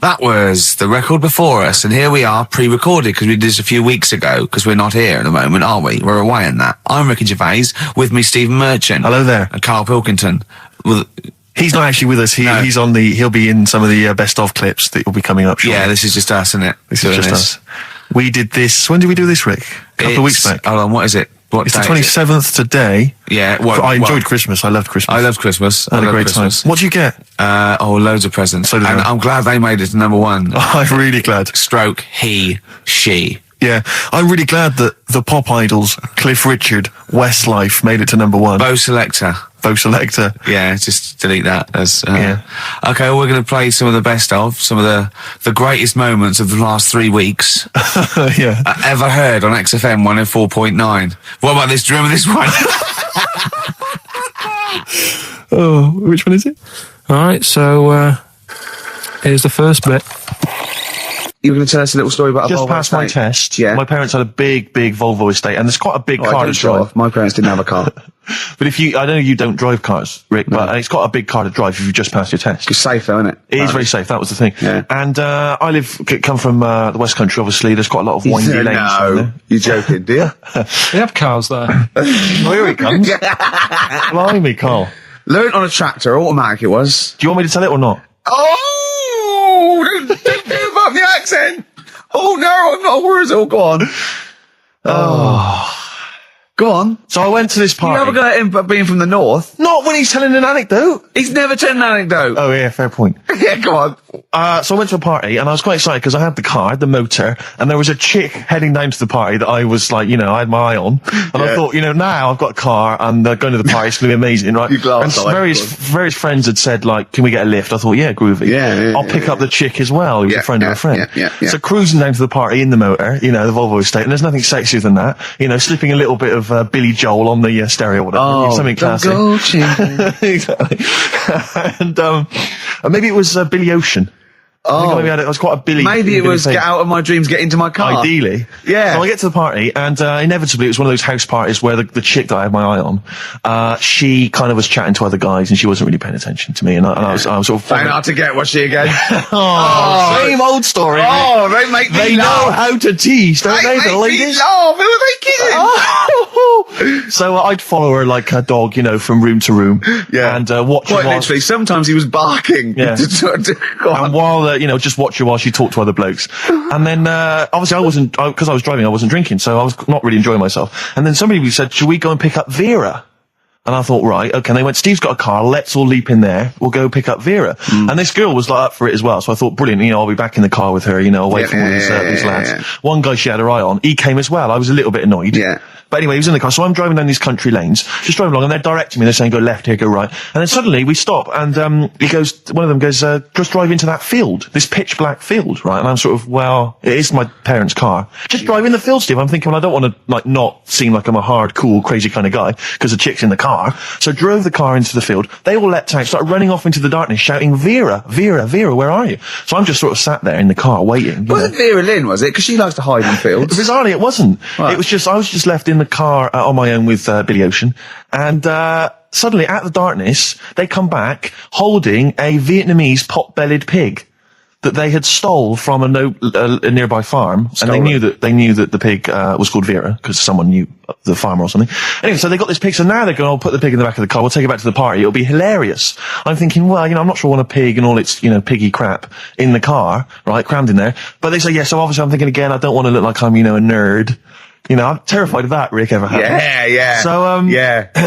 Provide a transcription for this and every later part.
That was the record before us, and here we are, pre-recorded, because we did this a few weeks ago, because we're not here at the moment, are we? We're away in that. I'm Ricky Gervais, with me Stephen Merchant. Hello there. And Karl Pilkington. Well, he's not actually with us. He'll be in some of the best of clips that will be coming up shortly. Yeah, this is just us, isn't it? This is just us. We did this, when did we do this, Rick? A couple of weeks back. Hold on, what is it? It's the 27th today. Yeah. I enjoyed Christmas. I loved Christmas. I loved Christmas. I had a great time. What did you get? Loads of presents. So did and I. I'm glad they made it to number one. I'm really glad. Stroke, he, she. Yeah. I'm really glad that the pop idols, Cliff Richard, Westlife, made it to number one. Bo Selector. Yeah, just delete that. Yeah. Okay, well, we're going to play some of the best of, some of the greatest moments of the last 3 weeks. Yeah. Ever heard on XFM 104.9. What about this? Do you remember this one? Oh, which one is it? All right, so here's the first bit. You were going to tell us a little story about Just a Volvo passed my estate? test. Yeah. My parents had a big Volvo estate, and there's quite a big car to drive. My parents didn't have a car. But I know you don't drive cars, Rick, but it's got a big car to drive if you just passed your test. It's safe, though, isn't it? It is very safe. That was the thing. Yeah. And come from the West Country. Obviously, there's quite a lot of windy lanes. No, you're joking, do you? We have cars there. Oh, here he comes. Blimey, Carl. Learned on a tractor, automatic it was. Do you want me to tell it or not? Oh, don't give up the accent. Oh no, I'm not worried. Oh, go on. Go on. So I went to this party. You never got him being from the north. Not when he's telling an anecdote. He's never told an anecdote. Oh yeah, fair point. Yeah, go on. So I went to a party and I was quite excited because I had the car, the motor, and there was a chick heading down to the party that I was like, I had my eye on. And I thought, now I've got a car and going to the party, it's going to be amazing, right? And various friends had said, like, can we get a lift? I thought, yeah, groovy. Yeah, I'll pick up the chick as well, who's a friend of a friend. Yeah. So cruising down to the party in the motor, the Volvo estate, and there's nothing sexier than that. Slipping a little bit of Billy Joel on the stereo or whatever. Something classic. Exactly. And maybe it was Billy Ocean. I think maybe it was quite a Billy. Maybe it was Get Out of My Dreams, Get Into My Car. Ideally. Yeah. So I get to the party, and inevitably it was one of those house parties where the chick that I had my eye on, she kind of was chatting to other guys, and she wasn't really paying attention to me, and I was sort of... Trying hard to get, was she again? Same old story. Oh, they make me They laugh. know how to tease, don't they, the ladies? They make me laugh. Who are they kidding? So I'd follow her like a dog, from room to room. Yeah. And watch her Quite literally, sometimes he was barking. Yeah. And while, just watch her while she talked to other blokes. And then, obviously because I was driving, I wasn't drinking, so I was not really enjoying myself. And then somebody said, should we go and pick up Vera? And I thought, right, okay. And they went, Steve's got a car, let's all leap in there, we'll go pick up Vera. And this girl was like up for it as well, so I thought, brilliant, I'll be back in the car with her, away from all these lads. Yeah. One guy she had her eye on, he came as well, I was a little bit annoyed. Yeah. But anyway, he was in the car, so I'm driving down these country lanes, just driving along, and they're directing me, they're saying, go left here, go right. And then suddenly, we stop, and one of them goes, just drive into that field, this pitch black field, right? And I'm sort of, well, it is my parents' car. Just drive in the field, Steve. I'm thinking, well, I don't want to, not seem like I'm a hard, cool, crazy kind of guy, because the chick's in the car. So drove the car into the field, they all leapt out, started running off into the darkness, shouting, Vera, Vera, Vera, where are you? So I'm just sort of sat there in the car, waiting. Wasn't Vera Lynn, was it? Because she likes to hide in fields. Bizarrely, it wasn't. Right. It was I was just left in the car on my own with Billy Ocean, and suddenly, at the darkness, they come back holding a Vietnamese pot-bellied pig that they had stole from a nearby farm, and they knew that the pig was called Vera because someone knew the farmer or something. Anyway, so they got this pig. So now they're going, I'll put the pig in the back of the car. We'll take it back to the party. It'll be hilarious. I'm thinking, well, I'm not sure I want a pig and all its piggy crap in the car, right, crammed in there. But they say, yeah. So obviously, I'm thinking again, I don't want to look like I'm a nerd. I'm terrified of that, Rick, ever happened. Yeah. So,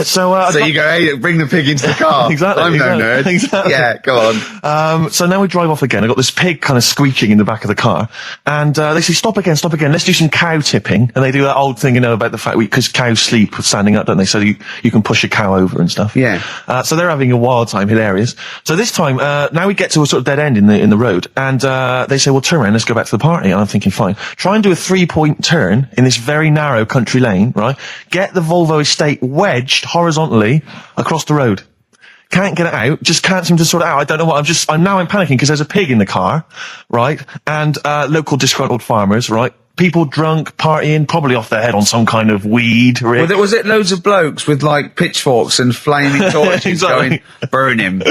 So you go, hey, bring the pig into the car. Exactly. I'm no nerd. Exactly. Yeah, go on. So now we drive off again. I got this pig kind of screeching in the back of the car. And, they say, stop again. Let's do some cow tipping. And they do that old thing, about the fact because cows sleep standing up, don't they? So you can push a cow over and stuff. Yeah. So they're having a wild time, hilarious. So this time, now we get to a sort of dead end in the road. And, they say, well, turn around, let's go back to the party. And I'm thinking, fine. Try and do a 3-point turn in this very narrow country lane, right? Get the Volvo estate wedged horizontally across the road. Can't get it out, just can't seem to sort it out. I don't know what, I'm panicking because there's a pig in the car, right? And, local disgruntled farmers, right? people drunk, partying, probably off their head on some kind of weed. Rick. Was it loads of blokes with like pitchforks and flaming torches Exactly. going, burn him?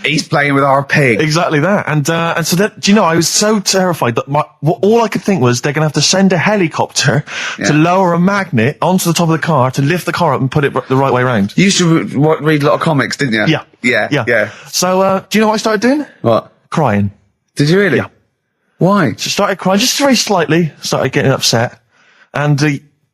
He's playing with our pig. Exactly that. And so that, do you know, I was so terrified that all I could think was they're going to have to send a helicopter to lower a magnet onto the top of the car to lift the car up and put it the right way around. You used to read a lot of comics, didn't you? Yeah. So, do you know what I started doing? What? Crying. Did you really? Yeah. Why? So started crying, just very slightly, started getting upset. And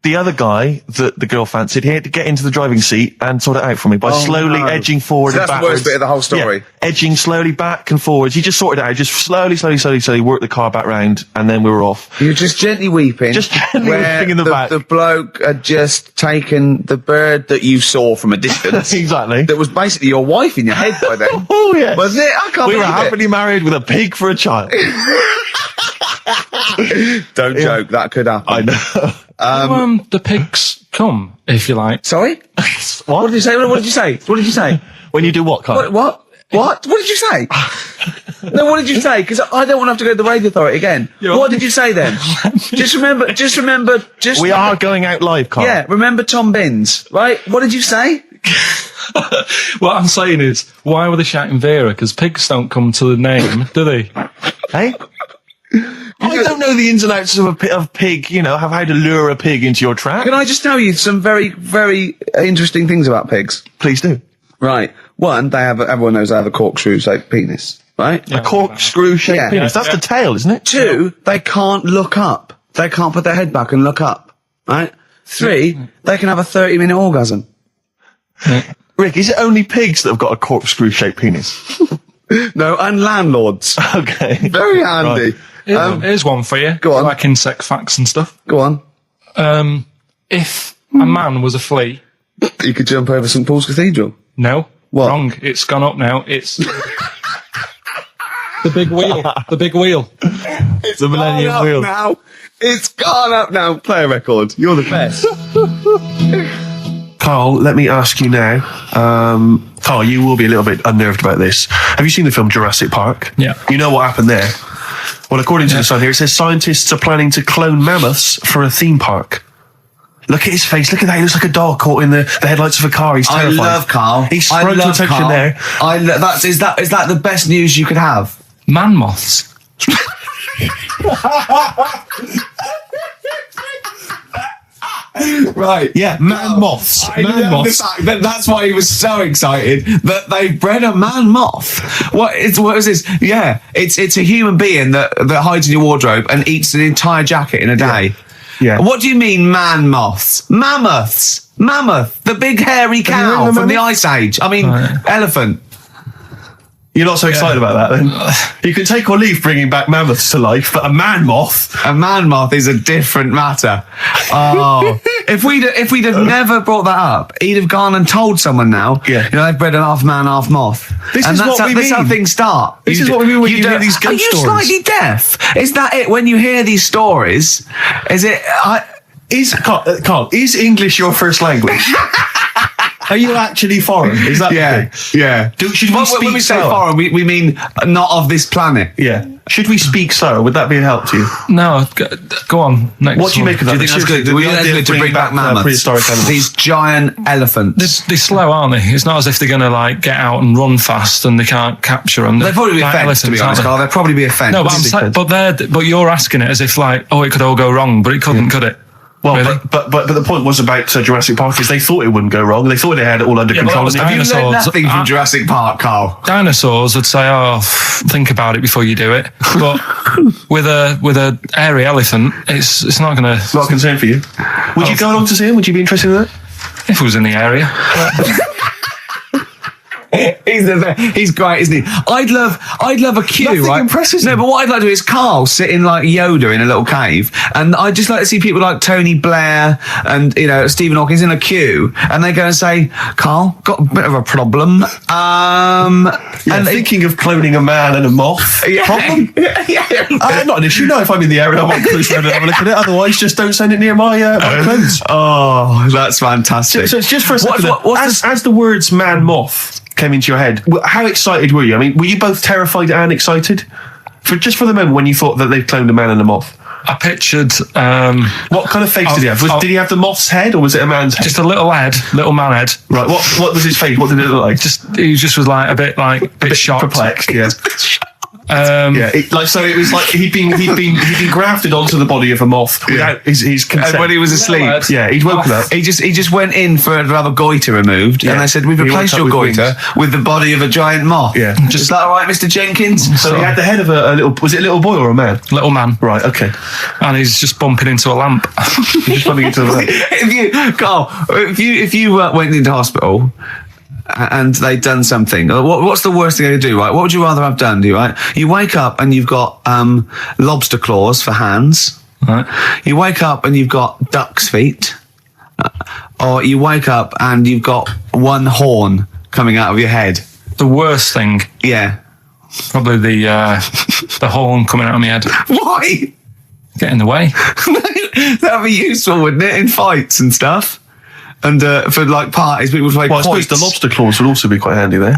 the other guy that the girl fancied, he had to get into the driving seat and sort it out for me by slowly edging forward So and that's backwards. the worst bit of the whole story. Yeah, edging slowly back and forwards. He just sorted it out, just slowly worked the car back round, and then we were off. You were just gently weeping. Just gently where weeping in the back. The bloke had just taken the bird that you saw from a distance. Exactly. That was basically your wife in your head by then. Oh, yeah. Was it? I can't We were believe happily married with a pig for a child. Don't joke, that could happen. I know. The pigs come, if you like. Sorry? What did you say? What did you say? What did you say? When you do what, Carl? What? What did you say? No, what did you say? Because I don't want to have to go to the radio authority again. What did you say then? Just remember. We are going out live, Carl. Yeah, remember Tom Binns, right? What did you say? What I'm saying is, why were they shouting Vera? Because pigs don't come to the name, do they? Hey? I don't know the ins and outs of pig, you know, how to lure a pig into your trap. Can I just tell you some very, very interesting things about pigs? Please do. Right. One, everyone knows they have a corkscrew-shaped penis, right? A corkscrew-shaped Yeah. penis. That's the tail, isn't it? Two, they can't look up. They can't put their head back and look up, right? Three, they can have a 30-minute orgasm. Rick, is it only pigs that have got a corkscrew-shaped penis? No, and landlords. Okay. Very handy. Right. Here's one for you. Go on. Like insect facts and stuff. Go on. If a man was a flea, You could jump over St Paul's Cathedral. no, What? wrong. It's gone up now. It's the big wheel. The big wheel. It's the Millennium Gone up Wheel. now. It's gone up now. Play a record. You're the best. Carl, let me ask you now. Carl, you will be a little bit unnerved about this. Have you seen the film Jurassic Park? Yeah. You know what happened there? Well, according to the Sun here, it says scientists are planning to clone mammoths for a theme park. Look at his face. Look at that. He looks like a dog caught in the headlights of a car. He's terrified. I love Carl. He's sprung to attention Carl. there. Is that the best news you could have? Man moths. Right. Yeah, man moths. I Man love moths. the fact that that's why he was so excited that they bred a man moth. What is this? Yeah, it's a human being that hides in your wardrobe and eats an entire jacket in a day. Yeah. What do you mean, man moths? Mammoths. Mammoth, the big hairy cow heard of from the mammoth? Ice Age. I mean, elephant. You're not so excited about that, then? You can take or leave bringing back mammoths to life, but a man moth. A man moth is a different matter. Oh, if we'd have never brought that up, he'd have gone and told someone now. Yeah. You know, they've bred an half man, half moth. This and is that's what how, we That's how mean. things start. This is what we mean when you hear don't- these ghost Are you stories. slightly deaf? Is that it? When you hear these stories, is it? Carl, is English your first language? Are you actually foreign? Is that Yeah, the thing? yeah. Should we When speak we say sour? foreign, we mean not of this planet. Yeah. Should we speak sour? Would that be a help to you? No, go on. Next What do you one. make of that? Do you think that's good? Do you think that's good to bring back mammoths? Prehistoric animals. These giant elephants. They're slow, aren't they? It's not as if they're going to like get out and run fast and they can't capture them. They'd probably be a Like fence, to be elephants, honest, aren't Carl. They'd probably be a fence. they? No, but I'm saying, but you're asking it as if like, oh, it could all go wrong, but it couldn't, could it? Well, Really? but the point was about Jurassic Park is they thought it wouldn't go wrong. They thought they had it all under Yeah, but control. that was And You dinosaurs. learned nothing from Jurassic Park, Carl. Dinosaurs would say, "Oh, think about it before you do it." But with a hairy elephant, it's not going Not a to. concern for you. Would you go along to see him? Would you be interested in that? If it was in the area, He's great, isn't he? I'd love a queue, Nothing right? impresses No, him. but what I'd like to do is Carl sitting like Yoda in a little cave, and I'd just like to see people like Tony Blair and Stephen Hawkins in a queue, and they go and say, "Carl, got a bit of a problem." And thinking of cloning a man and a moth. Yeah. Problem? Not an issue. No, if I'm in the area, I might cruise around and have a look at it. Otherwise, just don't send it near my clothes. Oh, that's fantastic. So it's just for a second. What's as the words man moth came into your head, how excited were you? I mean, were you both terrified and excited? For the moment when you thought that they'd cloned a man and a moth? I pictured What kind of face did he have? Did he have the moth's head, or was it a man's head? just a little man head. Right. What was his face? What did it look like? He just was like a bit shocked, perplexed. Yeah. So it was like he'd been grafted onto the body of a moth without his consent. And when he was asleep, he'd woken up. he just went in to have a goiter removed, and they said, "We've replaced your goiter with the body of a giant moth." Yeah. Is that all right, Mr. Jenkins? So he had the head of a little. Was it a little boy or a man? little man, Right. Okay. and he's just bumping into a lamp. He's just running into the lamp. if you went into hospital and they'd done something, what's the worst thing they could do, right? What would you rather have done, right? You wake up and you've got lobster claws for hands. Right. You wake up and you've got duck's feet. Or you wake up and you've got one horn coming out of your head. The worst thing, Yeah. probably the horn coming out of my head. Why? Get in the way. That'd be useful, wouldn't it? In fights and stuff. And for like parties, people would play Well, I suppose quoits. the lobster claws would also be quite handy there.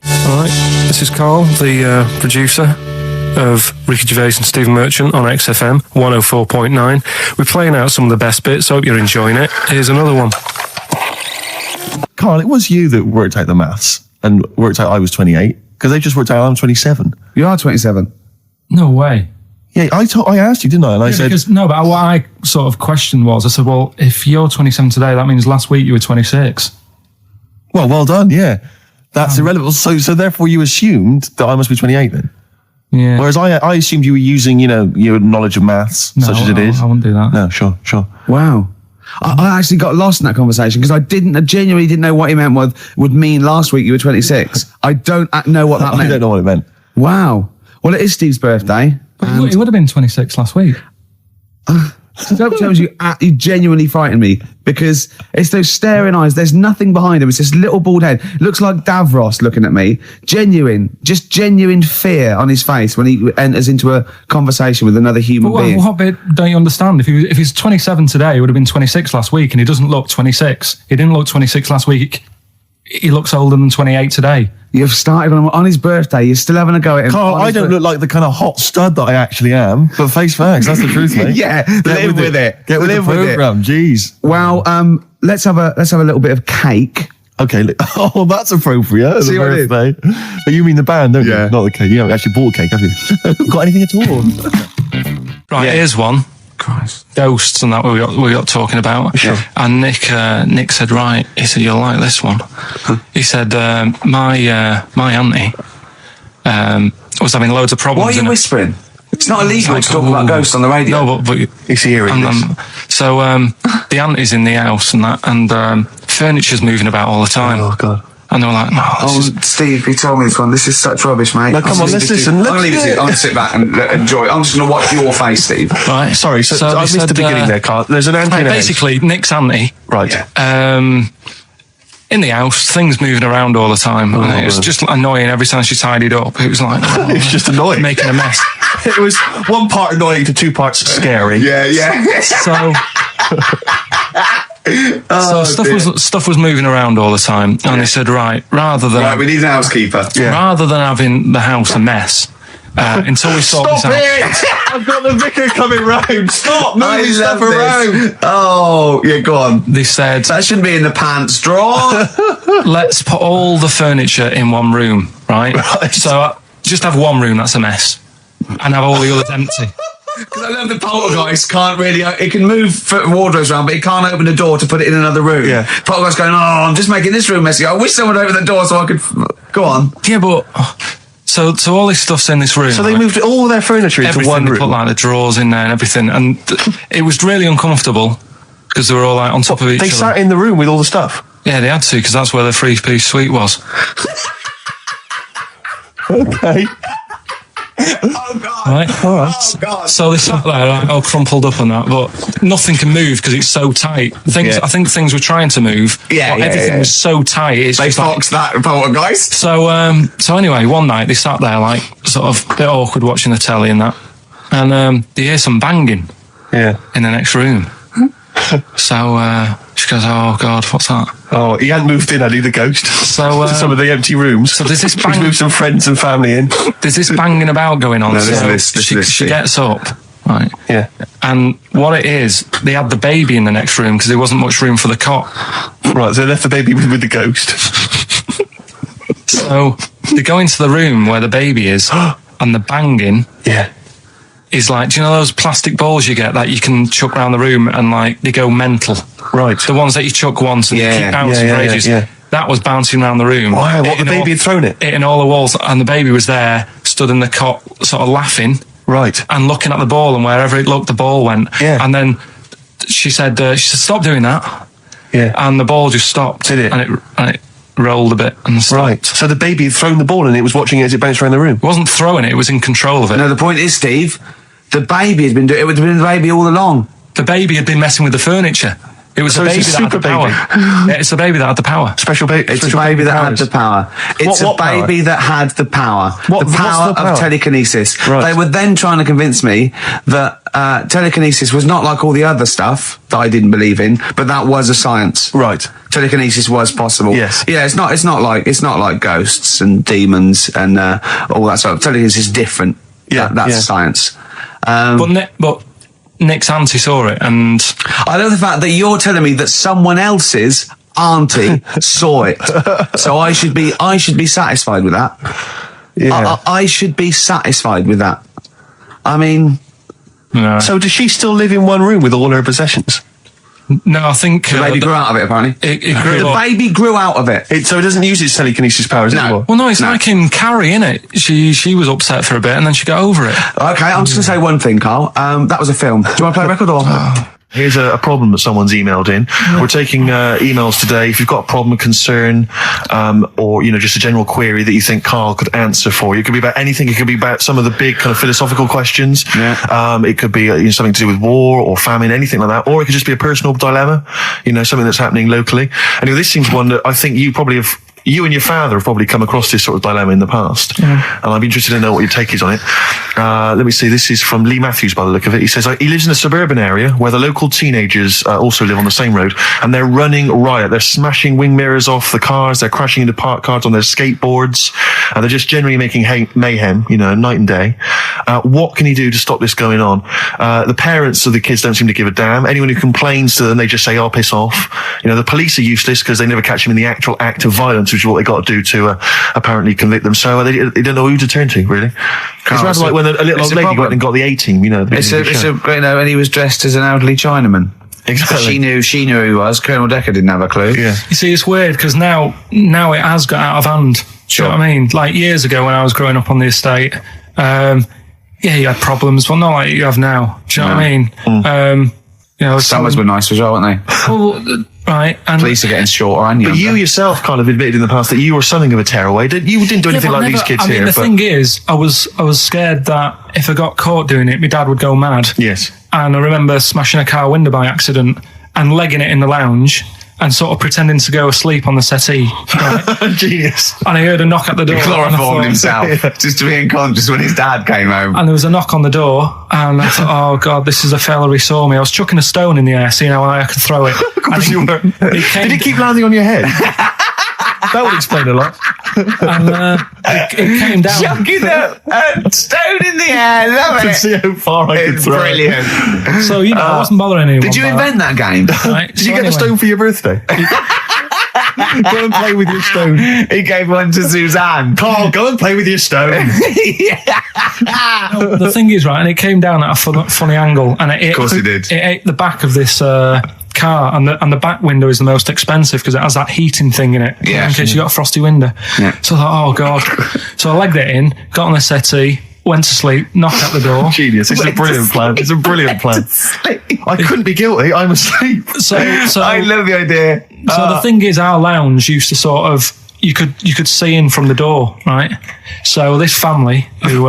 All right, this is Carl, the producer of Ricky Gervais and Stephen Merchant on XFM 104.9. We're playing out some of the best bits. Hope you're enjoying it. Here's another one. Carl, it was you that worked out the maths and worked out I was 28 because they just worked out I'm 27. You are 27. No way. Yeah, I asked you, didn't I? And I said, But what I sort of questioned was, I said, well, if you're 27 today, that means last week you were 26. well done, yeah. That's irrelevant. So therefore you assumed that I must be 28 then. Yeah. Whereas I assumed you were using, your knowledge of maths, such as it is. I wouldn't do that. No, sure. Wow. I actually got lost in that conversation because I genuinely didn't know what he meant would mean last week you were 26. I don't know what that meant. I don't know what it meant. Wow. Well, it is Steve's birthday. But it would have been 26 last week. Sometimes you genuinely frighten me because it's those staring eyes. There's nothing behind him. It's this little bald head. Looks like Davros looking at me. Genuine fear on his face when he enters into a conversation with another human being. What bit don't you understand? If he's 27 today, he would have been 26 last week, and he doesn't look 26. He didn't look 26 last week. He looks older than 28 today. You've started on his birthday. You're still having a go at him. Carl, I don't look like the kind of hot stud that I actually am, but face facts, that's the truth, mate. Yeah, live with it. Get with Live the with it. program, jeez. Well, let's have a little bit of cake. Okay, oh, that's appropriate. See The what I did? birthday. But you mean the band, don't Yeah. you? Not the cake. You haven't actually bought a cake, have you? Got anything at all? Right, here's one. Christ. Ghosts and that we got talking about. Sure. And Nick said, right, he said, you'll like this one. He said, my auntie was having loads of problems. Why are you whispering? It's not illegal to talk about ghosts on the radio. No, but It's hearing this. so the auntie's in the house and that, and furniture's moving about all the time. Oh, God. And they were like, no, this is Steve, you told me this one. This is such rubbish, mate. No, come on, let's listen. I'm going to leave it to you. I'm going to sit back and enjoy it. I'm just going to watch your face, Steve. right. Sorry, so they I missed said, the beginning there, Carl. There's an auntie in a house. basically, Nick's auntie. Right. Yeah. In the house, things moving around all the time. and it was just annoying every time she tidied up. It was like, It's just annoying. making a mess. It was one part annoying to two parts scary. Yeah. So, stuff was moving around all the time. And they said, right, rather than we need an housekeeper. rather than having the house a mess, until we sort this out. I've got the vicar coming round. Stop I moving stuff love around. this. Oh, yeah, go on. They said, That shouldn't be in the pants drawer. let's put all the furniture in one room, right? So just have one room that's a mess, and have all the others empty. Because I love the poltergeist can't really. It can move wardrobes around, but it can't open the door to put it in another room. Yeah. Poltergeist going, I'm just making this room messy. I wish someone would open the door so I could. Go on. Yeah, but so all this stuff's in this room. So they right? moved all their furniture into Everything, one they room. put like the drawers in there and everything, and it was really uncomfortable because they were all like on top of each They other. sat in the room with all the stuff. Yeah, they had to because that's where the 3-piece suite was. Okay. Oh, God. Right. All right. Oh, God. So they sat there like all crumpled up and that, but nothing can move because it's so tight. Yeah. I think things were trying to move. Yeah, but yeah, everything yeah. was so tight. It's They just like, foxed that poltergeist. so anyway, one night they sat there like sort of a bit awkward watching the telly and that, and they hear some banging Yeah. in the next room. So she goes, "Oh God, what's that?" Oh, he hadn't moved in, had he, the ghost? So to some of the empty rooms. So there's this He's moved some friends and family in. There's this banging about going on. No, so she gets up, right? Yeah. And what it is, they had the baby in the next room because there wasn't much room for the cot. Right, so they left the baby with the ghost. So they go into the room where the baby is, and the banging is like, do you know those plastic balls you get that you can chuck around the room and like they go mental? Right. The ones that you chuck once and they keep bouncing for ages. Yeah. That was bouncing around the room. Wow, what, the baby had thrown it? Hitting all the walls, and the baby was there, stood in the cot, sort of laughing. Right. And looking at the ball, and wherever it looked, the ball went. Yeah. And then she said, "Stop doing that." Yeah. And the ball just stopped. Did it? And it rolled a bit and stopped. Right. So the baby had thrown the ball and it was watching it as it bounced around the room. It wasn't throwing it; it was in control of it. No, the point is, Steve, the baby has been doing it. It's been the baby all along. The baby had been messing with the furniture. It was So the baby it's a that had the super power. baby. Yeah, it's the baby that had the power. Special baby. It's a baby that had the power. It's What a baby that had the power. What- the what's power the power? of telekinesis. Right. They were then trying to convince me that telekinesis was not like all the other stuff that I didn't believe in, but that was a science. Right. Telekinesis was possible. Yes. Yeah, it's not like ghosts and demons and all that sort of. Telekinesis is different. Yeah, That's science. But Nick's auntie saw it, and I love the fact that you're telling me that someone else's auntie saw it. So I should be satisfied with that. Yeah. I should be satisfied with that. I mean, no, So does she still live in one room with all her possessions? I think the baby grew out of it, apparently. It grew The up. baby grew out of it. So it doesn't use its telekinesis powers anymore? Well, no, it's like in Carrie, innit? She was upset for a bit, and then she got over it. Okay, I'm just going to say one thing, Carl. That was a film. Do you want to play a record or? Here's a problem that someone's emailed in. We're taking emails today. If you've got a problem, concern, or just a general query that you think Karl could answer for you, it could be about anything. It could be about some of the big kind of philosophical questions. Yeah. It could be something to do with war or famine, anything like that, or it could just be a personal dilemma. Something that's happening locally. Anyway, this seems one that I think you and your father have probably come across this sort of dilemma in the past. And I'd be interested to know what your take is on it. Let me see. This is from Lee Matthews by the look of it. He says, he lives in a suburban area where the local teenagers also live on the same road, and they're running riot. They're smashing wing mirrors off the cars. They're crashing into parked cars on their skateboards. And they're just generally making mayhem, night and day. What can he do to stop this going on? The parents of the kids don't seem to give a damn. Anyone who complains to them, they just say, "Oh, piss off." The police are useless because they never catch them in the actual act of violence, which is what they got to do to apparently convict them. So they don't know who to turn to, really. It's rather like when a little old lady went and got the A-team, and he was dressed as an elderly Chinaman. Exactly. She knew who he was. Colonel Decker didn't have a clue. Yeah. You see, it's weird because now it has got out of hand. Do you know what I mean? Like years ago when I was growing up on the estate, you had problems, but not like you have now. Do you know what I mean? Summers were nice as well, weren't they? Well, right. And police are getting shorter and younger. But you yourself kind of admitted in the past that you were something of a tearaway. You didn't do anything like these kids here. The thing is, I was scared that if I got caught doing it, my dad would go mad. Yes. And I remember smashing a car window by accident and legging it in the lounge and sort of pretending to go asleep on the settee. Right? Genius. And I heard a knock at the door. He chloroformed himself just to be unconscious when his dad came home. And there was a knock on the door, and I thought, "Oh God, this is a fella he saw me." I was chucking a stone in the air, seeing how high I could throw it. Of course you were. Did it keep landing on your head? That would explain a lot. And it came down. Chucking a stone in the air, love To it. see how far I could It's throw brilliant. So I wasn't bothering anyone. Did you invent that game? Right? Did you get the stone for your birthday? Go and play with your stone. He gave one to Suzanne. Karl, go and play with your stone. The thing is, right, and it came down at a funny angle, and Of course it did. It ate the back of this car, and the back window is the most expensive because it has that heating thing in it. Yeah. In case you got a frosty window. Yeah. So I thought, oh God. So I legged it in, got on the settee, went to sleep, knocked at the door. Genius. It's a brilliant plan. It's a brilliant plan. I couldn't be guilty. I'm asleep. So I love the idea. So the thing is, our lounge used to sort of, you could see in from the door, right? So this family who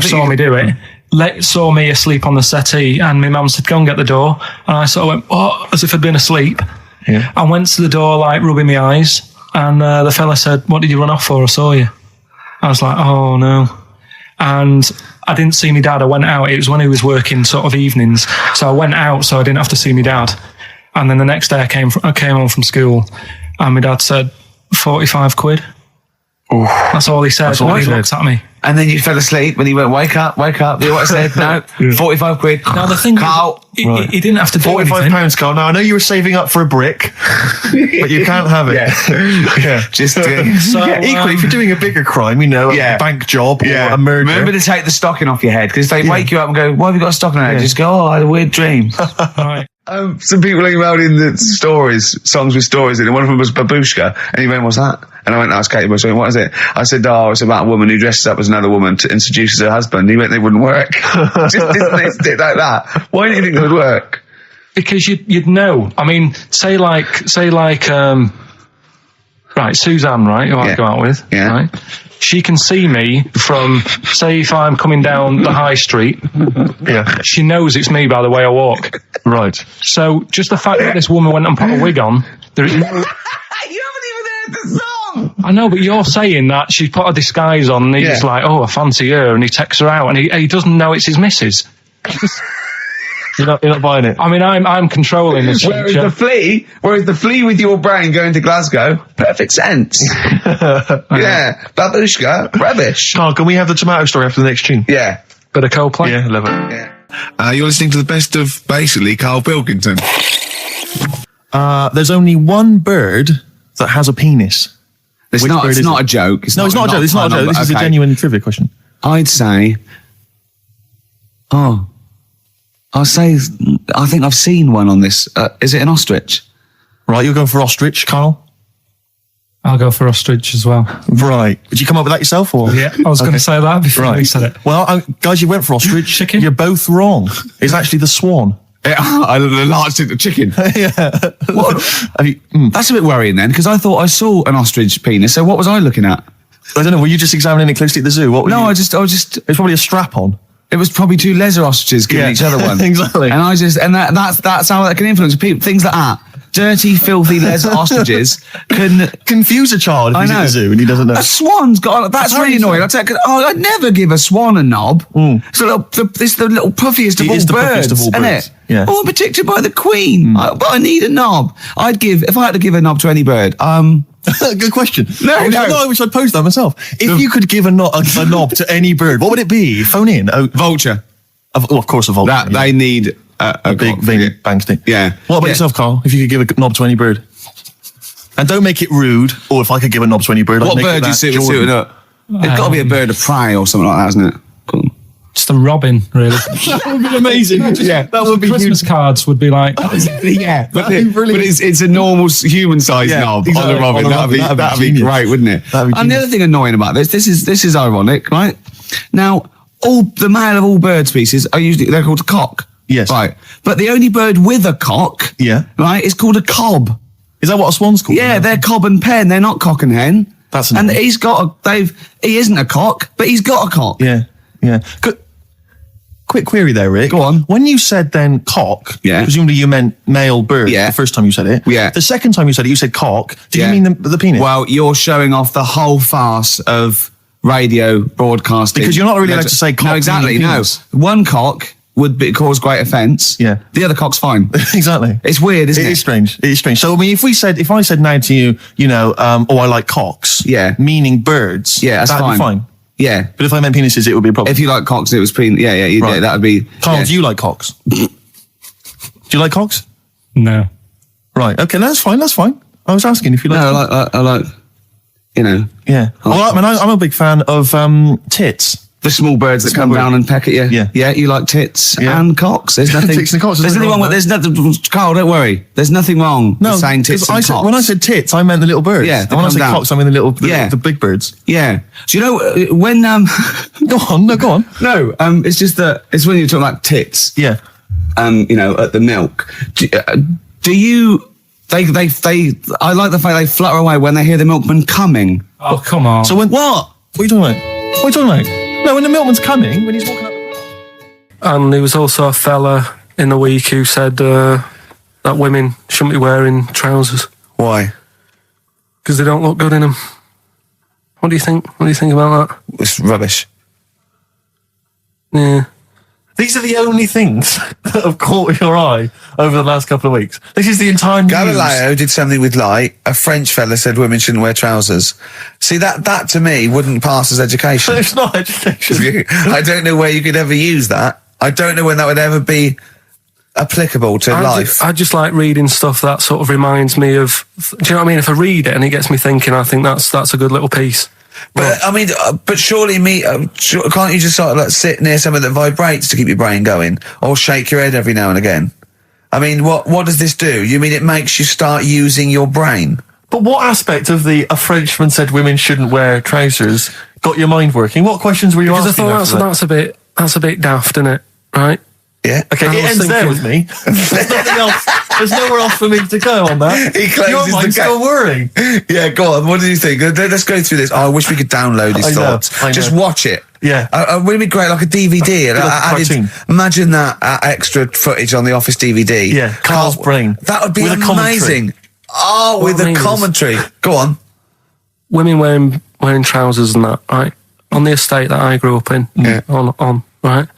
saw me do it, saw me asleep on the settee, and my mum said, "Go and get the door." And I sort of went, "What?" As if I'd been asleep. Yeah. I went to the door, like rubbing my eyes, and the fella said, "What did you run off for? I saw you." I was like, "Oh no." And I didn't see my dad. I went out. It was when he was working sort of evenings. So I went out so I didn't have to see my dad. And then the next day I came home from school, and my dad said, 45 quid. Ooh. That's all he said. That's all He he said. looked at me. And then you fell asleep when he went, wake up. You know what I said? No, 45 quid. Now the thing Carl. is, he didn't have to do anything. £45, Carl. Now, I know you were saving up for a brick, but you can't have it. Yeah. Just So, equally, if you're doing a bigger crime, a bank job or a murder. Remember to take the stocking off your head, because they wake you up and go, why have you got a stocking on your head? Just go, oh, I had a weird dream. Right. Some people emailed in the songs with stories, and one of them was Babushka, and he went, what's that? And I went, that's Katie Bush. What is it? I said, it's about a woman who dresses up as another woman to seduces her husband. He went, they wouldn't work. Just did like that. Why do you think it would work? Because you'd know. I mean, say like, right, Suzanne, right, who I go out with, right? She can see me from, say, if I'm coming down the high street. Yeah. She knows it's me by the way I walk. Right. So just the fact that this woman went and put a wig on, there is no... You haven't even heard the song! I know, but you're saying that she's put a disguise on, and he's like, oh, I fancy her, and he takes her out, and he doesn't know it's his missus. You're not buying it. I mean, I'm controlling this. Whereas the flea with your brain going to Glasgow, perfect sense. Yeah, Babushka, rubbish. Carl, can we have the tomato story after the next tune? Yeah. Bit of Coldplay. Yeah, love it. Yeah. You're listening to the best of, basically, Karl Pilkington. There's only one bird that has a penis. It's not a joke. It's not a joke. This is a genuine trivia question. I'd say, I think I've seen one on this. Is it an ostrich? Right, you're going for ostrich, Carl? I'll go for ostrich as well. Right. Did you come up with that yourself, or? Yeah, I was going to say that before you said it. Well, guys, you went for ostrich. Chicken? You're both wrong. It's actually the swan. The large chicken. Yeah. What? That's a bit worrying then, because I thought I saw an ostrich penis. So what was I looking at? I don't know. Were you just examining it closely at the zoo? I just. It's probably a strap on. It was probably two lesser ostriches giving each other one. Exactly. And that's how that can influence people. Things like that. Dirty, filthy lesser ostriches can confuse a child if he's at the zoo and he doesn't know. A swan's got. That's really annoying. I'd never give a swan a knob. It's the little puffiest of all birds, isn't it? Yeah. Oh, I'm protected by the queen, but I need a knob. If I had to give a knob to any bird, Good question. No. I wish I'd posed that myself. If you could give a knob to any bird, what would it be? Phone in. vulture. Of course, a vulture. They need a big bang stick. Yeah. What about yourself, Carl? If you could give a knob to any bird, and don't make it rude. Or if I could give a knob to any bird, what bird do you suit up? It's got to be a bird of prey or something like that, isn't it? Cool. Just a robin, really. That would be amazing. That would be Christmas cards would be like, yeah, but it's a normal human-sized knob on a robin. That'd be great, wouldn't it? And the other thing annoying about this is ironic, right? Now, the male of all bird species they're called a cock. Yes. Right. But the only bird with a cock, right, is called a cob. Is that what a swan's called? Yeah, they're cob and pen. They're not cock and hen. That's and he isn't a cock, but he's got a cock. Yeah. Yeah. Quick query there, Rick. Go on. When you said then cock, presumably you meant male bird the first time you said it. Yeah. The second time you said it, you said cock. Did you mean the penis? Well, you're showing off the whole farce of radio broadcasting. Because you're not really allowed to say cock. No, exactly. No. One cock would cause great offence. Yeah. The other cock's fine. Exactly. It's weird, isn't it? It is strange. It is strange. So, I mean, if I said now to you, I like cocks. Yeah. Meaning birds. Yeah, that's that'd fine. be fine. Yeah. But if I meant penises, it would be a problem. If you like cocks, it was that would be. Carl, do you like cocks? Do you like cocks? no. Right. Okay, that's fine. I was asking if you like. No, I like. Yeah. Well, I'm a big fan of tits. The small birds that come down and peck at you. Yeah. Yeah, you like tits and cocks. There's nothing. Tits and cocks. There's nothing wrong with. There's nothing. Carl, don't worry. There's nothing wrong with saying tits and cocks. When I said tits, I meant the little birds. Yeah. And when I said cocks, I mean the big birds. Yeah. Do you know when Go on. No, go on. No. It's just that it's when you're talking about tits. Yeah. At the milk. Do you? They. I like the fact they flutter away when they hear the milkman coming. Oh, come on. So what? What are you talking about? What are you talking about? No, when the milkman's coming, when he's walking up the path. And there was also a fella in the week who said that women shouldn't be wearing trousers Why? because they don't look good in them. What do you think? What do you think about that? It's rubbish. Yeah. These are the only things that have caught your eye over the last couple of weeks. This is the entire news. Galileo did something with light. A French fella said women shouldn't wear trousers. See, that to me wouldn't pass as education. It's not education. I don't know where you could ever use that. I don't know when that would ever be applicable to life. I just like reading stuff that sort of reminds me of. Do you know what I mean? If I read it and it gets me thinking, I think that's a good little piece. But I mean, but surely can't you just sort of like sit near something that vibrates to keep your brain going, or shake your head every now and again? I mean, what does this do? You mean it makes you start using your brain? But what aspect of a Frenchman said women shouldn't wear trousers got your mind working? What questions were you asking? Because I thought that's a bit daft, isn't it? Right? Yeah. Okay, it ends there with me. There's nothing else. There's nowhere else for me to go on that. He closes your mind's the still whirring. Yeah, go on. What do you think? Let's go through this. Oh, I wish we could download his thoughts. I know. Just watch it. Yeah. Wouldn't it be great, like a DVD? Imagine that extra footage on the Office DVD. Yeah, Carl's brain. That would be with amazing. Oh, with a commentary. Go on. Women wearing trousers and that, right? On the estate that I grew up in, on right?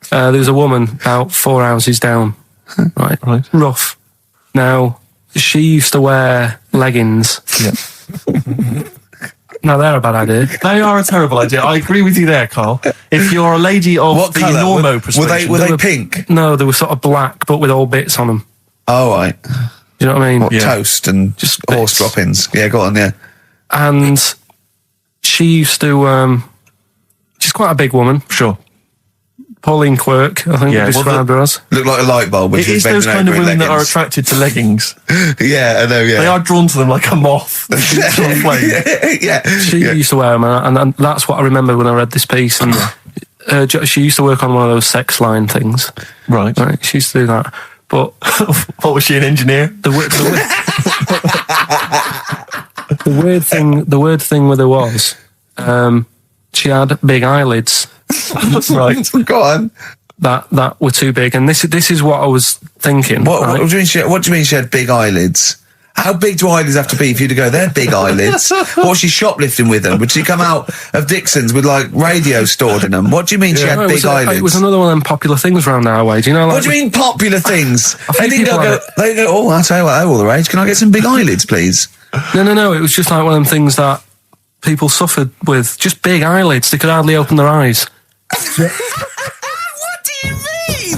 There was a woman about 4 houses down, right? Rough. Now, she used to wear leggings. Yeah. No, they're a bad idea. They are a terrible idea. I agree with you there, Carl. If you're a lady of what the colour? normo persuasion... Were they pink? No, they were sort of black, but with all bits on them. Oh, right. Do you know what I mean? Toast and just horse bits. droppings. Yeah, go on, yeah. And she used to... she's quite a big woman. Sure. Pauline Quirk, I think, described her as. Look like a light bulb. It is those kind of women that are attracted to leggings. Yeah, I know, yeah. They are drawn to them like a moth. Yeah. She used to wear them, and that's what I remember when I read this piece. And she used to work on one of those sex line things. Right. She used to do that. But what was she, an engineer? The weird thing with her was she had big eyelids. Right. Go on. That were too big, and this is what I was thinking. What do you mean she had big eyelids? How big do eyelids have to be for you to go, they're big eyelids? What was she shoplifting with them? Would she come out of Dixon's with like radio stored in them? What do you mean she had big eyelids? It was another one of them popular things around our way. Do you know? Like, what do you mean popular things? They go, oh, I'll tell you what, they're all the rage. Can I get some big eyelids, please? No. It was just like one of them things that people suffered with. Just big eyelids. They could hardly open their eyes. What do you mean?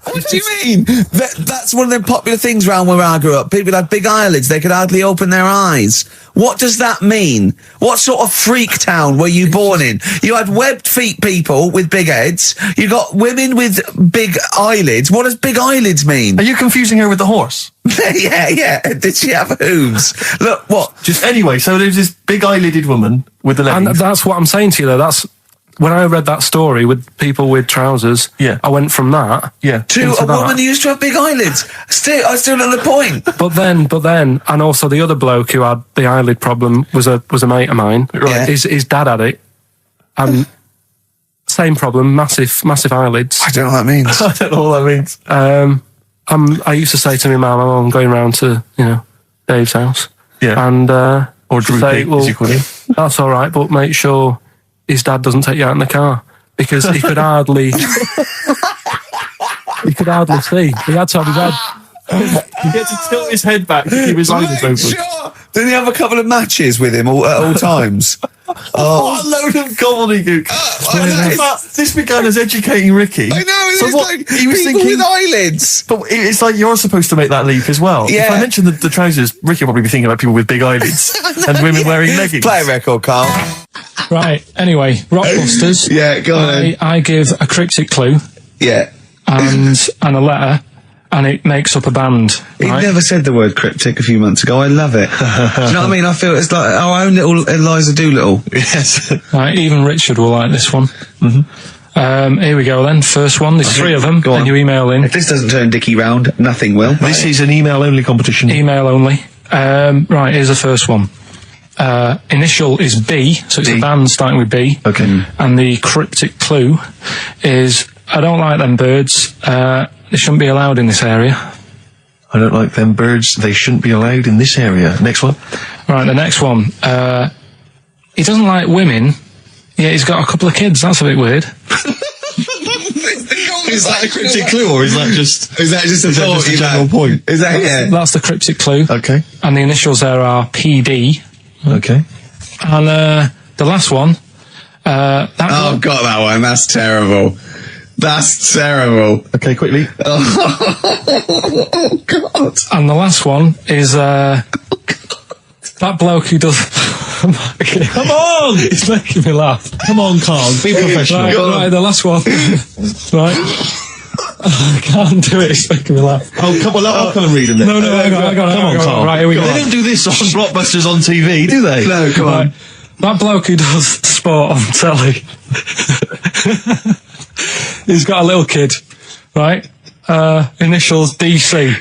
What do you mean? That's one of the popular things around where I grew up. People had big eyelids. They could hardly open their eyes. What does that mean? What sort of freak town were you born in? You had webbed feet people with big heads. You got women with big eyelids. What does big eyelids mean? Are you confusing her with the horse? Yeah. Did she have hooves? Look, what? Anyway, so there's this big eyelided woman with the leggings. And that's what I'm saying to you, though. That's... When I read that story with people with trousers, I went from that to a woman who used to have big eyelids. I still not the point. But then, and also the other bloke who had the eyelid problem was a mate of mine. Right. His dad had it, and same problem, massive eyelids. I don't know what that means. I don't know what that means. I used to say to my mum, I'm going round to Dave's house, and or Drew say, as you call him. That's all right, but make sure his dad doesn't take you out in the car, because he could hardly see. He had to have his head. He had to tilt his head back to keep his eyes open. Sure. Didn't he have a couple of matches with him at all times? What a load of gobbledygook. This began as educating Ricky. I know, so what, like he was people with eyelids. But it's like you're supposed to make that leap as well. Yeah. If I mentioned the trousers, Ricky will probably be thinking about people with big eyelids and women wearing leggings. Play a record, Carl. Right, anyway, Rockbusters. Yeah, go on. I give a cryptic clue. Yeah. And a letter, and it makes up a band. He right? never said the word cryptic a few months ago. I love it. Do you know what I mean? I feel it's like our own little Eliza Doolittle. Yes. Right, even Richard will like this one. Mm-hmm. Here we go then. First one. There's three of them, and you email in. If this doesn't turn Dickie round, nothing will. This is an email-only competition. Email only. Right, here's the first one. Initial is B, so it's a band starting with B. Okay. And the cryptic clue is, I don't like them birds. They shouldn't be allowed in this area. I don't like them birds. They shouldn't be allowed in this area. Next one. Right, the next one. He doesn't like women, yet he's got a couple of kids. That's a bit weird. Is that a cryptic clue, or is that just Is that just a thought? a general point? Is that That's the cryptic clue. Okay. And the initials there are PD. Okay. And the last one, Got that one. That's terrible. That's terrible. Okay, quickly. Oh God. and the last one is that bloke who does. Come on! It's making me laugh. Come on, Carl. Be professional. Right, the last one. Right. I can't do it. It's making me laugh. Oh, come on. I'll come and read them then. No, hang on. Come on, Carl. Right, here we go. They don't do this on Rockbusters on TV, do they? No, come on. That bloke who does sport on telly. He's got a little kid, right? Initials DC.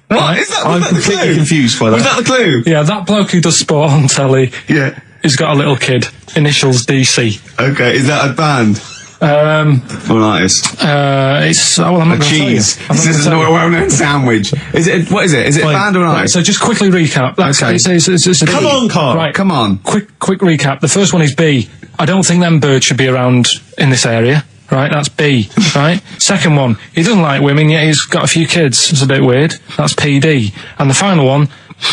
What is that? I'm completely confused by that. Was that the clue? Yeah, that bloke who does sport on telly. Yeah. He's got a little kid. Initials DC. Okay, is that a band? Or an artist? It's I'm not gonna tell you. Cheese. I'm not This gonna is tell a you. well-known sandwich. Is it? What is it? Is it a band or an Right, artist? so just quickly recap. That's, Okay. it's a Come B. on, Carl. Right, Come on. quick recap. The first one is B. I don't think them birds should be around in this area. Right, that's B. Right. Second one, he doesn't like women, yet he's got a few kids. It's a bit weird. That's PD. And the final one,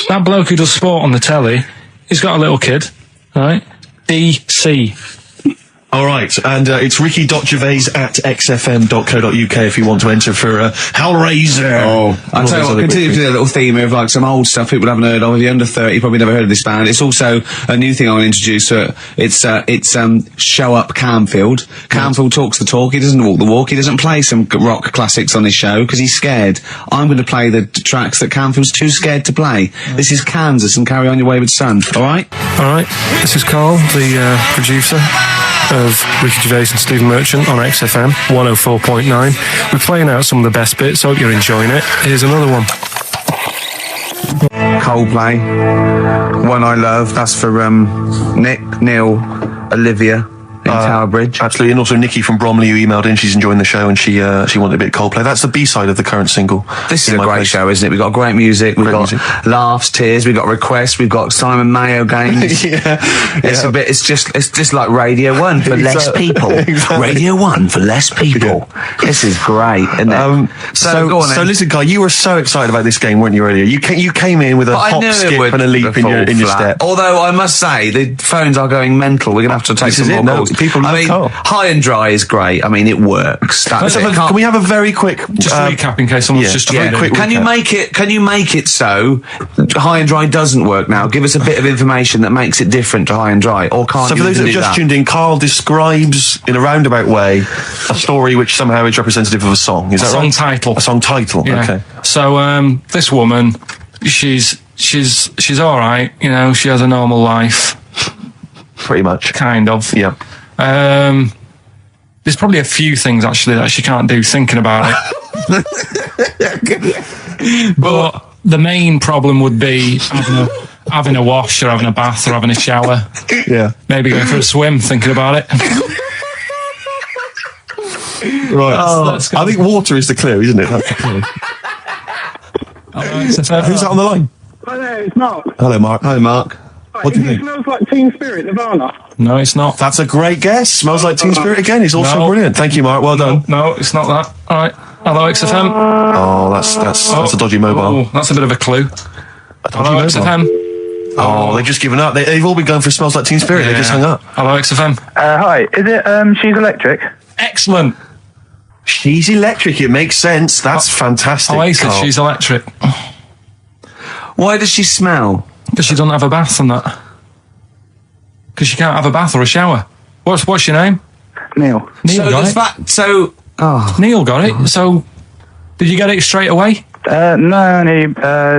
that bloke who does sport on the telly, he's got a little kid. Right. DC. All right, and it's ricky.gervais at xfm.co.uk if you want to enter for Hellraiser. Oh, I'll tell you what, continue to do a little theme of like some old stuff people haven't heard of. If you're under 30, you probably never heard of this band. It's also a new thing I want to introduce. It's Show Up Camfield. Camfield talks the talk, he doesn't walk the walk. He doesn't play some rock classics on his show because he's scared. I'm going to play the tracks that Camfield's too scared to play. This is Kansas and Carry On Your Wayward Son, alright? Alright, this is Carl, the producer of Ricky Gervais and Stephen Merchant on XFM 104.9. We're playing out some of the best bits. Hope you're enjoying it. Here's another one. Coldplay, One I Love. That's for Nick, Neil, Olivia in Tower Bridge. Absolutely, and also Nikki from Bromley who emailed in. She's enjoying the show and she wanted a bit of Coldplay. That's the B-side of the current single. This is In a My great Place. show, isn't it? We've got great music, we've Great got music. laughs, tears, we've got requests, we've got Simon Mayo games. It's Yeah. a bit. It's just like Radio 1 for less people. Exactly. Radio 1 for less people. This is great, isn't it? So go on then. listen, Guy, you were so excited about this game, weren't you, earlier? You came in with a But I hop, knew it skip, would and a leap in your fall step. flat. Although I must say the phones are going mental. We're gonna have to take This some is more it. No, calls. people love I mean, Carl. High and Dry is great. I mean, it works. That's it. Can we have a very quick Just recap in case someone's just very joined in. quick Can you recap. make it so High and Dry doesn't work now? Give us a bit of information that makes it different to High and Dry, or can't So you for those that do have just that? tuned in, Carl describes in a roundabout way a story which somehow is representative of a song. Is that Song right? title. A song title. Yeah. Okay. So this woman, she's all right. You know, she has a normal life, Pretty much. kind of. Yeah. There's probably a few things actually that she can't do thinking about it. But the main problem would be having a wash or having a bath or having a shower. Yeah. Maybe going for a swim thinking about it. Right. let's go. I think water is the clue, isn't it? That's the clue. Who's that on the line? Hi there, it's Mark. Hello, Mark. Hi, Mark. What do you It think? smells like Teen Spirit, Nirvana. No, it's not. That's a great guess. Smells like Teen Spirit again. It's also No. brilliant. Thank you, Mark. Well done. No, it's not that. All right. Hello, XFM. Oh, that's a dodgy mobile. Oh, that's a bit of a clue. Hello, mobile. XFM. Oh, they've just given up. They've all been going for Smells Like Teen Spirit. They just hung up. Hello, XFM. Hi, is it She's Electric? Excellent. She's electric. It makes sense. That's fantastic. Oasis, Carl. she's electric. Why does she smell? Because she doesn't have a bath and that. Because she can't have a bath or a shower. What's your name? Neil. Neil So got does it. that? So Neil got it. So, did you get it straight away? No, only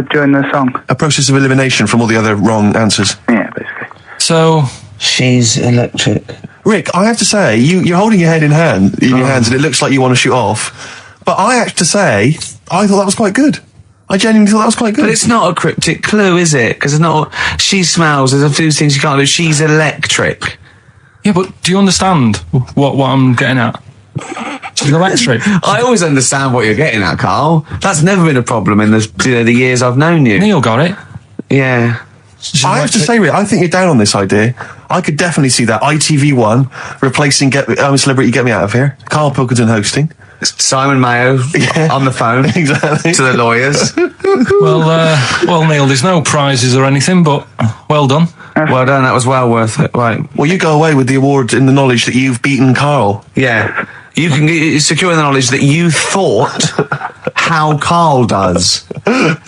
during the song. A process of elimination from all the other wrong answers. Yeah, basically. So, she's electric. Rick, I have to say, you're holding your head in your hands, and it looks like you want to shoot off. But I have to say, I thought that was quite good. I genuinely thought that was quite good. But it's not a cryptic clue, is it? Because it's not. She smells. There's a few things you can't do. She's electric. yeah, but do you understand what I'm getting at? She's electric. I always understand what you're getting at, Carl. That's never been a problem in the years I've known you. Neil got it. Yeah. She's I have to electric. say, Rick, I think you're down on this idea. I could definitely see that ITV1 replacing Celebrity Get Me Out of Here. Karl Pilkington hosting. Simon Mayo on the phone Exactly. to the lawyers. Well, Neil, there's no prizes or anything, but well done. Well done, that was well worth it. Right. Well, you go away with the award in the knowledge that you've beaten Karl. Yeah. You can secure the knowledge that you thought how Karl does.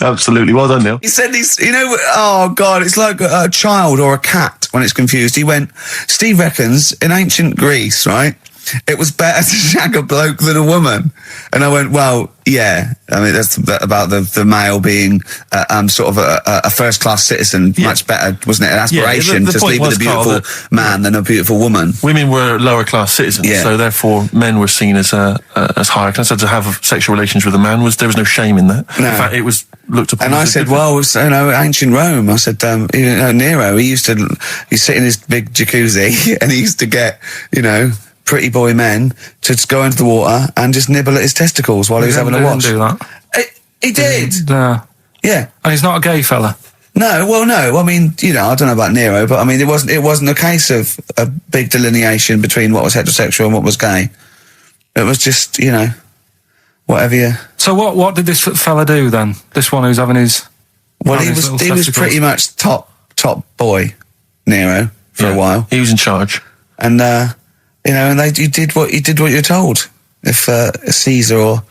Absolutely. Well done, Neil. He said he's, oh God, it's like a child or a cat when it's confused. He went, Steve reckons in ancient Greece, right, it was better to shag a bloke than a woman. And I went, well, yeah. I mean, that's about the male being sort of a first-class citizen. Yeah. Much better, wasn't it? An Yeah, aspiration the to point sleep with a was, Karl, beautiful man than a beautiful woman. Women were lower class citizens, Yeah. so therefore men were seen as higher class. So to have sexual relations with a man there was no shame in that. No. In fact, it was looked upon. And I as a said, good thing. well, ancient Rome. I said, Nero, he'd sit in his big jacuzzi and he used to get, pretty boy men to just go into the water and just nibble at his testicles while he was having a watch. He didn't do that. He did. No. Yeah. And he's not a gay fella. No. I mean, I don't know about Nero, but I mean, it wasn't a case of a big delineation between what was heterosexual and what was gay. It was just, whatever you. So what did this fella do then? This one who's having his... Well, he his was little testicles? pretty much top boy, Nero, for Yeah. a while. He was in charge. And and you did what you're told. If Caesar or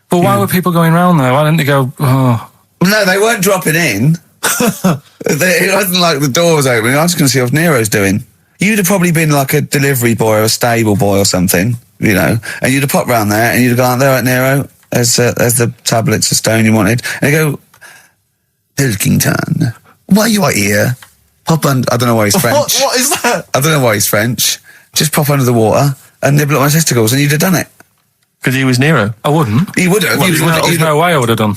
But why were people going round there? Why didn't they go, oh... no, they weren't dropping in. It wasn't like the door was opening. I was going to see what Nero's doing. You'd have probably been like a delivery boy or a stable boy or something, and you'd have popped round there and you'd have gone, there, right, Nero, there's the tablets of stone you wanted. And they go, Pilkington, why you are here? Pop under. I don't know why he's French. What is that? I don't know why he's French. Just pop under the water and nibble at my testicles, and you'd have done it. Because he was Nero. I wouldn't. You would have. Well, there's no way I would have done.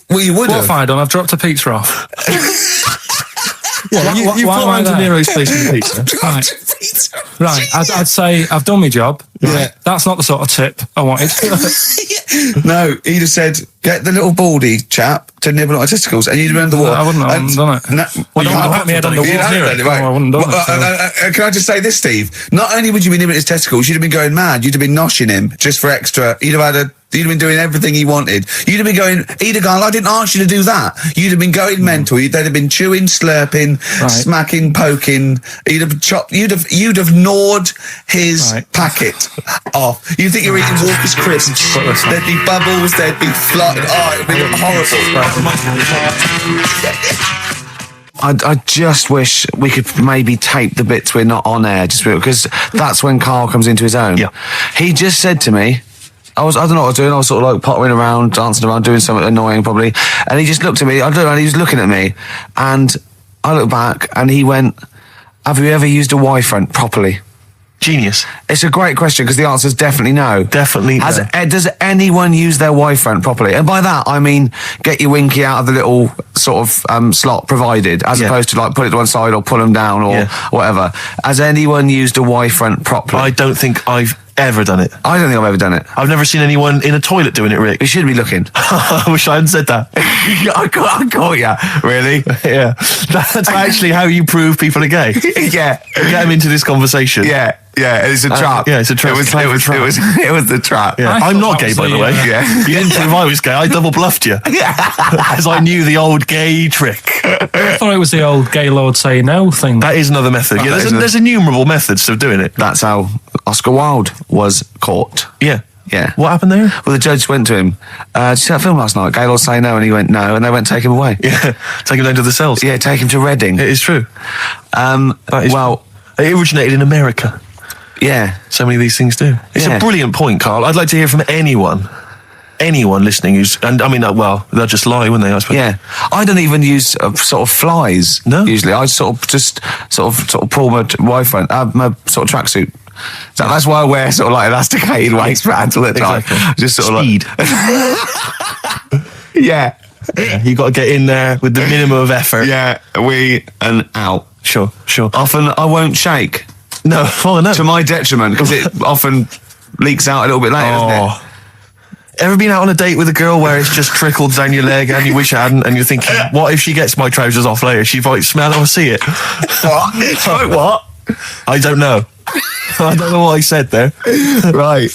Well, you would What have. have I done? I've dropped a pizza off. Yeah, you why put am I round to there? Nero's place with pizza. Right, I'd say I've done my job. Yeah. That's not the sort of tip I wanted. No, he'd have said, get the little baldy chap to nibble at my testicles, and you'd have been under the water. I wouldn't have done it. No, Well, you don't have put me head under You water. have done it, right. No, I wouldn't have done Well, it, can I just say this, Steve? Not only would you be nibbling at his testicles, you'd have been going mad. You'd have been noshing him just for extra. You'd have been doing everything he wanted. You'd have been going, he'd have gone, I didn't ask you to do that. You'd have been going mental. They'd have been chewing, slurping, smacking, poking. You'd have chopped, you'd have gnawed his packet off. You'd think you were eating Walker's crisps. There'd be bubbles, there'd be flood. Oh, it'd be horrible. I just wish we could maybe tape the bits we're not on air, just because that's when Karl comes into his own. Yeah. He just said to me, I don't know what I was doing. I was sort of like pottering around, dancing around, doing something annoying probably. And he just looked at me. I don't know. And he was looking at me, and I looked back, and he went, "Have you ever used a Y-front properly?" Genius. It's a great question because the answer is definitely no. Definitely no. Does anyone use their Y-front properly? And by that, I mean get your winky out of the little sort of slot provided, as opposed to like put it to one side or pull them down or whatever. Has anyone used a Y-front properly? I don't think I've ever done it. I don't think I've ever done it. I've never seen anyone in a toilet doing it, Rick. You should be looking. I wish I hadn't said that. I caught you. Really? Yeah. That's actually how you prove people are gay. Yeah. Get them into this conversation. Yeah. It's a trap. Yeah, it's a trap. It was the trap. Yeah. I I'm thought not that gay, was by the the, way. Yeah. You didn't prove I was gay. I double bluffed you. As I knew the old gay trick. I thought it was the old gay lord say no thing. That is another method. Yeah, there's innumerable methods of doing it. That's how Oscar Wilde was caught. Yeah. Yeah. What happened there? Well, the judge went to him. Did you see that film last night? Gaylord say no, and he went no, and they went take him away. Yeah. Take him down to the cells. Yeah, take him to Reading. It is true. That is well, it originated in America. yeah. So many of these things do. It's Yeah. a brilliant point, Karl. I'd like to hear from anyone listening who's, and I mean, well, they'll just lie, wouldn't they? I suppose. Yeah, I don't even use sort of flies. No? Usually, I sort of pull my Y-front, my sort of tracksuit. So that's why I wear sort of like elasticated waistbands all the time. Exactly. Just sort of Speed. Yeah. Yeah, you got to get in there with the minimum of effort. Yeah, and out. Sure. Often I won't shake. No, oh no. To my detriment, because it often leaks out a little bit later, doesn't it? Ever been out on a date with a girl where it's just trickled down your leg and you wish it hadn't, and you're thinking, what if she gets my trousers off later? She might smell it or see it. What? I don't know. I don't know what I said there. Right.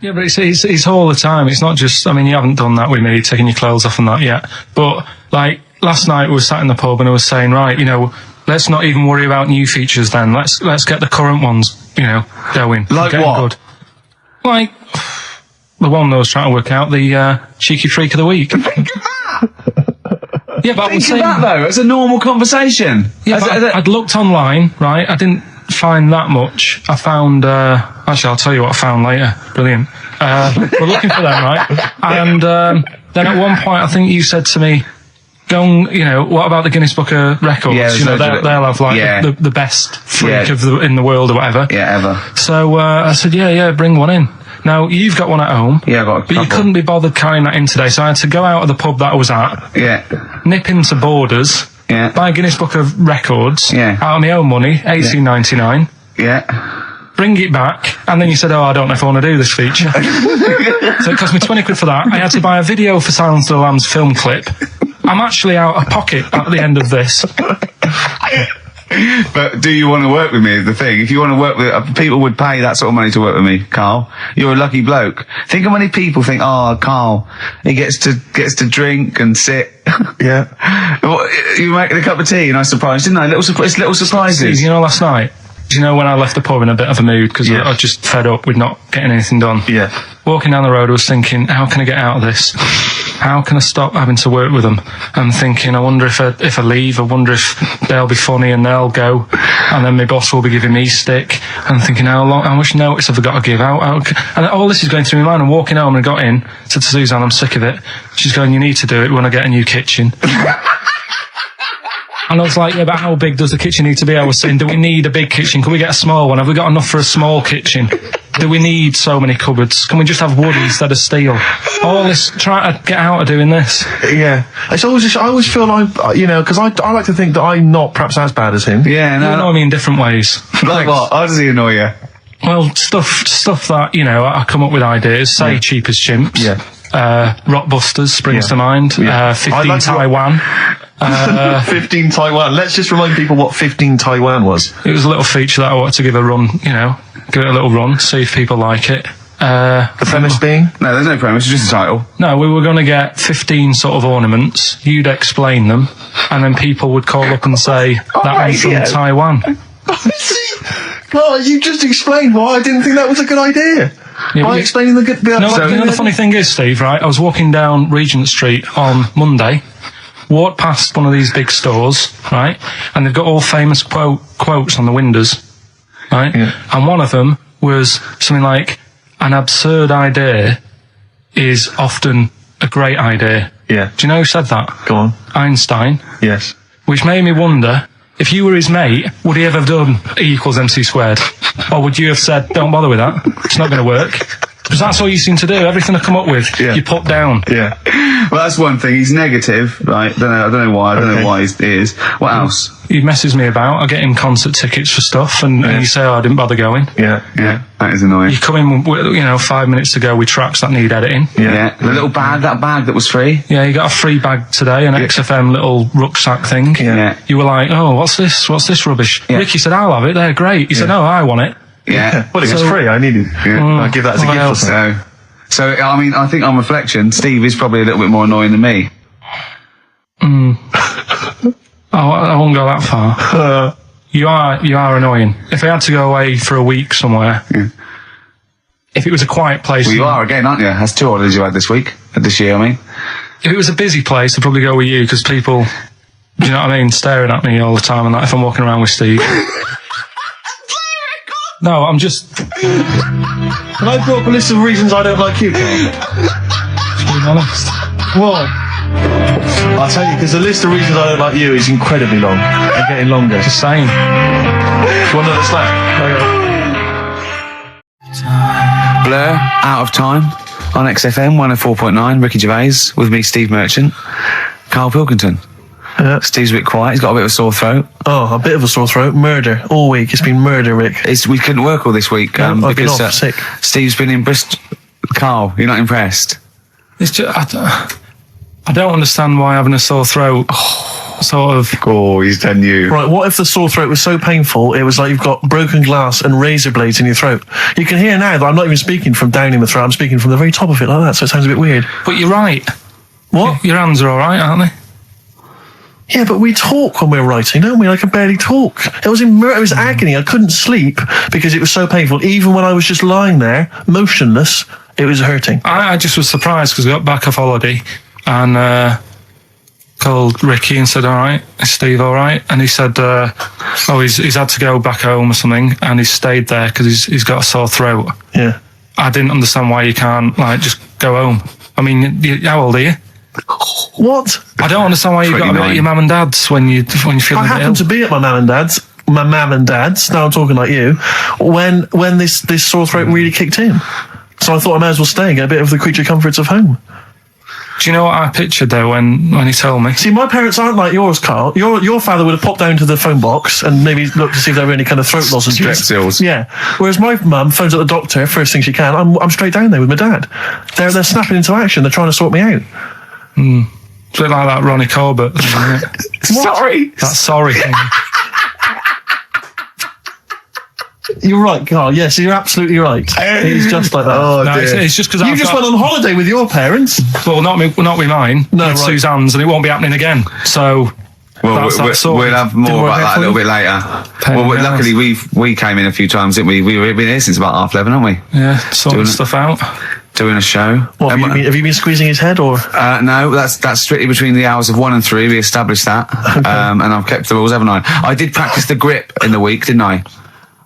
Yeah, but it's all the time. It's not just, I mean, you haven't done that with me, taking your clothes off and that yet. But, like, last night we were sat in the pub and I was saying, right, you know, let's not even worry about new features then. Let's get the current ones, you know, going. Like Getting what? Good. Like, the one I was trying to work out, the cheeky freak of the week. Yeah, but I was Think saying... of that, though. It's a normal conversation. Yeah, but I'd looked online, right? I didn't find that much. I found... actually, I'll tell you what I found later. Brilliant. We're looking for them, right? And then at one point, I think you said to me, go and, you know, what about the Guinness Book of Records? Yeah, you know, they'll have, like, the best freak in the world or whatever. Yeah, ever. So I said, yeah, bring one in. Now, you've got one at home. Yeah, I've got a But you couple. couldn't be bothered carrying that in today, so I had to go out of the pub that I was at, Yeah. nip into Borders, Yeah. buy a Guinness Book of Records, Yeah. out of my own money, $18.99, Yeah. bring it back, and then you said, I don't know if I want to do this feature. So it cost me 20 quid for that. I had to buy a video for Silence of the Lambs film clip. I'm actually out of pocket at the end of this. But do you want to work with me is the thing. If you want to work with... people would pay that sort of money to work with me, Carl. You're a lucky bloke. Think how many people think, Carl, he gets to drink and sit. Yeah. Well, you making a cup of tea and I surprised, didn't I? It's little surprises. Steve, you know, last night, do you know when I left the pub in a bit of a mood because Yeah. I was just fed up with not getting anything done? Yeah. Walking down the road, I was thinking, how can I get out of this? How can I stop having to work with them? I'm thinking, I wonder if I leave, I wonder if they'll be funny and they'll go, and then my boss will be giving me stick. I'm thinking, how much notice have I got to give out? And all this is going through my mind. I'm walking home and I got in, said to Suzanne, I'm sick of it. She's going, you need to do it when I get a new kitchen. And I was like, yeah, but how big does the kitchen need to be? I was saying, do we need a big kitchen? Can we get a small one? Have we got enough for a small kitchen? Do we need so many cupboards? Can we just have wood instead of steel? All this, trying to get out of doing this. Yeah. It's always I always feel like, you know, because I like to think that I'm not perhaps as bad as him. Yeah, You no. annoy me in different ways. Like what? How does he annoy you? Well, stuff that, you know, I come up with ideas, say Cheap as Chimps. Yeah. Rockbusters springs Yeah. to mind. Yeah. 15 I'd like to- Taiwan. 15 Taiwan. Let's just remind people what 15 Taiwan was. It was a little feature that I wanted to give a run, you know, give it a little run, see if people like it. The premise being? No, there's no premise, it's just a title. No, we were going to get 15 sort of ornaments. You'd explain them, and then people would call up and say, that one's from Taiwan. God, you just explained why I didn't think that was a good idea. Yeah, By but- explaining the good... No, you know the funny thing is, Steve, right? I was walking down Regent Street on Monday, walked past one of these big stores, right? And they've got all famous quotes on the windows, right? Yeah. And one of them was something like, an absurd idea is often a great idea. Yeah. Do you know who said that? Go on. Einstein. Yes. Which made me wonder, if you were his mate, would he ever have done E equals MC squared? Or would you have said, don't bother with that, it's not going to work? Because that's all you seem to do. Everything I come up with, Yeah. you put down. Yeah. Well, that's one thing. He's negative, right? I don't know why. I don't Okay. know why he is. What else? He messes me about. I get him concert tickets for stuff, and you say, I didn't bother going. Yeah. Yeah, that is annoying. You come in, with, 5 minutes to go with tracks that need editing. Yeah. The little bag, that bag that was free. Yeah, you got a free bag today, an XFM little rucksack thing. Yeah. You were like, oh, what's this? What's this rubbish? Yeah. Ricky said, I'll have it. They're great. He said, no, I want it. Yeah. Well, it was So- free. I needed. Yeah. I'll give that as a What gift. else? Or something. So, I mean, I think on reflection, Steve is probably a little bit more annoying than me. I won't go that far. You are annoying. If I had to go away for a week somewhere, if it was a quiet place, Well, you are again, aren't you? That's 2 holidays you had this year, I mean. if it was a busy place, I'd probably go with you because people, do you know what I mean, staring at me all the time and that if I'm walking around with Steve. No, I'm just Can I draw up a list of reasons I don't like you, Carl? being honest. What? I'll tell you, because the list of reasons I don't like you is incredibly long and getting longer. Just saying. Do you want another slap? Blur, Out of Time, on XFM 104.9, Ricky Gervais, with me, Steve Merchant, Karl Pilkington. Yeah. Steve's a bit quiet, he's got a bit of a sore throat. Oh, a bit of a sore throat. Murder. All week. It's been murder, Rick. We couldn't work all this week No, I've been because off sick. Steve's been in Bristol. Carl, you're not impressed? It's just, I don't understand why having a sore throat sort of. Oh, he's done you. Right, what if the sore throat was so painful, it was like you've got broken glass and razor blades in your throat? You can hear now that I'm not even speaking from down in the throat, I'm speaking from the very top of it like that, so it sounds a bit weird. But you're right. What? Your hands are all right, aren't they? Yeah, but we talk when we're writing, don't we? I can barely talk. It was agony. I couldn't sleep because it was so painful. Even when I was just lying there, motionless, it was hurting. I just was surprised because I got back off holiday and called Ricky and said, all right, is Steve all right? And he said, he's had to go back home or something, and he's stayed there because he's got a sore throat. Yeah. I didn't understand why you can't, just go home. I mean, how old are you? What? I don't understand why you've got to be at your mum and dad's when you feel I a bit ill. happened to be at my mum and dad's. Now I'm talking like you. When this sore throat really kicked in, so I thought I may as well stay and get a bit of the creature comforts of home. Do you know what I pictured though when he told me? See, my parents aren't like yours, Carl. Your father would have popped down to the phone box and maybe looked to see if there were any kind of throat lozenges. Strepsils. Yeah. Whereas my mum phones at the doctor first thing she can. I'm straight down there with my dad. They're snapping into action. They're trying to sort me out. It's a bit like that Ronnie Corbett thing, isn't it? Sorry. That sorry thing. You're right, Carl. Yes, you're absolutely right. It's just like that. Oh, No, dear. it's just because You just went on holiday with your parents. Well, not with mine. No, with right. Suzanne's, and it won't be happening again. So Well, that's that sorted. we'll have more Didn't work about out that a for little you? bit later. Pain in the Luckily we came in a few times, didn't we? We've been here since about 11:30, haven't we? Yeah, sorting Doing it. stuff out. Doing a show. What, have you been squeezing his head or? No, that's strictly between the hours of 1 and 3. We established that, and I've kept the rules, haven't I? I did practice the grip in the week, didn't I?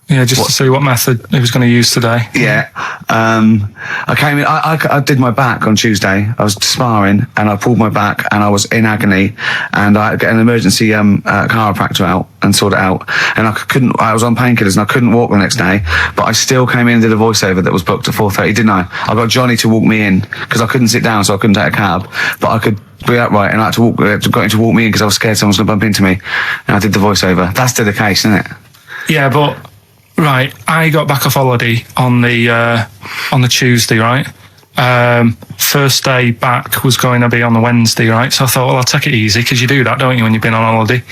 Yeah, just to see what method he was going to use today. Yeah. I came in, I did my back on Tuesday. I was sparring and I pulled my back and I was in agony, and I had to get an emergency chiropractor out and sort it out. And I was on painkillers and I couldn't walk the next day, but I still came in and did a voiceover that was booked at 4:30, didn't I? I got Johnny to walk me in because I couldn't sit down, so I couldn't take a cab, but I could be upright, and I had to got him to walk me in because I was scared someone was going to bump into me. And I did the voiceover. That's still the case, isn't it? Yeah, but right, I got back off holiday on the Tuesday, right? First day back was going to be on the Wednesday, right? So I thought, well, I'll take it easy because you do that, don't you, when you've been on holiday?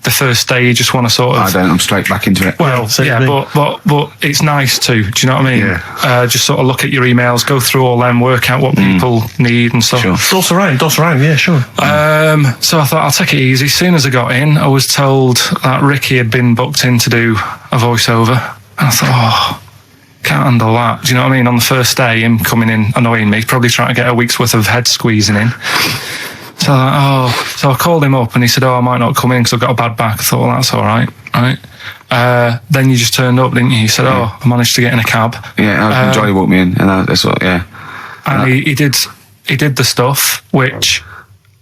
The first day you just want to sort of. I don't. I'm straight back into it. Well, yeah, but it's nice to. Do you know what I mean? Yeah. Just sort of look at your emails, go through all them, work out what people need and stuff. Sure. Doss around, yeah, sure. So I thought I'll take it easy. As soon as I got in, I was told that Ricky had been booked in to do a voiceover. And I thought, can't handle that. Do you know what I mean? On the first day, him coming in annoying me, probably trying to get a week's worth of head squeezing in. So I called him up and he said, I might not come in because I've got a bad back. I thought, well, that's all right, right? Then you just turned up, didn't you? He said, I managed to get in a cab. Yeah, Johnny walked me in, and that's what. Yeah. And he did the stuff, which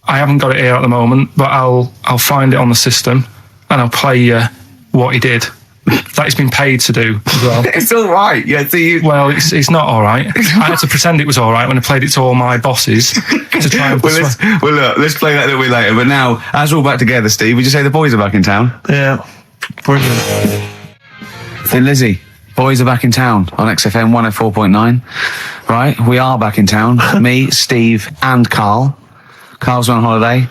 I haven't got it here at the moment, but I'll find it on the system and I'll play you what he did. That he's been paid to do as well. It's all right. Yeah. So you. Well, it's not all right. I had to pretend it was all right when I played it to all my bosses to try and Well, look, let's play that a little bit later. But now, as we're all back together, Steve, would you say the boys are back in town? Yeah. Brilliant. Thin Lizzy, boys are back in town on XFM 104.9. Right, we are back in town. Me, Steve, and Carl. Carl's on holiday.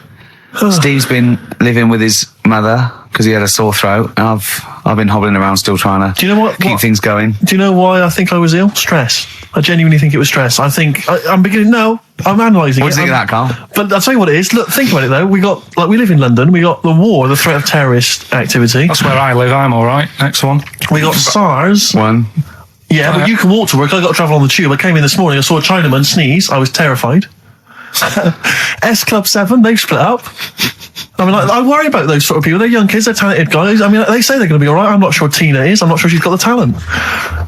Steve's been living with his mother because he had a sore throat, and I've been hobbling around still trying to Do you know what? keep things going. Do you know why I think I was ill? Stress. I genuinely think it was stress. I think I'm beginning. No, I'm analysing it. What do you think of that, Carl? But I'll tell you what it is. Look, think about it though. We live in London. We got the war, the threat of terrorist activity. That's where I live. I'm all right. Next one. We got SARS. One. Yeah, but you can walk to work. I got to travel on the tube. I came in this morning. I saw a Chinaman sneeze. I was terrified. S Club 7, they've split up. I mean, I worry about those sort of people. They're young kids, they're talented guys. I mean, they say they're going to be all right. I'm not sure Tina is. I'm not sure she's got the talent.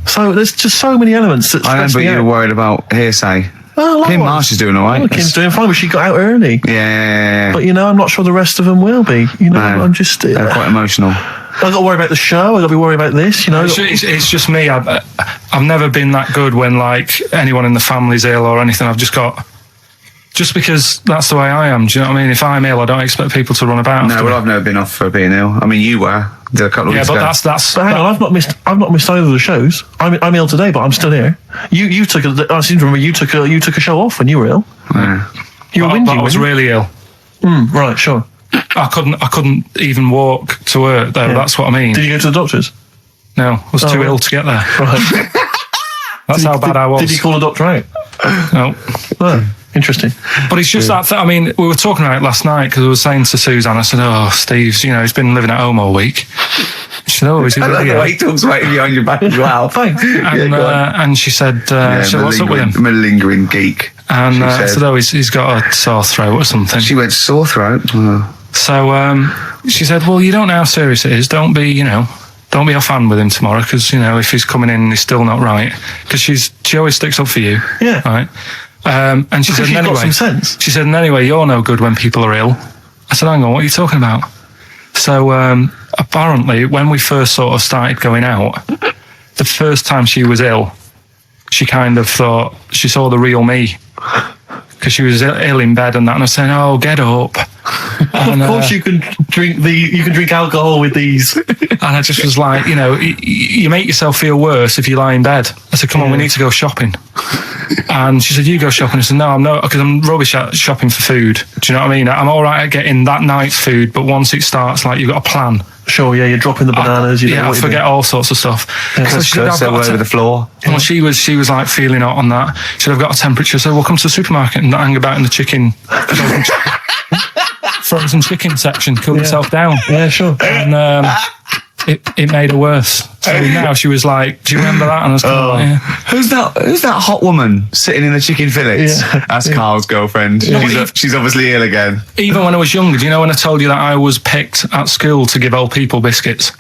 So there's just so many elements that I stress remember me you out. were worried about hearsay. Oh, Kim likewise. Marsh is doing all right. Oh, Kim's doing fine, but she got out early. Yeah. But, I'm not sure the rest of them will be. No, I'm just... they're quite emotional. I've got to worry about the show. I've got to be worried about this, It's just me. I've never been that good when, like, anyone in the family's ill or anything. I've just got... Just because that's the way I am, do you know what I mean? If I'm ill, I don't expect people to run about. No, well, I've never been off for being ill. I mean, you were. Did a couple of yeah, weeks but ago. that's. But hang on, I've not missed either of the shows. I'm ill today, but I'm still here. You took I seem to remember you took a show off when you were ill. Yeah. You were But whinging. I was weren't really ill. you? Right, sure. I couldn't even walk to work though. Yeah. That's what I mean. Did you go to the doctors? No, I was too ill to get there. Right. That's how bad I was. Did you call a doctor out? No. Oh, interesting. But it's just that, I mean, we were talking about it last night because I was saying to Suzanne, I said, oh, Steve's, he's been living at home all week. She said, oh, is he I love really the ill? way he talks right behind your back as well. Thanks. And she said, what's up with him? Malingering geek. And I said, oh, he's got a sore throat or something. She went, sore throat? Oh. So she said, well, you don't know how serious it is. Don't be a fan with him tomorrow because, if he's coming in and he's still not right. Because she always sticks up for you. Yeah. Right? And she said, She's anyway, got some sense. She said, and anyway, you're no good when people are ill. I said, hang on, what are you talking about? So apparently, when we first sort of started going out, the first time she was ill, she kind of thought she saw the real me because she was ill in bed and that. And I was saying, oh, get up. And, of course, you can drink alcohol with these. And I just was like, you make yourself feel worse if you lie in bed. I said, come on, we need to go shopping. And she said, you go shopping. I said, no, I'm not, because I'm rubbish at shopping for food. Do you know what I mean? I'm all right at getting that night's food, but once it starts, like, you've got a plan. Sure, yeah, you're dropping the bananas. I forget all sorts of stuff. Yeah. So she said, all over the floor. Well, she was like feeling hot on that. She said, I've got a temperature, so we'll come to the supermarket and hang about in the chicken. Frozen chicken section, cool yourself down. Yeah, sure. And it made her worse. So now she was like, do you remember that? And I was kind of like, yeah. Who's that hot woman sitting in the chicken fillets? Yeah. That's Carl's girlfriend. She's obviously ill again. Even when I was younger, do you know when I told you that I was picked at school to give old people biscuits?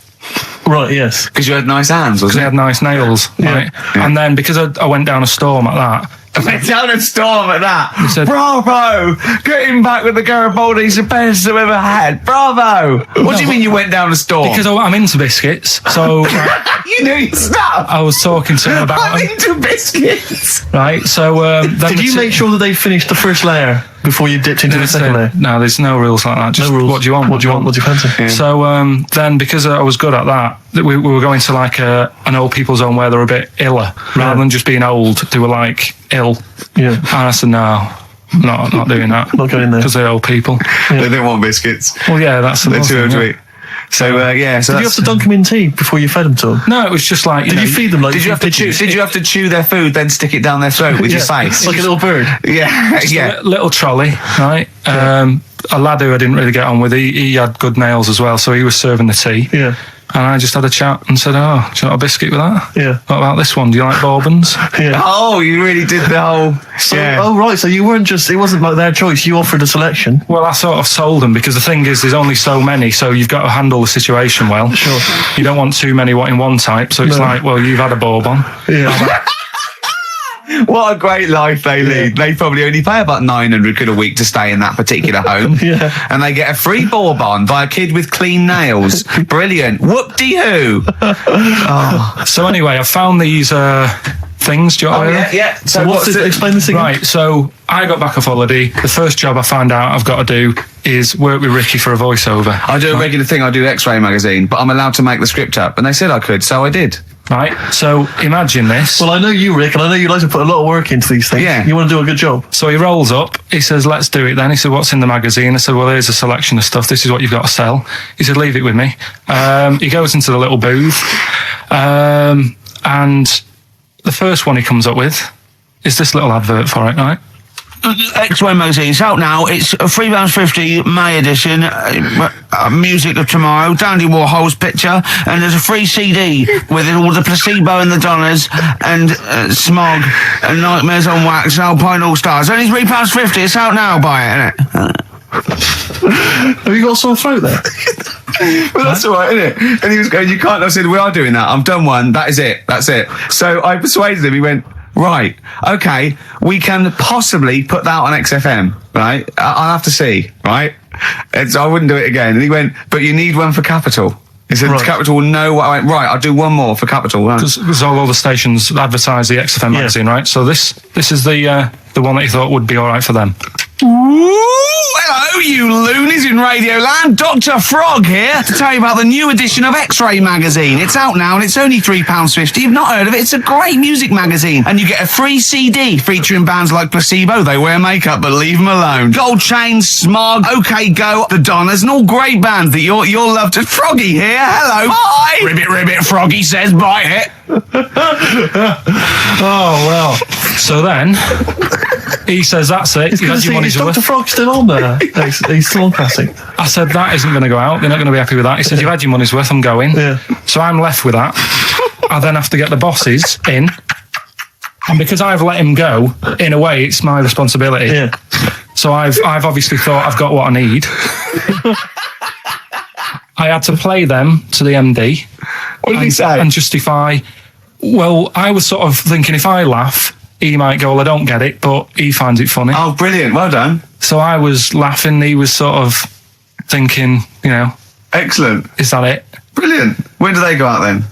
Right, yes. Because you had nice hands, Because wasn't they had nice nails, right? Yeah. And then because I went down a storm at that, went down a storm at that. said- Bravo! Getting back with the Garibaldi's the best I've ever had. Bravo! What do you mean you went down a storm? because I'm into biscuits, so you knew your stuff. I was talking to him about I'm them, into biscuits. right? So then Did you make sure that they finished the first layer before you dipped into the second layer? No, there's no rules like that. Just No rules. what do you want? What do you want? What do you fancy? So then, because I was good at that, we were going to like an old people's home where they're a bit iller, rather than just being old. They were like ill, Yeah. and I said no, not doing that. Not going there. Because they're old people. They don't want biscuits. Well, yeah, that's the They're too thing, old to yeah. eat. So so Did you have that's- to dunk them in tea before you fed them to them? No, it was just like Did you feed them like Did you have to chew? Did you have to chew their food, then stick it down their throat with your face? like a little bird? Yeah, yeah. little trolley, right? A lad who I didn't really get on with, he had good nails as well, so he was serving the tea. Yeah. And I just had a chat and said, oh, do you want a biscuit with that? Yeah. What about this one? Do you like bourbons? Yeah. Oh, you really did the whole. So, yeah. Oh, right. So you weren't just, it wasn't like their choice. You offered a selection. Well, I sort of sold them because the thing is, there's only so many, so you've got to handle the situation well. Sure. You don't want too many in one type, so it's like, well, you've had a bourbon. Yeah. What a great life they lead. They probably only pay about 900 quid a week to stay in that particular home. Yeah. And they get a free bourbon by a kid with clean nails. Brilliant. Whoop-de-hoo. So anyway, I found these things. Do you want to hear them? yeah. So what's this? Explain this again. Right, so I got back off holiday. The first job I found out I've got to do is work with Ricky for a voiceover. I do a regular thing. I do X-Ray magazine, but I'm allowed to make the script up. And they said I could, so I did. Right, so imagine this. Well, I know you, Rick, and I know you like to put a lot of work into these things. Yeah. You want to do a good job. So he rolls up, he says, let's do it then. He said, what's in the magazine? I said, well, here's a selection of stuff. This is what you've got to sell. He said, leave it with me. He goes into the little booth, and the first one he comes up with is this little advert for it, right? X-Ray magazine. It's out now. It's £3.50 May edition. Music of Tomorrow. Dandy Warhol's picture, and there's a free CD with all the Placebo and the Donners and Smog and Nightmares on Wax and Alpine All Stars. Only £3.50. It's out now. Buy it, innit? Have you got a sore throat there? Well, that's all right, isn't it? And he was going, you can't. I said, we are doing that. I've done one. That is it. That's it. So I persuaded him. He went, right, okay, we can possibly put that on XFM, right? I'll have to see, right? And so I wouldn't do it again. And he went, but you need one for Capital. He said, Right. Capital will know what I went, right, I'll do one more for Capital. Right? Because all the stations advertise the XFM magazine, right? So this is the one that you thought would be all right for them. Ooh! Hello, you loonies in Radioland. Dr. Frog here to tell you about the new edition of X-Ray magazine. It's out now and it's only £3.50. You've not heard of it? It's a great music magazine. And you get a free CD featuring bands like Placebo. They wear makeup, but leave them alone. Gold Chain, Smog, OK Go, The Donners, and all great bands that you'll love to. Froggy here. Hello. Bye. Ribbit, ribbit. Froggy says bye it. Oh, well. So then, he says, that's it. You've had your money's worth. Dr. Frog's still on there. He's still on Classic. I said, that isn't going to go out. They're not going to be happy with that. He said, you've had your money's worth. I'm going. Yeah. So I'm left with that. I then have to get the bosses in. And because I've let him go, in a way, it's my responsibility. Yeah. So I've obviously thought I've got what I need. I had to play them to the MD. What did he say? And justify. Well, I was sort of thinking if I laugh, he might go, well, I don't get it, but he finds it funny. Oh, brilliant. Well done. So I was laughing. He was sort of thinking, Excellent. is that it? Brilliant. When do they go out then?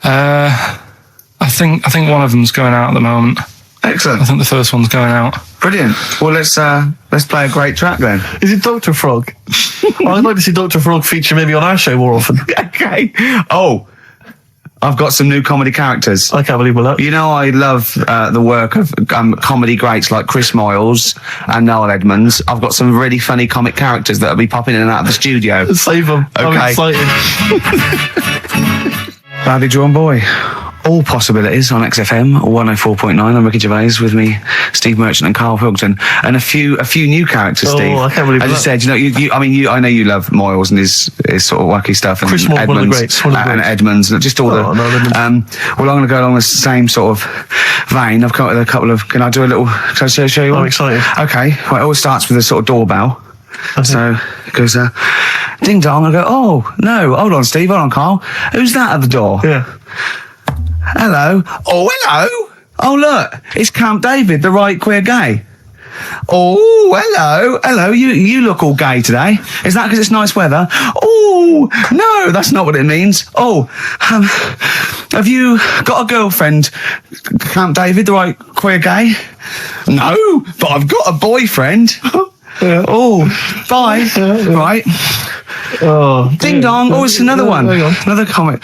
I think one of them's going out at the moment. Excellent. I think the first one's going out. Brilliant. Well, let's play a great track then. Is it Dr. Frog? I'd like to see Dr. Frog feature maybe on our show more often. Okay. Oh, I've got some new comedy characters. I can't believe we're that. You know, I love the work of comedy greats like Chris Moyles and Noel Edmonds. I've got some really funny comic characters that'll be popping in and out of the studio. Save them. Okay. I'm excited. Badly Drawn Boy. All possibilities on XFM 104.9. I'm Ricky Gervais, with me, Steve Merchant and Karl Pilkington, and a few new characters. Oh, Steve. I can't believe I just said, I know you love Moyles and his sort of wacky stuff, and Chris Moyles, Edmonds, one of the greats, and Edmonds, and just all Oh, no, well, I'm going to go along the same sort of vein. I've come up with a couple of. Can I do a little? Can I show you? I'm one? excited. Okay. Well, it always starts with a sort of doorbell. Okay. So it goes, ding dong. I go, oh no, hold on, Steve, hold on, Carl. Who's that at the door? Yeah. Hello. Oh, hello. Oh, look, it's Camp David, the right queer gay. Oh, hello. You look all gay today. Is that because it's nice weather? Oh, no, that's not what it means. Oh, have you got a girlfriend, Camp David, the right queer gay? No, but I've got a boyfriend. Yeah. Oh, bye. Right. Oh, Ding dong. Oh, it's another one. Hang on. Another comment.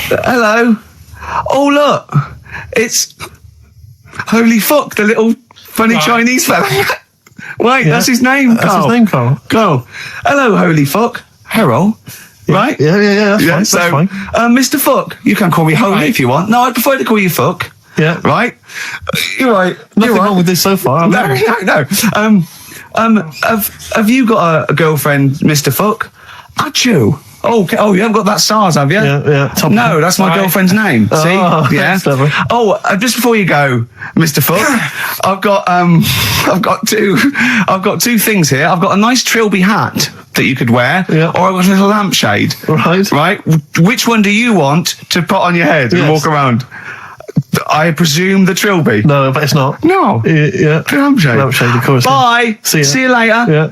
Hello. Oh, look. It's Holy Fuck, the little funny Chinese fella. Wait, Yeah. that's his name, That's Carl. his name, Carl. Carl. Hello, Holy Fuck. Harold. Right? Yeah, that's fine. Mr. Fuck, you can call me Holy if you want. No, I'd prefer to call you Fuck. Yeah. Right? You're right. Nothing You're right. wrong with this so far. No. Have you got a girlfriend, Mr. Fuck? Achoo. Oh, you haven't got that SARS, have you? Yeah. No, that's my girlfriend's name. See? Oh, Yeah. that's clever. Oh, just before you go, Mr. Fuck, I've got two things here. I've got a nice Trilby hat that you could wear, Yeah. or I've got a little lampshade. Right. Right? Which one do you want to put on your head and Yes. walk around? I presume the Trilby. No, but it's not. No. Yeah. Lampshade. Lampshade, of course. Bye. See ya. See you later. Yeah.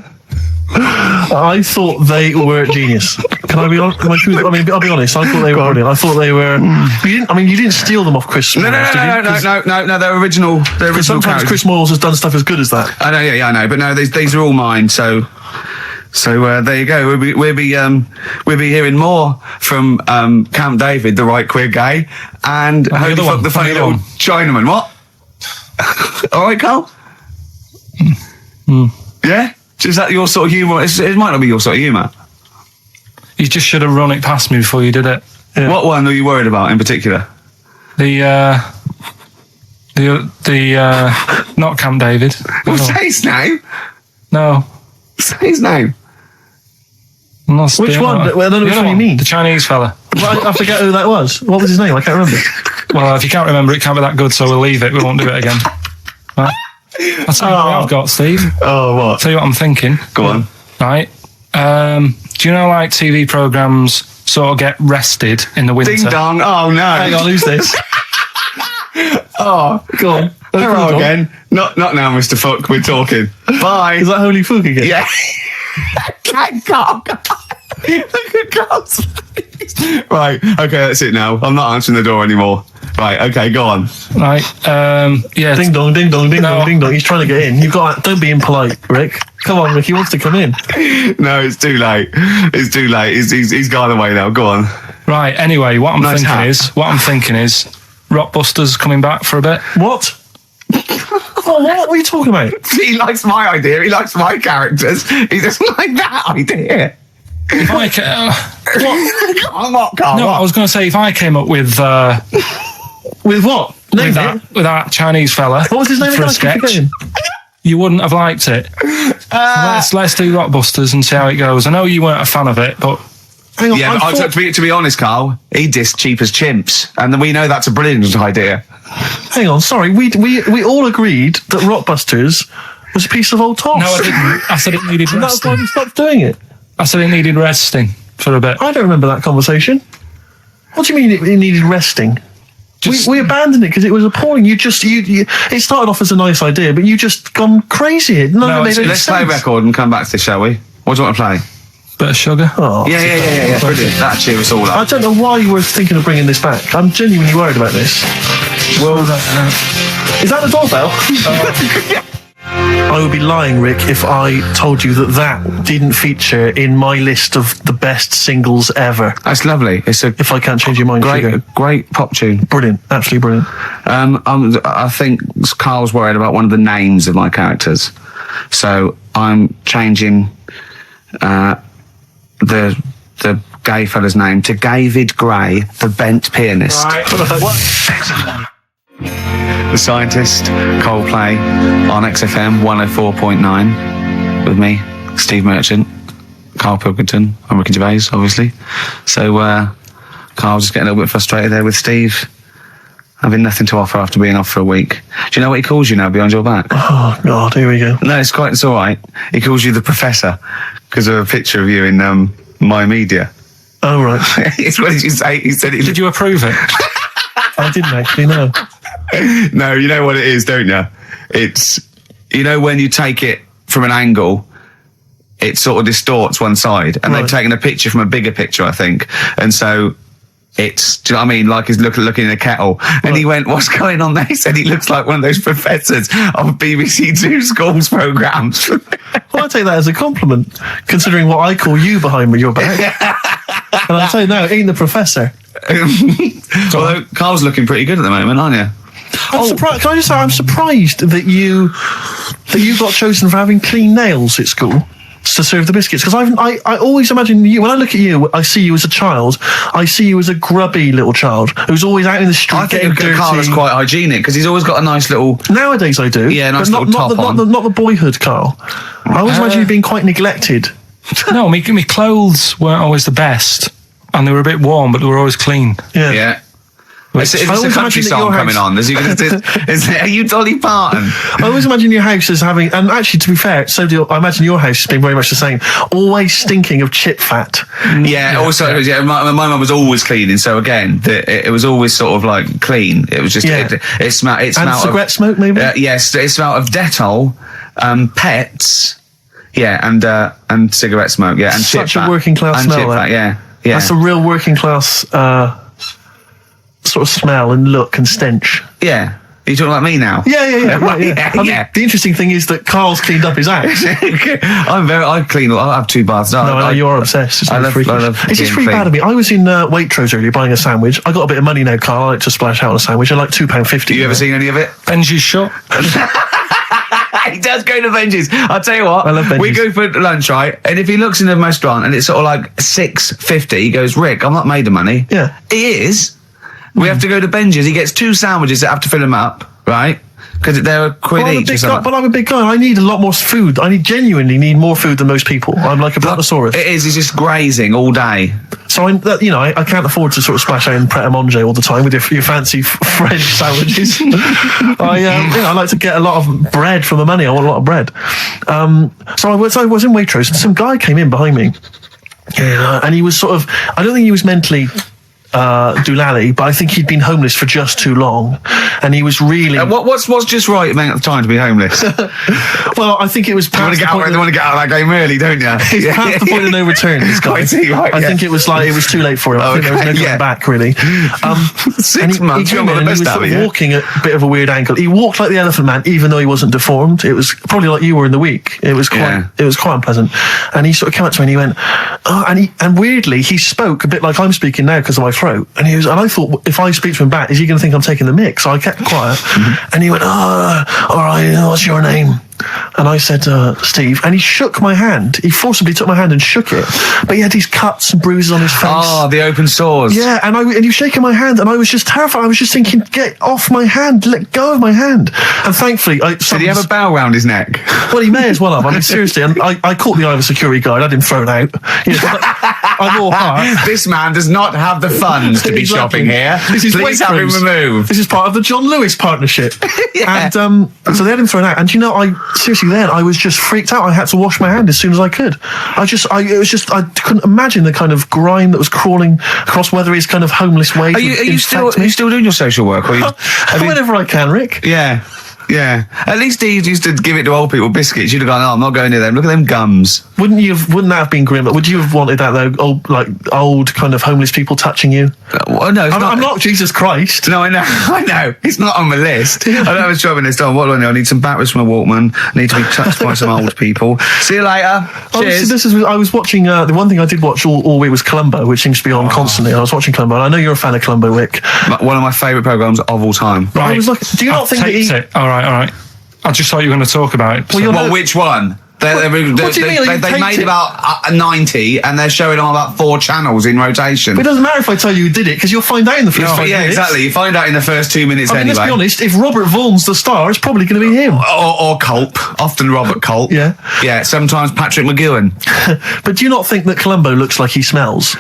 I thought they were genius. Can I be honest? I'll be honest. I thought they were brilliant. I thought they were. You didn't steal them off Chris. No, Moyles, did you? 'Cause no. They're original. They're original sometimes characters. Chris Moyles has done stuff as good as that. I know, yeah, I know, but no, these are all mine. So there you go. We'll be hearing more from Camp David, the right queer gay, and the Holy other Fuck, one, the funny the other little Chinaman. What? All right, Carl. Yeah. Is that your sort of humour? It might not be your sort of humour. You just should have run it past me before you did it. Yeah. What one are you worried about in particular? The not Camp David. Well, say his name. No. Say his name. I'm not Which the one? other Well, I don't know The which other one you mean. The Chinese fella. I forget who that was. What was his name? I can't remember. Well, if you can't remember, it can't be that good, so we'll leave it. We won't do it again. Right? I'll tell you what I've got, Steve. Oh, what? Tell you what I'm thinking. Go on. Right. Do you know, like, TV programmes sort of get rested in the winter? Ding dong. Oh no. Hang on, who's this? Oh, Go on. hello again. Not now, Mr. Fuck. We're talking. Bye. Is that Holy Fuck again? Yeah. Look at Carl's face. Right, okay, that's it now. I'm not answering the door anymore. Right, okay, go on. Right. Yeah. Ding dong, ding dong, ding dong, ding dong. He's trying to get in. You've got. Don't be impolite, Rick. Come on, Rick. He wants to come in. No, it's too late. It's too late. He's gone away now. Go on. Right. Anyway, what I'm Nice thinking is Rockbusters coming back for a bit. What? What are you talking about? He likes my idea. He likes my characters. He doesn't like that idea. If I What, Carl? no, What? I was going to say if I came up with With what? Name it. with that Chinese fella What was his name for again? a I keep sketch, forgetting. you wouldn't have liked it. Let's do Rockbusters and see how it goes. I know you weren't a fan of it, but Hang on. Yeah, but to be honest, Carl, he dissed Cheap as Chimps, and we know that's a brilliant idea. Hang on. Sorry. We all agreed that Rockbusters was a piece of old toss. no, I didn't. I said it needed And that's why resting. we stopped doing it. I said it needed resting for a bit. I don't remember that conversation. What do you mean it needed resting? We abandoned it because it was appalling. You it started off as a nice idea, but you just gone crazy. None of it made any Let's play a sense. record and come back to this, shall we? What do you want to play? Bit of sugar. Oh. Yeah. Brilliant. That cheer us all I up. don't know why you were thinking of bringing this back. I'm genuinely worried about this. Well, is that the doorbell? I would be lying, Rick, if I told you that didn't feature in my list of the best singles ever. That's lovely. It's a If I can't change your mind, Sugar. great pop tune. Brilliant, absolutely brilliant. I think Carl's worried about one of the names of my characters, so I'm changing the gay fella's name to David Gray, the bent pianist. The Scientist, Coldplay on XFM 104.9 with me, Steve Merchant, Karl Pilkington, I'm Ricky Gervais, obviously. So Carl's just getting a little bit frustrated there with Steve, having nothing to offer after being off for a week. Do you know what he calls you now behind your back? Oh, God, here we go. No, it's all right. He calls you the Professor because of a picture of you in My Media. Oh, right. What did you say? He said Did you approve it? I didn't actually know. No, you know what it is, don't you? It's, you know, when you take it from an angle, it sort of distorts one side, and Right. they've taken a picture from a bigger picture, I think, and so it's, do you know what I mean? Like he's looking in a kettle, and he went, "What's going on there?" He said he looks like one of those professors of BBC Two schools programmes. Well, I take that as a compliment, considering what I call you behind your back. And I tell you now, ain't the Professor. Although Carl's looking pretty good at the moment, aren't you? I'm surprised. Can I just say, I'm surprised that you got chosen for having clean nails at school to serve the biscuits. Because I always imagine you, when I look at you, I see you as a child. I see you as a grubby little child who's always out in the street I getting think dirty. Carl is quite hygienic because he's always got a nice little. Nowadays I do. Yeah, nice but little top on. not the boyhood Carl. I always imagine you being quite neglected. No, my clothes weren't always the best, and they were a bit warm, but they were always clean. Yeah. Is I this a always country imagine that song your coming house- on? Are you Dolly Parton? I always imagine your house as having, and actually, to be fair, I imagine your house has been very much the same. Always stinking of chip fat. Yeah. Also, yeah, my mum was always cleaning, so again, it was always sort of like clean. It was just Yeah. it smelled. It And smelled cigarette smoke, maybe? Yes, it smelled of Dettol, pets. Yeah, and cigarette smoke. Yeah, and Such chip a fat. working class and smell, chip that. fat, yeah. Yeah. That's a real working class sort of smell and look and stench. Yeah. Are you talking about me now? Yeah. Right, Yeah, I mean, yeah. the interesting thing is that Carl's cleaned up his house. I clean. I have 2 baths. No, I know you're obsessed. It's I really love- freakish. I love It's just being really bad clean. of me. I was in Waitrose earlier buying a sandwich. I got a bit of money now, Carl. I like to splash out on a sandwich. I like £2.50. You ever seen any of it? Benji's shut. He does go to Benji's. I'll tell you what. I love Benji's. We go for lunch, right? And if he looks in the restaurant and it's sort of like $6.50, he goes, "Rick, I'm not made of money." Yeah. He is. We have to go to Benji's. He gets 2 sandwiches that have to fill him up, right? Because they're a quid Well, I'm a each or big guy, something. but I'm a big guy. I need a lot more food. I genuinely need more food than most people. I'm like a brontosaurus. It is. He's just grazing all day. So I can't afford to sort of splash out in Pret a Manger all the time with your fancy French sandwiches. I like to get a lot of bread for the money. I want a lot of bread. So I was in Waitrose and some guy came in behind me, and he was sort of, I don't think he was mentally doolally, but I think he'd been homeless for just too long, and he was really. What's just right amount of time to be homeless? Well, I think it was. You want to get out of that game early, don't you? He's past the point of no return. This guy. I think it was too late for him. I think there was no going back really. 6 months. He was sort of walking at a bit of a weird angle. He walked like the Elephant Man, even though he wasn't deformed. It was probably like you were in the week. It was quite unpleasant. And he sort of came up to me and he went, and weirdly he spoke a bit like I'm speaking now because of my throat. And I thought, if I speak to him back, is he going to think I'm taking the mick? So I kept quiet. And he went, all right, what's your name? And I said, Steve, and he shook my hand. He forcibly took my hand and shook it. But he had these cuts and bruises on his face. Oh, the open sores. Yeah, and he was shaking my hand, and I was just terrified. I was just thinking, get off my hand, let go of my hand. And thankfully, did he have a bow round his neck? Well, he may as well have. I mean, seriously, and I caught the eye of a security guard. I didn't throw it out. I'm all heart. This man does not have the funds to be shopping here. Please have him removed. This is part of the John Lewis partnership. Yeah. And so they had him thrown out. And seriously, then I was just freaked out. I had to wash my hand as soon as I could. I couldn't imagine the kind of grime that was crawling across Weatherby's kind of homeless ways. Are you still doing your social work? Or whenever I can, Rick. Yeah. Yeah. At least he used to give it to old people biscuits. You'd have gone, I'm not going near them. Look at them gums. Wouldn't that have been grim? Would you have wanted that though? Old kind of homeless people touching you? Well, no, I'm not Jesus Christ. No, I know. It's not on my list. I don't have a job in this time. What do I know? I need some batteries from a Walkman. I need to be touched by some old people. See you later. Cheers. I was watching, the one thing I did watch all week was Columbo, which seems to be on constantly. I was watching Columbo, and I know you're a fan of Columbo, Rick. One of my favourite programmes of all time. Right. I was like, do you not think that All right. I just thought you were going to talk about it. Well, which one? What do you mean? They made about 90 and they're showing on about 4 channels in rotation. But it doesn't matter if I tell you who did it, because you'll find out in the first 5 minutes. Yeah, exactly. You find out in the first 2 minutes anyway. Let's be honest, if Robert Vaughan's the star, it's probably going to be him. Or Culp. Often Robert Culp. Yeah. Yeah, sometimes Patrick McGowan. But do you not think that Columbo looks like he smells?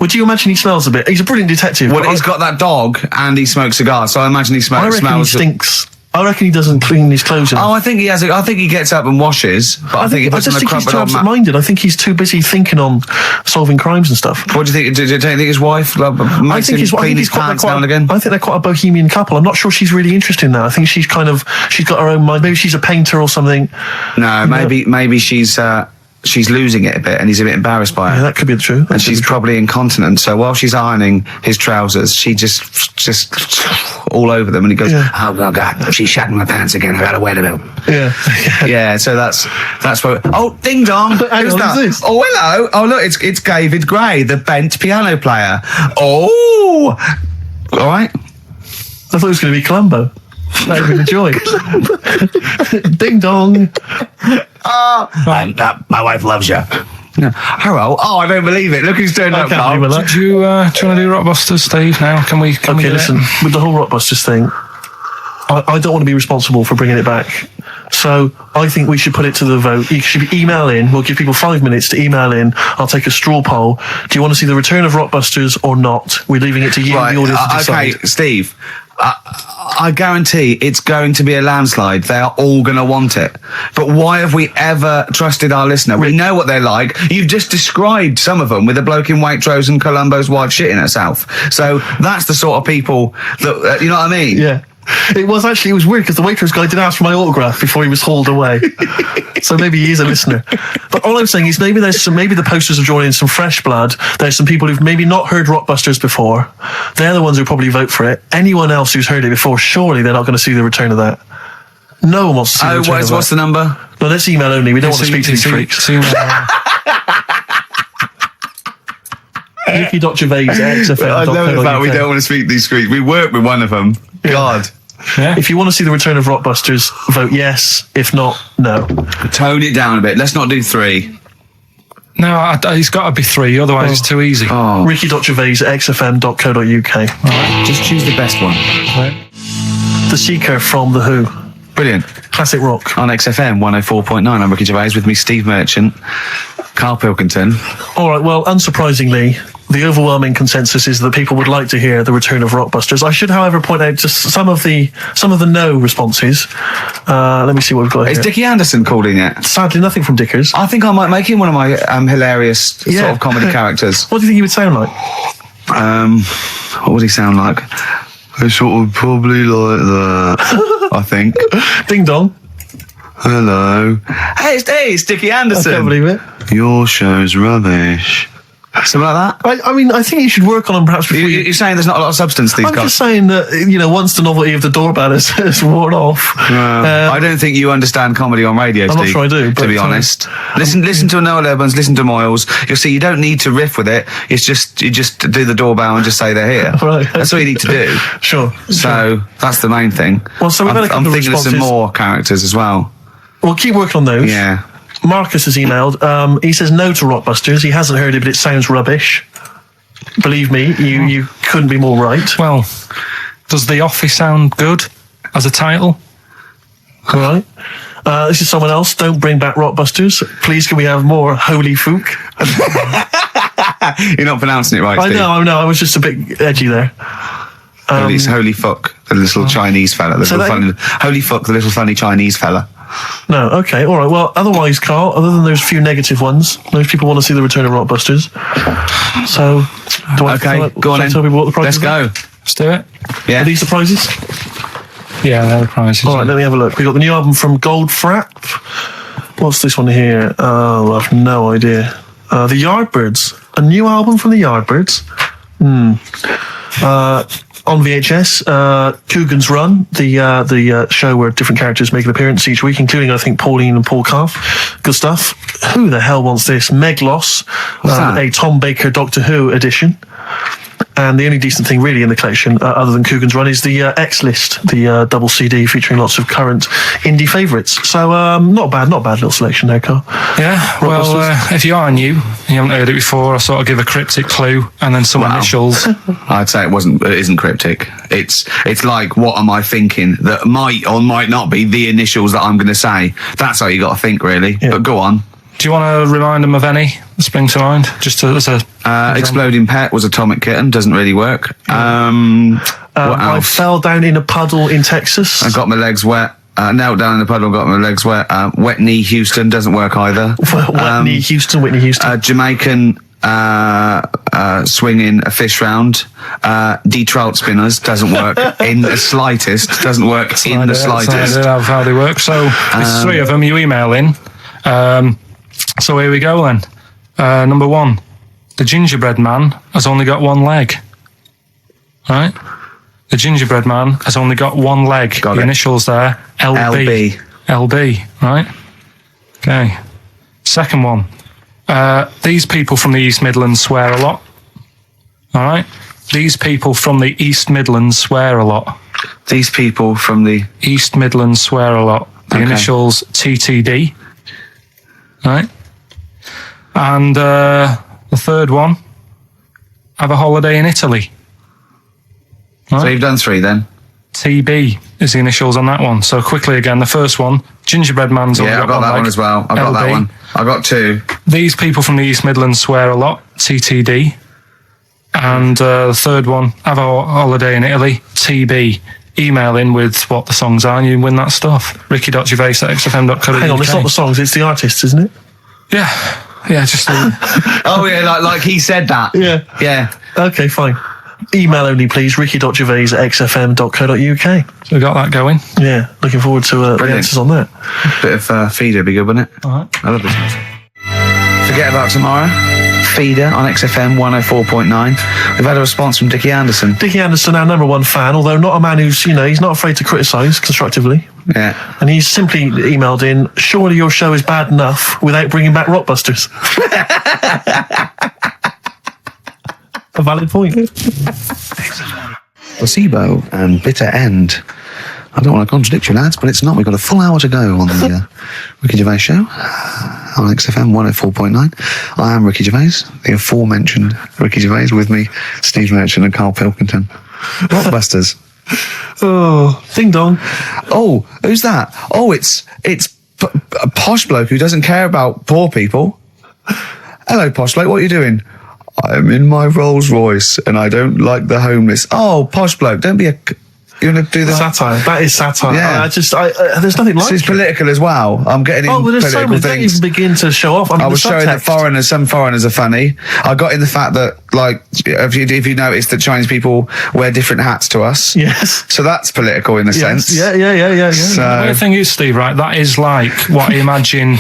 Would you imagine he smells a bit? He's a brilliant detective. Well, he's got that dog and he smokes cigars, so I imagine he smells. I reckon he stinks. I reckon he doesn't clean his clothes enough. Oh, I think he has. I think he gets up and washes. But I think he puts on a he's too absent-minded. I think he's too busy thinking on solving crimes and stuff. What do you think? Do you think his wife makes him clean his pants now and again? I think they're quite a bohemian couple. I'm not sure she's really interested in that. I think she's got her own mind. Maybe she's a painter or something. No, maybe she's losing it a bit and he's a bit embarrassed by it. Yeah, that could be the truth. And she's probably incontinent. So while she's ironing his trousers, she just all over them and he goes, oh God, she's shatting my pants again. I gotta wear them. Yeah. Yeah, so that's what. Oh, ding dong. Who's that? This? Oh, hello. Oh, look, it's David Gray, the bent piano player. Oh, all right. I thought it was going to be Columbo. That would be the joy. Ding dong. My wife loves you. No. Hello. Oh, I don't believe it. Look who's turned up, Carl. Do you want to do Rockbusters, Steve, now? Can we listen, with the whole Rockbusters thing, I don't want to be responsible for bringing it back. So I think we should put it to the vote. You should email in. We'll give people 5 minutes to email in. I'll take a straw poll. Do you want to see the return of Rockbusters or not? We're leaving it to you, the audience, to decide. Okay, Steve. I guarantee it's going to be a landslide. They are all going to want it. But why have we ever trusted our listener? We know what they're like. You've just described some of them with a bloke in Waitrose and Columbo's wife shitting herself. So that's the sort of people that, you know what I mean? Yeah. It was weird because the Waitrose guy did ask for my autograph before he was hauled away. So maybe he is a listener. But all I'm saying is maybe the posters have drawn in some fresh blood. There's some people who've maybe not heard Rockbusters before. They're the ones who probably vote for it. Anyone else who's heard it before, surely they're not going to see the return of that. No one wants to see the return of that. What's the number? No, let's email only. We don't want to speak to these freaks. Ricky.Gervais at XFM. I know the fact we don't want to speak to these freaks. We work with one of them. Yeah. God. Yeah. If you want to see the return of Rockbusters, vote yes. If not, no. Tone it down a bit. Let's not do 3. No, it's got to be 3, otherwise it's too easy. Oh. Ricky.Gervais at xfm.co.uk. Right, just choose the best one. Right. The Seeker from The Who. Brilliant. Classic rock. On XFM 104.9, I'm Ricky Gervais, with me Steve Merchant, Karl Pilkington. All right, well, unsurprisingly, the overwhelming consensus is that people would like to hear the return of Rockbusters. I should, however, point out just some of the no responses. Let me see what we've got here. Is Dickie Anderson called in yet? Sadly, nothing from Dickers. I think I might make him one of my hilarious sort of comedy characters. What do you think he would sound like? What would he sound like? It's sort of probably like that, I think. Ding dong. Hello. Hey, it's Dickie Anderson. I can't believe it. Your show's rubbish. Something like that? I mean, I think you should work on them perhaps before You're saying there's not a lot of substance to these I'm guys? just saying that, once the novelty of the doorbell has worn off. I don't think you understand comedy on radio, I'm Steve. not sure I do, to be but, honest. Listen to Noel Evans, listen to Moyles. You'll see you don't need to riff with it. It's just, you just do the doorbell and just say they're here. Right. That's all you need to do. Sure. So that's the main thing. Well, so we've had a couple I'm of thinking of some responses. more characters as well. We'll keep working on those. Yeah. Marcus has emailed. He says no to Rockbusters. He hasn't heard it, but it sounds rubbish. Believe me, you couldn't be more right. Well, does The Office sound good as a title? All right. This is someone else. Don't bring back Rockbusters. Please, can we have more Holy Fook? You're not pronouncing it right, I Steve. know. I was just a bit edgy there. It's Holy Fuck, the little Chinese fella. Holy Fuck, the little funny Chinese fella. No, okay, all right. Well, otherwise, Carl, other than those few negative ones, most people want to see the return of Rockbusters. So, Go on then. Tell people what the prizes Let's are? go. Let's do it. Yeah. Are these the prizes? Yeah, they're the prizes. All right, let me have a look. We got the new album from Goldfrapp. What's this one here? Oh, I've no idea. The Yardbirds. A new album from the Yardbirds. On VHS, Coogan's Run, the show where different characters make an appearance each week, including, I think, Pauline and Paul Calf. Good stuff. Who the hell wants this? Meglos, that? a Tom Baker Doctor Who edition. And the only decent thing really in the collection, other than Coogan's Run, is the X-List, the double CD featuring lots of current indie favourites. So not bad little selection there, Carl. Yeah, well, if you are new and you haven't heard it before, I'll sort of give a cryptic clue and then some initials. I'd say it isn't cryptic. It's like, what am I thinking that might or might not be the initials that I'm going to say. That's how you got to think, really. Yeah. But go on. Do you want to remind them of any that spring to mind? Just as a Exploding Pet was Atomic Kitten. Doesn't really work. What I else? fell down in a puddle in Texas. I got my legs wet. Knelt down in the puddle, got my legs wet. Wet Knee Houston doesn't work either. Whitney Houston. Jamaican swinging a fish round. D-trout spinners doesn't work in the slightest. Doesn't work in the slightest. That's how they work. So there's three of them. You email in. So here we go then. Number one, the gingerbread man has only got one leg. Right? The gingerbread man has only got one leg. Got the it. initials there, LB. LB, right? Okay. Second one, these people from the East Midlands swear a lot. All right? These people from the East Midlands swear a lot. These people from the East Midlands swear a lot. The Okay. initials TTD. Right? And the third one, have a holiday in Italy. Right? So you've done three then? TB is the initials on that one. So quickly again, the first one, gingerbread man's only Yeah, I've got got that leg. one as well. I've got that LB. one. I got two. These people from the East Midlands swear a lot. TTD. And the third one, have a holiday in Italy. TB. Email in with what the songs are and you win that stuff. ricky.gervais@xfm.co.uk. Hang on, it's not the songs, it's the artists, isn't it? Yeah, just Oh yeah, like he said that. Yeah. Yeah. Okay, fine. Email only, please, ricky.gervais@xfm.co.uk. so we got that going. Yeah, looking forward to the Brilliant. answers on that. Bit of Feeder be good, wouldn't it? All right. I love this music. Forget about tomorrow. Feeder on XFM 104.9. We've had a response from Dickie Anderson. Dickie Anderson, our number one fan, although not a man who's, he's not afraid to criticise constructively. Yeah. And he's simply emailed in, surely your show is bad enough without bringing back Rockbusters. A valid point. Placebo and Bitter End. I don't want to contradict you, lads, but it's not. We've got a full hour to go on the Ricky Gervais show on XFM 104.9. I am Ricky Gervais, the aforementioned Ricky Gervais, with me, Steve Merchant and Karl Pilkington. Rockbusters. Oh, ding dong. Oh, who's that? Oh, it's a posh bloke who doesn't care about poor people. Hello, posh bloke, what are you doing? I'm in my Rolls Royce and I don't like the homeless. Oh, posh bloke, don't be a... You want to do the satire? That is satire. Yeah. There's nothing like It's it. political as well. I'm getting in There's so political many. Don't things. even begin to show off. I was showing that some foreigners are funny. I got in the fact that, like, if you notice that Chinese people wear different hats to us. Yes. So that's political in a sense. Yeah. So, The weird thing is, Steve, right? That is like what I imagine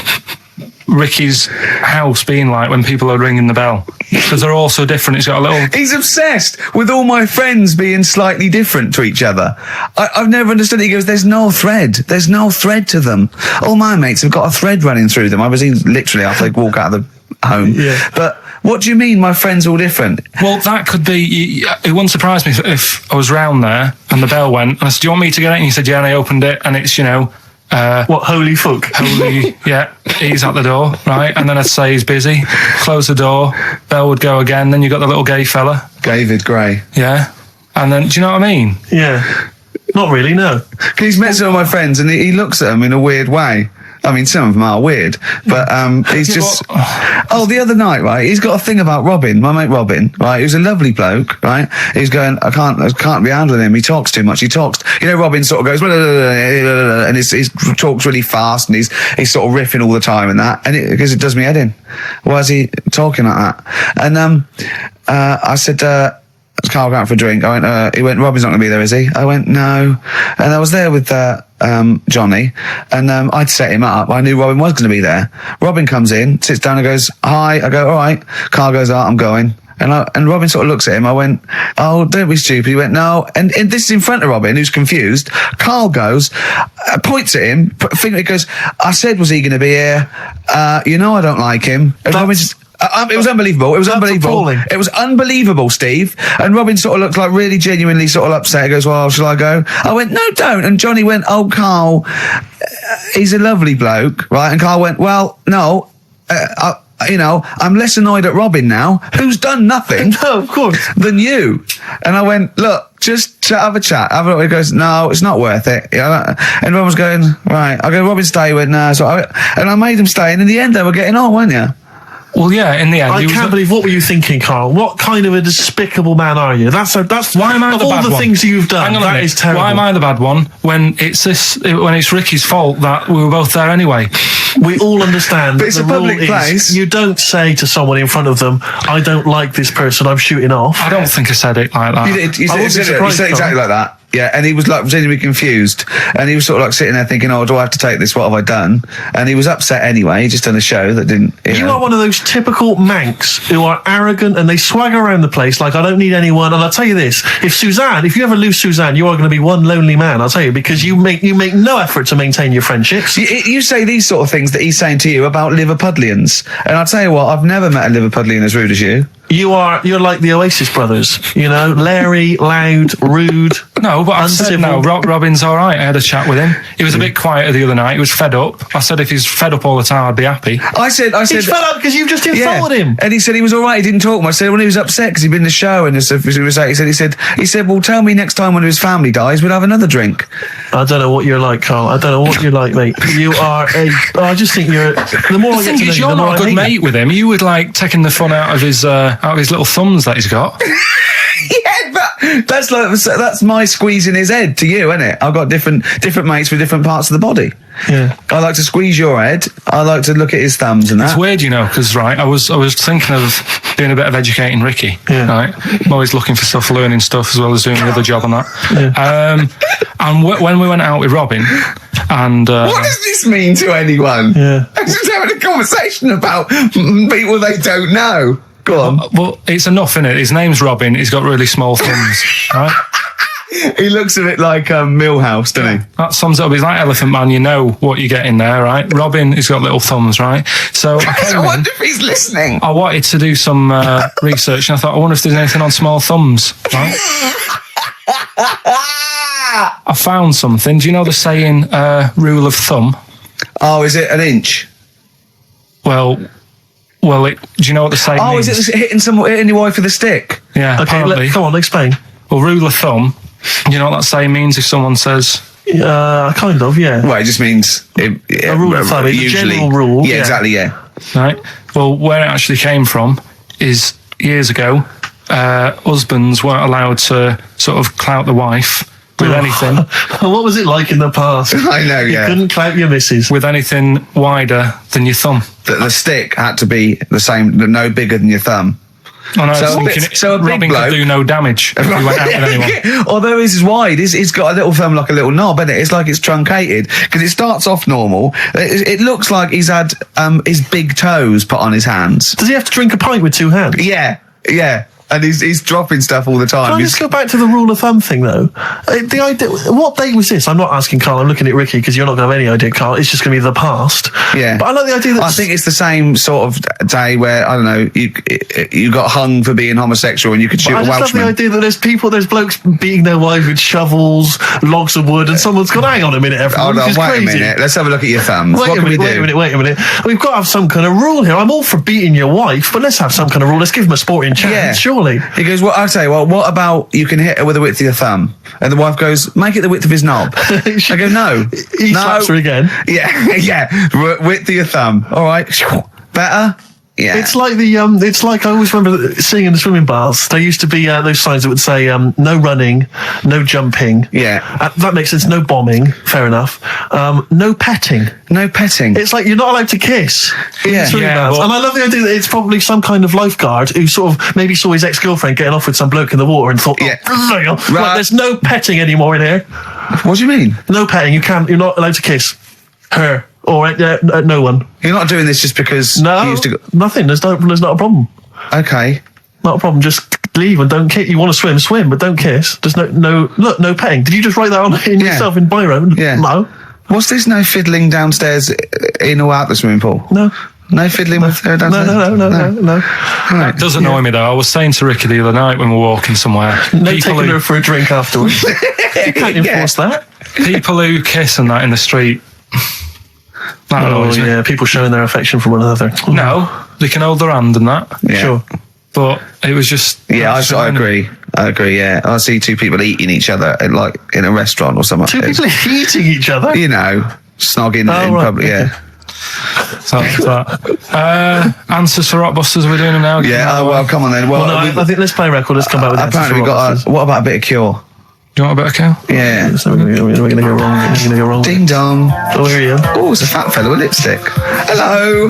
Ricky's house being like when people are ringing the bell, because they're all so different. It's got a little. he's obsessed with all my friends being slightly different to each other. I've never understood it. He goes, there's no thread to them. All my mates have got a thread running through them. I was literally after they walk out of the home. Yeah. But what do you mean my friends all different? Well, that could be. It wouldn't surprise me if I was round there and the bell went, and I said, "Do you want me to get it?" And he said, "Yeah." And I opened it, and it's what, holy fuck? holy, yeah, he's at the door, right? And then I'd say he's busy. Close the door. Bell would go again. Then you got the little gay fella, David Gray. yeah. And then, do you know what I mean? Yeah. Not really, no. He's met some of my friends and he looks at them in a weird way. I mean, some of them are weird, but he's just. Oh, the other night, right? He's got a thing about Robin, my mate Robin, right? Who's a lovely bloke, right? He's going, I can't be handling him. He talks too much. Robin sort of goes, and he talks really fast, and he's sort of riffing all the time and that, and because it does me head in. Why is he talking like that? And I said, Carl going out for a drink. I went, he went, Robin's not going to be there, is he? I went, no. And I was there with Johnny, and I'd set him up. I knew Robin was going to be there. Robin comes in, sits down and goes, hi. I go, all right. Carl goes, I'm going. And Robin sort of looks at him. I went, oh, don't be stupid. He went, no. And this is in front of Robin, who's confused. Carl goes, points at him, he goes, I said, was he going to be here? I don't like him. And Robin just... it was unbelievable. It was unbelievable. Appalling. It was unbelievable, Steve. And Robin sort of looked like really genuinely sort of upset. He goes, well, shall I go? I went, no, don't. And Johnny went, oh, Carl, he's a lovely bloke, right? And Carl went, well, no, I'm less annoyed at Robin now, who's done nothing. No, of course. Than you. And I went, look, just have a chat. He goes, no, it's not worth it. And Robin was going, right. I go, Robin, stay. He went, no. And I made him stay. And in the end, they were getting on, weren't you? Well, yeah. In the end, I can't believe. What were you thinking, Carl? What kind of a despicable man are you? That's why am I of the all bad the one? things you've done. Hang on a That minute. is terrible. Why am I the bad one when it's Ricky's fault that we were both there anyway? We all understand. But it's the a public rule is place. You don't say to someone in front of them, "I don't like this person. I'm shooting off." I don't think I said it like that. You said exactly like that. Yeah, and he was like genuinely confused, and he was sort of like sitting there thinking, "Oh, do I have to take this? What have I done?" And he was upset anyway. He just done a show that didn't. You are one of those typical Mancs who are arrogant and they swagger around the place like, I don't need anyone. And I'll tell you this: if you ever lose Suzanne, you are going to be one lonely man. I'll tell you, because you make no effort to maintain your friendships. You say these sort of things that he's saying to you about Liverpudlians, and I'll tell you what, I've never met a Liverpudlian as rude as you. You're like the Oasis brothers, Larry, loud, rude. No, but I said uncivil. no. Robin's all right. I had a chat with him. He was a bit quieter the other night. He was fed up. I said if he's fed up all the time, I'd be happy. I said He's fed up because you've just insulted him. And he said he was all right. He didn't talk much. I said when he was upset because he'd been in the show and he said, well, tell me next time when his family dies, we'll have another drink. I don't know what you're like, Carl. I don't know what you're like, mate. You are I just think you're. The more I get to know you, You're the more not a I good hate mate you. with him. You would like taking the fun out of his little thumbs that he's got. Yeah, but that's my squeezing his head to you, isn't it? I've got different mates with different parts of the body. Yeah. I like to squeeze your head. I like to look at his thumbs and that. It's weird, because I was thinking of doing a bit of educating Ricky. Yeah. Right, I'm always looking for stuff, learning stuff as well as doing the other job on that. Yeah. And when we went out with Robin, and What does this mean to anyone? Yeah. I'm just having a conversation about people they don't know. Go on. well, it's enough, innit? His name's Robin. He's got really small thumbs, right? He looks a bit like Millhouse, doesn't he? That sums it up. He's like Elephant Man. You know what you get in there, right? Robin, he's got little thumbs, right? So I wonder if he's listening. I wanted to do some research, and I thought, I wonder if there's anything on small thumbs, right? I found something. Do you know the saying, rule of thumb? Oh, is it an inch? Well, do you know what the saying Oh, means? is it hitting your wife with a stick? Yeah, Okay, apparently. come on, explain. Well, rule of thumb, do you know what that saying means if someone says... Kind of, yeah. Well, it just means A rule of thumb, it's a general rule. Yeah, exactly. Yeah. Right? Well, where it actually came from is years ago, husbands weren't allowed to sort of clout the wife with anything. What was it like in the past? I know, You yeah. couldn't clamp your missus. With anything wider than your thumb. The stick had to be the same, no bigger than your thumb. I know, So a bit- so a big Robin bloke- could do no damage if he went out with anyone. Although his is wide, he's got a little thumb like a little knob, isn't it? It's like it's truncated because it starts off normal. It looks like he's had his big toes put on his hands. Does he have to drink a pint with two hands? Yeah. And he's dropping stuff all the time. Can I just go back to the rule of thumb thing, though? The idea. What date was this? I'm not asking Carl. I'm looking at Ricky because you're not going to have any idea, Carl. It's just going to be the past. Yeah. But I like the idea that I think it's the same sort of day where, I don't know, you got hung for being homosexual and you could shoot I a just love Welshman. the idea that there's blokes beating their wives with shovels, logs of wood, and someone's gone, hang on a minute, everyone. Hold on, this is wait crazy. a minute. Let's have a look at your thumbs. What can we do? Wait a minute. We've got to have some kind of rule here. I'm all for beating your wife, but let's have some kind of rule. Let's give him a sporting chance, Yeah. surely. He goes, well, I'll say, well, what about you can hit her with the width of your thumb? And the wife goes, make it the width of his knob. I go, no. He no. slaps her again. Yeah. Width of your thumb. All right. Better? Yeah. It's like it's like I always remember seeing in the swimming baths. There used to be those signs that would say no running, no jumping. Yeah. That makes sense. No bombing. Fair enough. No petting. No petting. It's like you're not allowed to kiss. In Yeah. the swimming Yeah, baths. well- And I love the idea that it's probably some kind of lifeguard who sort of maybe saw his ex-girlfriend getting off with some bloke in the water and thought, Yeah. right, Right. there's no petting anymore in here. What do you mean? No petting. You're not allowed to kiss her or no one. You're not doing this just because you No, used to go... nothing. There's not a problem. Okay. Not a problem. Just leave and don't kiss. You want to swim, but don't kiss. There's no petting. Did you just write that on in Yeah. yourself in biro? Yeah. No. What's this no fiddling downstairs in or out the swimming pool? No. No fiddling with her downstairs? No. Right. It does annoy me though. I was saying to Ricky the other night when we were walking somewhere, No taking her for a drink afterwards. You can't enforce that. people who kiss and that in the street, that Oh, annoys me. yeah, people showing their affection for one another. No, they can hold their hand and that. Yeah. Sure. But it was just... Yeah, I agree. Yeah, I see two people eating each other like in a restaurant or something. Two people eating each other? You know, snogging in right, public. okay. Yeah. So that's that. Answers for Rockbusters, are we doing them now? Yeah. Oh well, come on then. Well, Well, no, I think let's play a record. Let's come back with answers apparently for we got. Rockbusters. What about a bit of Cure? Do you want a bit of cow? Yeah. So we're going to go wrong. We're going to go wrong. Ding dong. Oh, here you go. Oh, it's a fat fella with lipstick. Hello.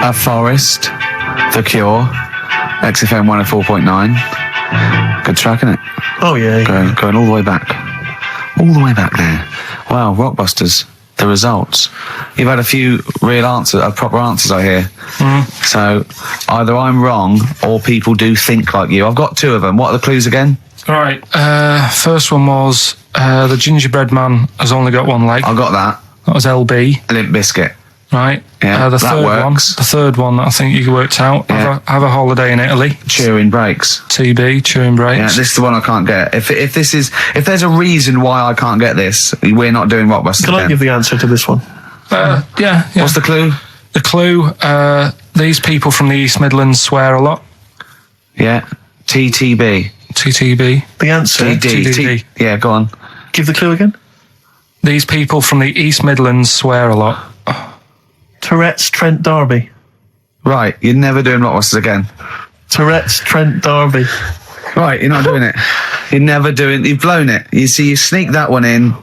A Forest, The Cure, XFM 104.9. Good track, isn't it? Oh, yeah. Going all the way back. All the way back there. Wow, Rockbusters. The results. You've had a few real answers, proper answers, I hear. So either I'm wrong or people do think like you. I've got two of them. What are the clues again? Right. First one was the gingerbread man has only got one leg. I got that. That was LB. Limp Bizkit. Right. Yeah, the that third works. one. The third one that I think you worked out. Yeah. Have a holiday in Italy. Chewing Breaks. TB, chewing breaks. Yeah, this is the one I can't get. If there's a reason why I can't get this, we're not doing Rockbusters. Can I then. give the answer to this one? Yeah. What's the clue? The clue? These people from the East Midlands swear a lot. Yeah. TTB. TTB. The answer. TTB. Yeah, go on. Give the clue again. These people from the East Midlands swear a lot. Tourette's Trent D'Arby. Right, you're never doing Rockbusters again. Tourette's Trent D'Arby. Right, you're not doing it. You've blown it. You see, you sneak that one in.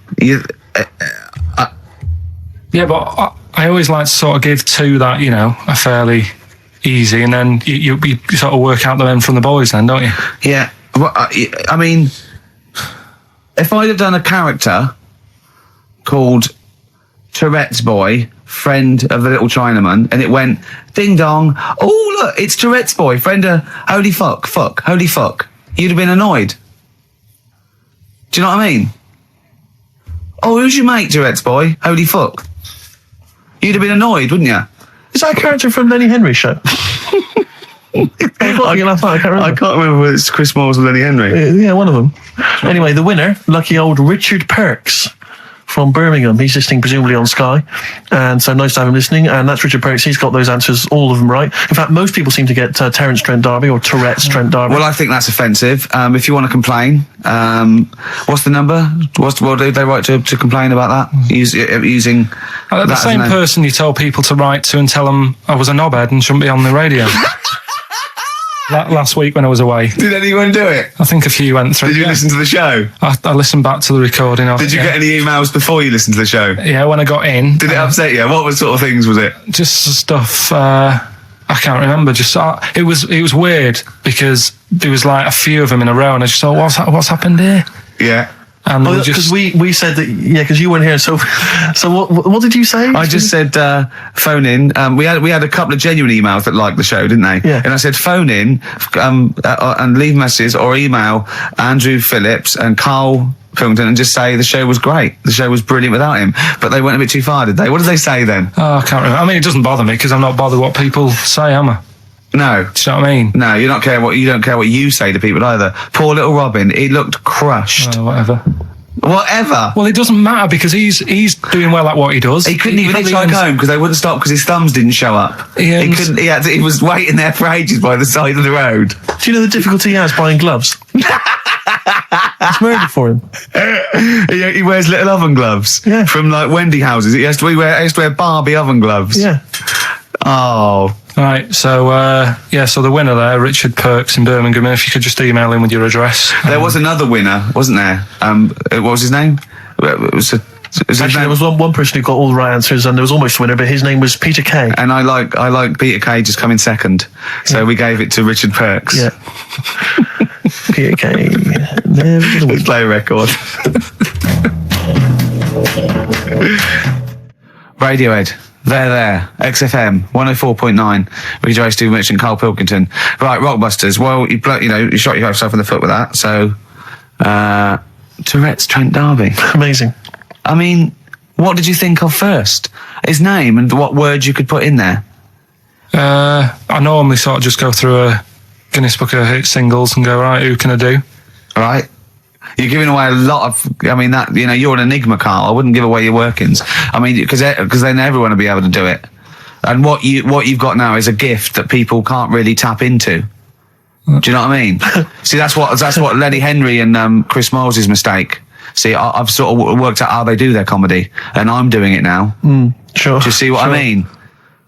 Yeah, but I always like to sort of give two that, are fairly easy, and then you sort of work out the men from the boys then, don't you? Yeah. Well, I mean, if I'd have done a character called Tourette's Boy, friend of the little Chinaman, and it went, ding dong, oh look, it's Tourette's Boy, friend of holy fuck, holy fuck, you'd have been annoyed. Do you know what I mean? Oh, who's your mate, Tourette's Boy? Holy fuck. You'd have been annoyed, wouldn't you? Is that a character from Lenny Henry's show? I can't remember whether it's Chris Moores or Lenny Henry. Yeah, one of them. Anyway, the winner, lucky old Richard Perks from Birmingham. He's listening presumably on Sky, and so nice to have him listening. And that's Richard Perks. He's got those answers, all of them right. In fact, most people seem to get Terence Trent D'Arby or Tourette's Trent D'Arby. Well, I think that's offensive. If you want to complain, what's the number? What do they write to complain about that? Using The that same as an- person you told people to write to and tell them I was a knobhead and shouldn't be on the radio. last week when I was away. Did anyone do it? I think a few went through. Did you listen to the show? I listened back to the recording of Did it. you get any emails before you listened to the show? Yeah, when I got in. Did it upset you? What sort of things was it? Just stuff. I can't remember. Just it was weird because there was like a few of them in a row, and I just thought, what's happened here? Yeah. And because we said that, because you weren't here. So what did you say? I just said phone in. We had a couple of genuine emails that liked the show, didn't they? Yeah. And I said phone in and leave messages or email Andrew Phillips and Karl Pilkington and just say the show was great. The show was brilliant without him. But they went a bit too far, did they? What did they say then? Oh, I can't remember. I mean, it doesn't bother me because I'm not bothered what people say, am I? No. Do you know what I mean? No, you don't care what you say to people either. Poor little Robin, he looked crushed. Whatever. Whatever. Well, it doesn't matter because he's doing well at what he does. He couldn't even hitchhike home because they wouldn't stop because his thumbs didn't show up. He couldn't. He was waiting there for ages by the side of the road. Do you know the difficulty he has buying gloves? It's murder for him. He wears little oven gloves. Yeah. From like Wendy houses. He has to wear Barbie oven gloves. Yeah. Oh. Right, so so the winner there, Richard Perks in Birmingham. If you could just email him with your address. There was another winner, wasn't there? What was his name? It was Actually, there was one person who got all the right answers, and there was almost a winner, but his name was Peter Kay. And I like Peter Kay just coming second, so we gave it to Richard Perks. Yeah. Peter Kay. Never gonna win. Play a record. Radiohead. They're there. XFM 104.9. Ricky Gervais, Steve Mitch and Karl Pilkington. Right, Rockbusters. Well, you shot yourself in the foot with that. So, Tourette's Trent D'Arby. Amazing. I mean, what did you think of first? His name and what words you could put in there? I normally sort of just go through a Guinness Book of Hit singles and go, right, who can I do? Right. You're giving away a lot of. I mean, that you're an enigma, Karl. I wouldn't give away your workings. I mean, because then everyone will be able to do it. And what you've got now is a gift that people can't really tap into. Do you know what I mean? See, that's what Lenny Henry and Chris Miles' mistake. See, I've sort of worked out how they do their comedy, and I'm doing it now. Sure. Do you see what I mean?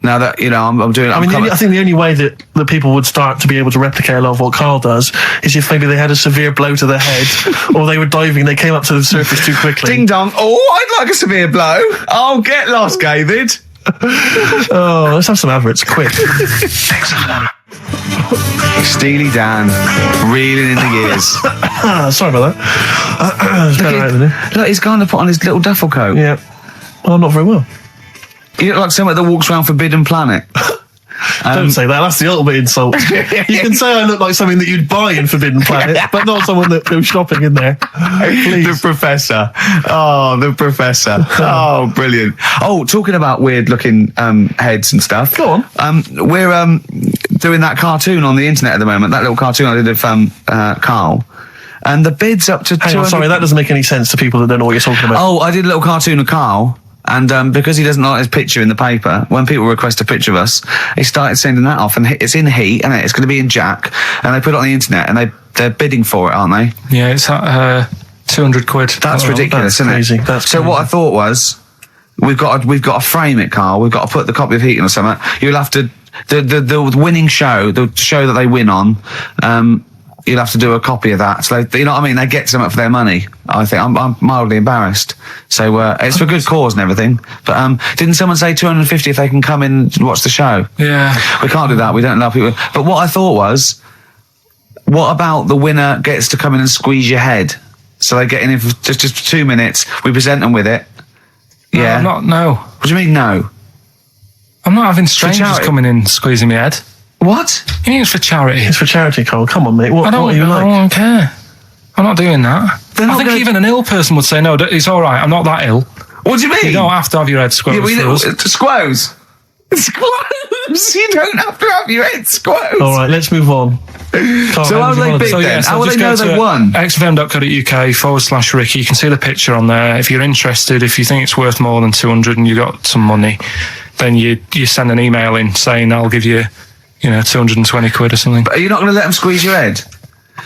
Now that I'm doing it. I think the only way that people would start to be able to replicate a lot of what Karl does is if maybe they had a severe blow to the head, or they were diving, they came up to the surface too quickly. Ding dong! Oh, I'd like a severe blow. Oh, get lost, David. Oh, let's have some adverts, quick. Steely Dan, reeling in the gears. Sorry about that. Look, he's going to put on his little duffel coat. Yeah. Well, not very well. You look like someone that walks around Forbidden Planet. Don't say that. That's the ultimate insult. You can say I look like something that you'd buy in Forbidden Planet, but not someone that goes shopping in there. Please. The Professor. Oh, the Professor. Oh, brilliant. Oh, talking about weird-looking heads and stuff. Go on. We're doing that cartoon on the internet at the moment. That little cartoon I did of Karl. And the bid's up to. Hang on, sorry, that doesn't make any sense to people that don't know what you're talking about. Oh, I did a little cartoon of Karl. And because he doesn't like his picture in the paper, when people request a picture of us, he started sending that off. And it's in Heat, and it's going to be in Jack. And they put it on the internet, and they're bidding for it, aren't they? Yeah, it's at £200. That's ridiculous, isn't crazy. it? That's so crazy. what I thought was, we've got to frame it, Karl. We've got to put the copy of Heat in or something. You'll have to the winning show, the show that they win on. You'll have to do a copy of that. So you know what I mean? They get something for their money. I think I'm mildly embarrassed. So it's for good cause and everything. But didn't someone say 250 if they can come in and watch the show? Yeah. We can't do that. We don't allow people. But what I thought was, what about the winner gets to come in and squeeze your head? So they get in for just 2 minutes. We present them with it. No, Yeah. No. What do you mean no? I'm not having strangers charity. coming in squeezing my head. What? You mean it's for charity? It's for charity, Karl. Come on, mate. What are you like? I don't care. I'm not doing that. They're I not think going- even an ill person would say, no, it's all right, I'm not that ill. What do you mean? You don't have to have your head squeezed for us. Squoze. Squoze. You don't have to have your head squoze. All right, let's move on. Karl, So how do you they wanna big do? then? How will just they know go they to won? xfm.co.uk/Ricky. You can see the picture on there. If you're interested, if you think it's worth more than 200 and you got some money, then you send an email in saying I'll give you, 220 quid or something. Are you not going to let them squeeze your head?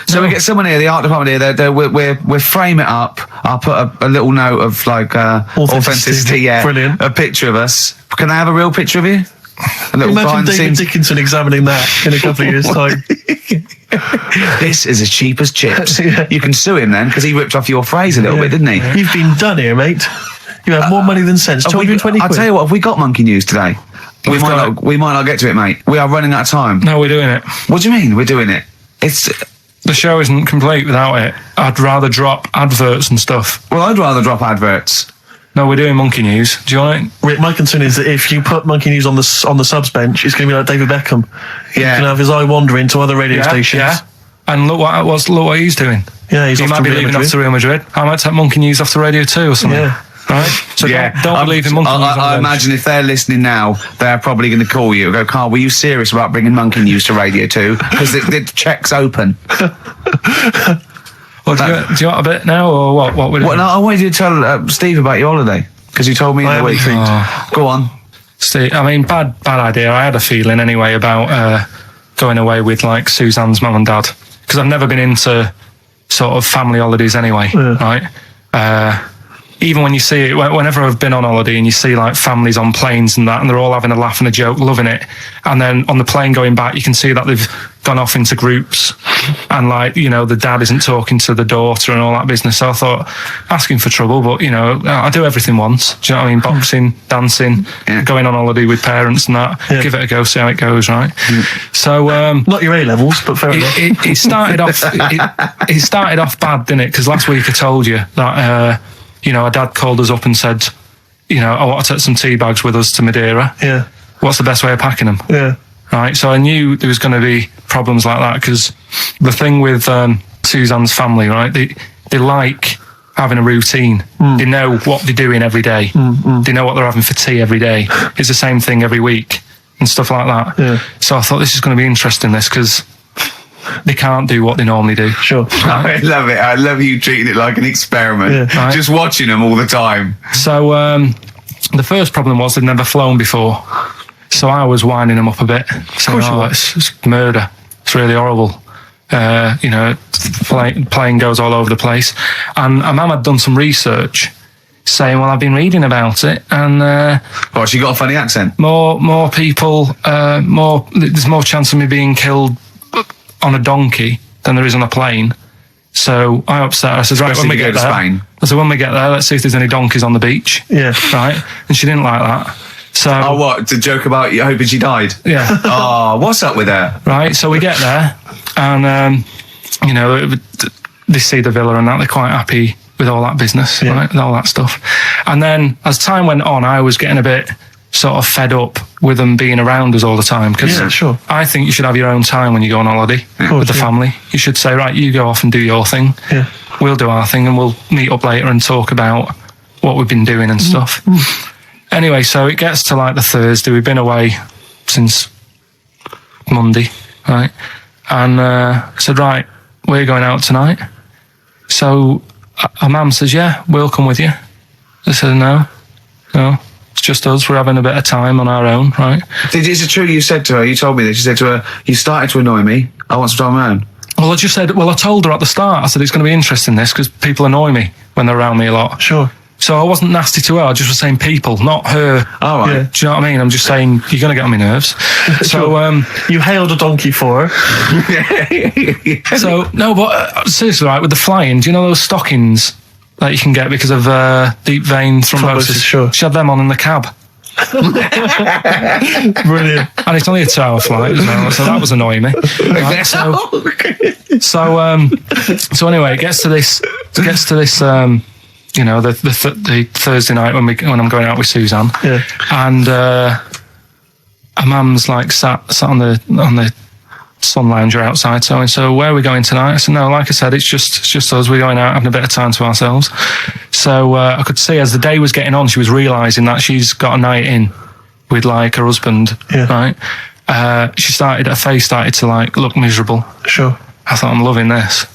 So we get someone here, the art department here. We'll frame it up. I'll put a little note of like authenticity. Yeah, Brilliant. A picture of us. Can I have a real picture of you? A little Imagine behind the David scenes. Dickinson examining that in a couple of years' time. This is as cheap as chips. Yeah. You can sue him then, because he ripped off your phrase a little bit, didn't he? You've been done here, mate. You have more money than sense. 220 I'll quid. tell you what, have we got monkey news today? We might not get to it, mate. We are running out of time. No, we're doing it. What do you mean we're doing it? It's... The show isn't complete without it. I'd rather drop adverts and stuff. Well, I'd rather drop adverts. No, we're doing monkey news. Do you want it? Rick, my concern is that if you put Monkey News on the subs bench, it's going to be like David Beckham. Yeah. He's going to have his eye wandering to other radio stations. Yeah. And look what he's doing. Yeah, he's he off might to be Real leaving Madrid. off to Real Madrid. I might take monkey news off the radio too or something. Yeah. Right? So don't believe in monkey news. on the I bench. imagine if they're listening now, they're probably going to call you and go, Carl, were you serious about bringing monkey news to Radio 2? Because the check's open. Well, do you want a bit now or what? What we're doing? Well, no, I wanted you to tell Steve about your holiday, because you told me in I the am week. intrigued. Go on. Steve, I mean, bad idea. I had a feeling anyway about going away with like Suzanne's mum and dad, because I've never been into sort of family holidays anyway, right? Even when you see it, whenever I've been on holiday and you see like families on planes and that, and they're all having a laugh and a joke, loving it, and then on the plane going back, you can see that they've gone off into groups, and like, you know, the dad isn't talking to the daughter and all that business. So I thought, asking for trouble, but you know, I do everything once. Do you know what I mean? Boxing, dancing, going on holiday with parents and that. Yeah. Give it a go, see how it goes, right? So Not your A-levels, but fair enough. it started off. It started off bad, didn't it? Because last week I told you that you know, our dad called us up and said, you know, I want to take some tea bags with us to Madeira. Yeah. What's the best way of packing them? Yeah. Right. So I knew there was going to be problems like that, because the thing with Suzanne's family, right? They like having a routine. They know what they're doing every day. They know what they're having for tea every day. It's the same thing every week and stuff like that. Yeah. So I thought this is going to be interesting, this, because they can't do what they normally do. Sure. I love it. I love you treating it like an experiment. Yeah. Right. Just watching them all the time. So the first problem was they'd never flown before. So I was winding them up a bit. Saying, it's murder. It's really horrible. You know, plane goes all over the place. And my mum had done some research saying, well, I've been reading about it, and Oh, she got a funny accent. more people, there's more chance of me being killed on a donkey than there is on a plane. So I upset her. I said, right, Especially when we if you get go to there, Spain. I said, when we get there, let's see if there's any donkeys on the beach. Yeah. Right? And she didn't like that. So, Oh, what? To joke about you hoping she died? yeah. Oh, what's up with her? Right, so we get there, and you know, they see the villa and that, they're quite happy with all that business, right, with all that stuff. And then as time went on, I was getting a bit sort of fed up with them being around us all the time, because Yeah, sure. I think you should have your own time when you go on holiday with the family. You should say, right, you go off and do your thing, we'll do our thing, and we'll meet up later and talk about what we've been doing and stuff. Anyway, so it gets to like the Thursday. We've been away since Monday, right? And I said, right, we're going out tonight. So our mum says, yeah, we'll come with you. I said, no, it's just us. We're having a bit of time on our own, right? Is it true you said to her, you told me this, you said to her, you started to annoy me, I want some time on my own? Well, I just said, I told her at the start, I said, it's going to be interesting, this, because people annoy me when they're around me a lot. Sure. So I wasn't nasty to her, I just was saying people, not her. All right. Do you know what I mean? I'm just saying, you're going to get on my nerves. So, You hailed a donkey for her. so no, but seriously, right, with the flying, do you know those stockings that you can get because of deep vein thrombosis? Sure. She had them on in the cab. Brilliant. And it's only a 2-hour flight as well, so that was annoying me. Right, so anyway, it gets to this, you know, the Thursday night when I'm going out with Suzanne, and her mum's like sat on the sun lounger outside. So where are we going tonight? I said, no, like I said, it's just us. We're going out having a bit of time to ourselves. So I could see as the day was getting on, she was realising that she's got a night in with like her husband, right? Her face started to like look miserable. Sure. I thought, I'm loving this.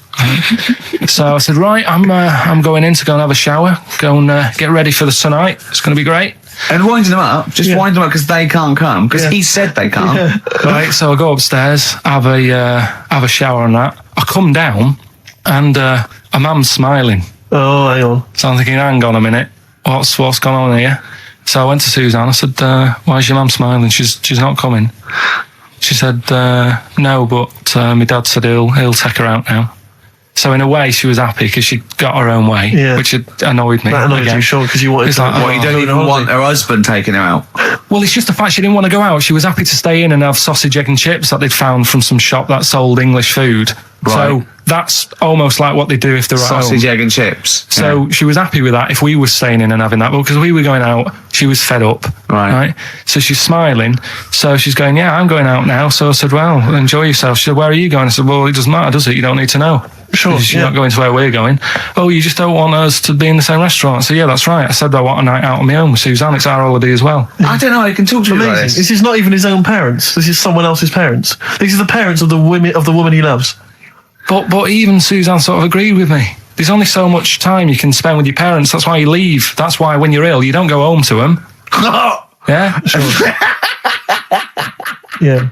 So I said, right, I'm going in to go and have a shower, go and get ready for the tonight. It's going to be great. And winding them up, wind them up because they can't come, because he said they can't. Right, so I go upstairs, have a shower and that. I come down, and a man's smiling. Oh, hang on. So I'm thinking, hang on a minute, what's gone on here? So I went to Suzanne. I said, "Why is your mum smiling? She's not coming." She said, "No, but my dad said he'll take her out now." So in a way, she was happy because she got her own way, which had annoyed me. That annoyed you, sure, because you wanted It's to... like, Well, you don't even want her husband taking her out. Well, it's just the fact she didn't want to go out. She was happy to stay in and have sausage, egg and chips that they'd found from some shop that sold English food. Right. So that's almost like what they do if they're at home. Sausage, egg and chips. So she was happy with that if we were staying in and having that. But because we were going out, she was fed up. Right. So she's smiling. So she's going, "Yeah, I'm going out now." So I said, "Well, enjoy yourself." She said, "Where are you going?" I said, "Well, it doesn't matter, does it? You don't need to know." Sure, Because you're yeah. not going to where we're going. "Oh, you just don't want us to be in the same restaurant." So yeah, that's right. I said, "I want a night out on my own with Suzanne. It's our holiday as well." I don't know. I can talk to you about Amazing. this. This is not even his own parents. This is someone else's parents. These are the parents of the woman he loves. But even Suzanne sort of agreed with me. There's only so much time you can spend with your parents. That's why you leave. That's why when you're ill, you don't go home to them. Yeah? Yeah.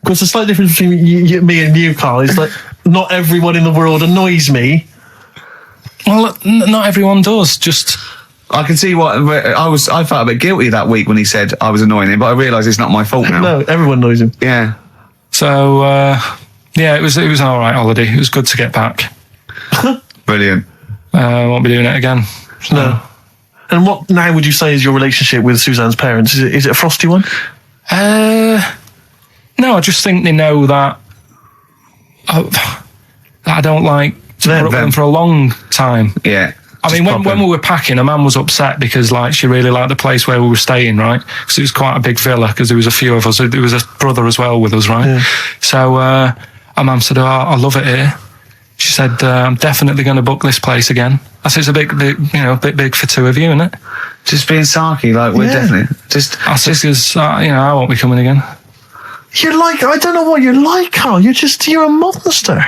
Because the slight difference between me and you, Carl, is that not everyone in the world annoys me. Well, not everyone does. Just... I can see what I felt a bit guilty that week when he said I was annoying him, but I realise it's not my fault now. No, everyone annoys him. Yeah. So, yeah, it was an all right holiday. It was good to get back. Brilliant. Won't be doing it again. So. No. And what now would you say is your relationship with Suzanne's parents? Is it a frosty one? No, I just think they know that I don't like to put up with them for a long time. Yeah. I mean, when we were packing, a man was upset because, like, she really liked the place where we were staying, right? Because it was quite a big villa, because there was a few of us. There was a brother as well with us, right? Yeah. So, our mum said, "Oh, I love it here." She said, "I'm definitely going to book this place again." I said, "It's a bit big for two of you, isn't it?" Just being sarky, like, we're definitely... I said, because, I won't be coming again. You're like, I don't know what you're like, Carl. You're a monster.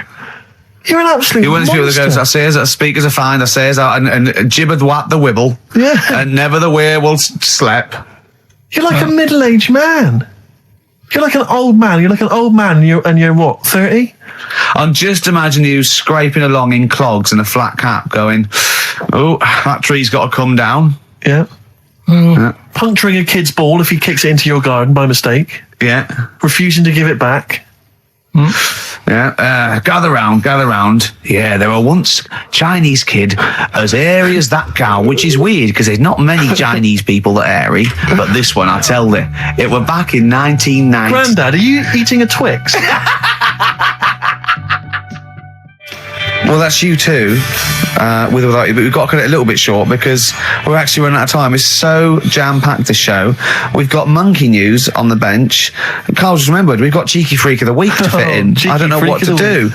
You're an absolute You want to monster. be able to go, I says, that speakers are fine, I says, and gibbered what the wibble. Yeah. And never the way will slap. You're like a middle-aged man. You're like an old man. You're like an old man and you're what, 30? I'm just imagining you scraping along in clogs and a flat cap going, "Oh, that tree's got to come down." Yeah. Puncturing a kid's ball if he kicks it into your garden by mistake. Yeah. Refusing to give it back. Yeah, gather round. Yeah, there were once Chinese kid as hairy as that cow, which is weird because there's not many Chinese people that are hairy, but this one, I tell you, it were back in 1990. Grandad, are you eating a Twix? Well, that's you too, with or without you, but we've got to cut it a little bit short because we're actually running out of time. It's so jam-packed, this show. We've got monkey news on the bench. Carl just remembered, we've got Cheeky Freak of the Week to fit in. I don't know what to do.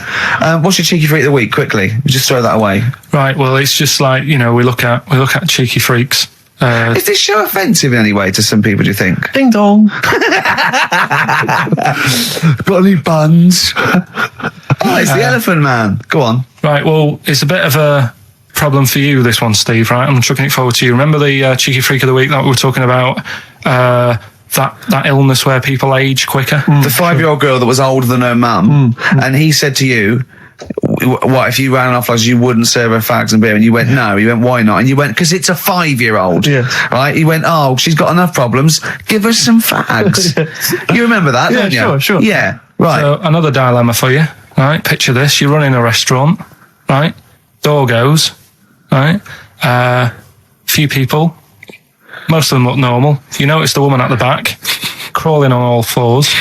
What's your Cheeky Freak of the Week, quickly? Just throw that away. Right, well, it's just like, we look at cheeky freaks. Is this show offensive in any way to some people, do you think? Ding dong. Got any buns? Oh, it's the Elephant Man. Go on. Right, well, it's a bit of a problem for you, this one, Steve, right? I'm chucking it forward to you. Remember the Cheeky Freak of the Week that we were talking about? That illness where people age quicker? The 5-year-old girl that was older than her mum, and he said to you, what, if you ran off like you wouldn't serve her fags and beer? And you went, no. He went, why not? And you went, because it's a 5-year-old. Yeah. Right? He went, oh, she's got enough problems. Give her some fags. You remember that, don't you? Sure. Yeah, right. So another dilemma for you, right? Picture this. You're running a restaurant, right? Door goes, right? Few people. Most of them look normal. You notice the woman at the back, crawling on all fours.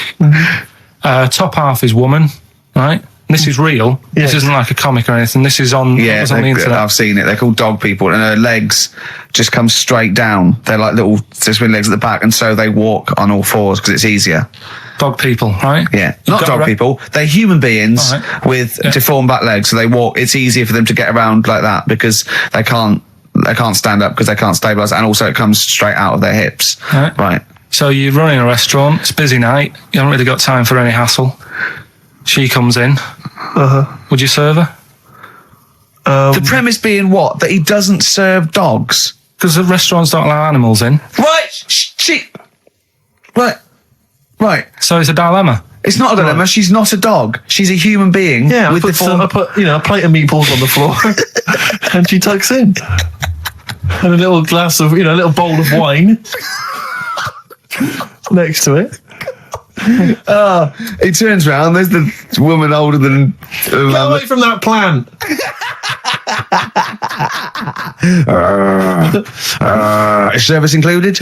Top half is woman, right? This is real. Yeah. This isn't like a comic or anything. This is on, Yeah, it's on the internet. I've seen it. They're called dog people, and her legs just come straight down. They're like little swing legs at the back, and so they walk on all fours because it's easier. Dog people, right? Yeah, You've not got dog people. They're human beings Right. with deformed back legs, so they walk. It's easier for them to get around like that because they can't stand up because they can't stabilise, and also it comes straight out of their hips. Right. So you're running a restaurant. It's a busy night. You haven't really got time for any hassle. She comes in. Would you serve her? The premise being what? That he doesn't serve dogs. Because the restaurants don't allow animals in. Right. So it's a dilemma. It's not a dilemma. She's not a dog. She's a human being. Yeah, I with put a plate of meatballs on the floor and she tucks in. And a little glass of, a little bowl of wine next to it. He turns round, there's the woman older than... Get away from that plant. Is service included?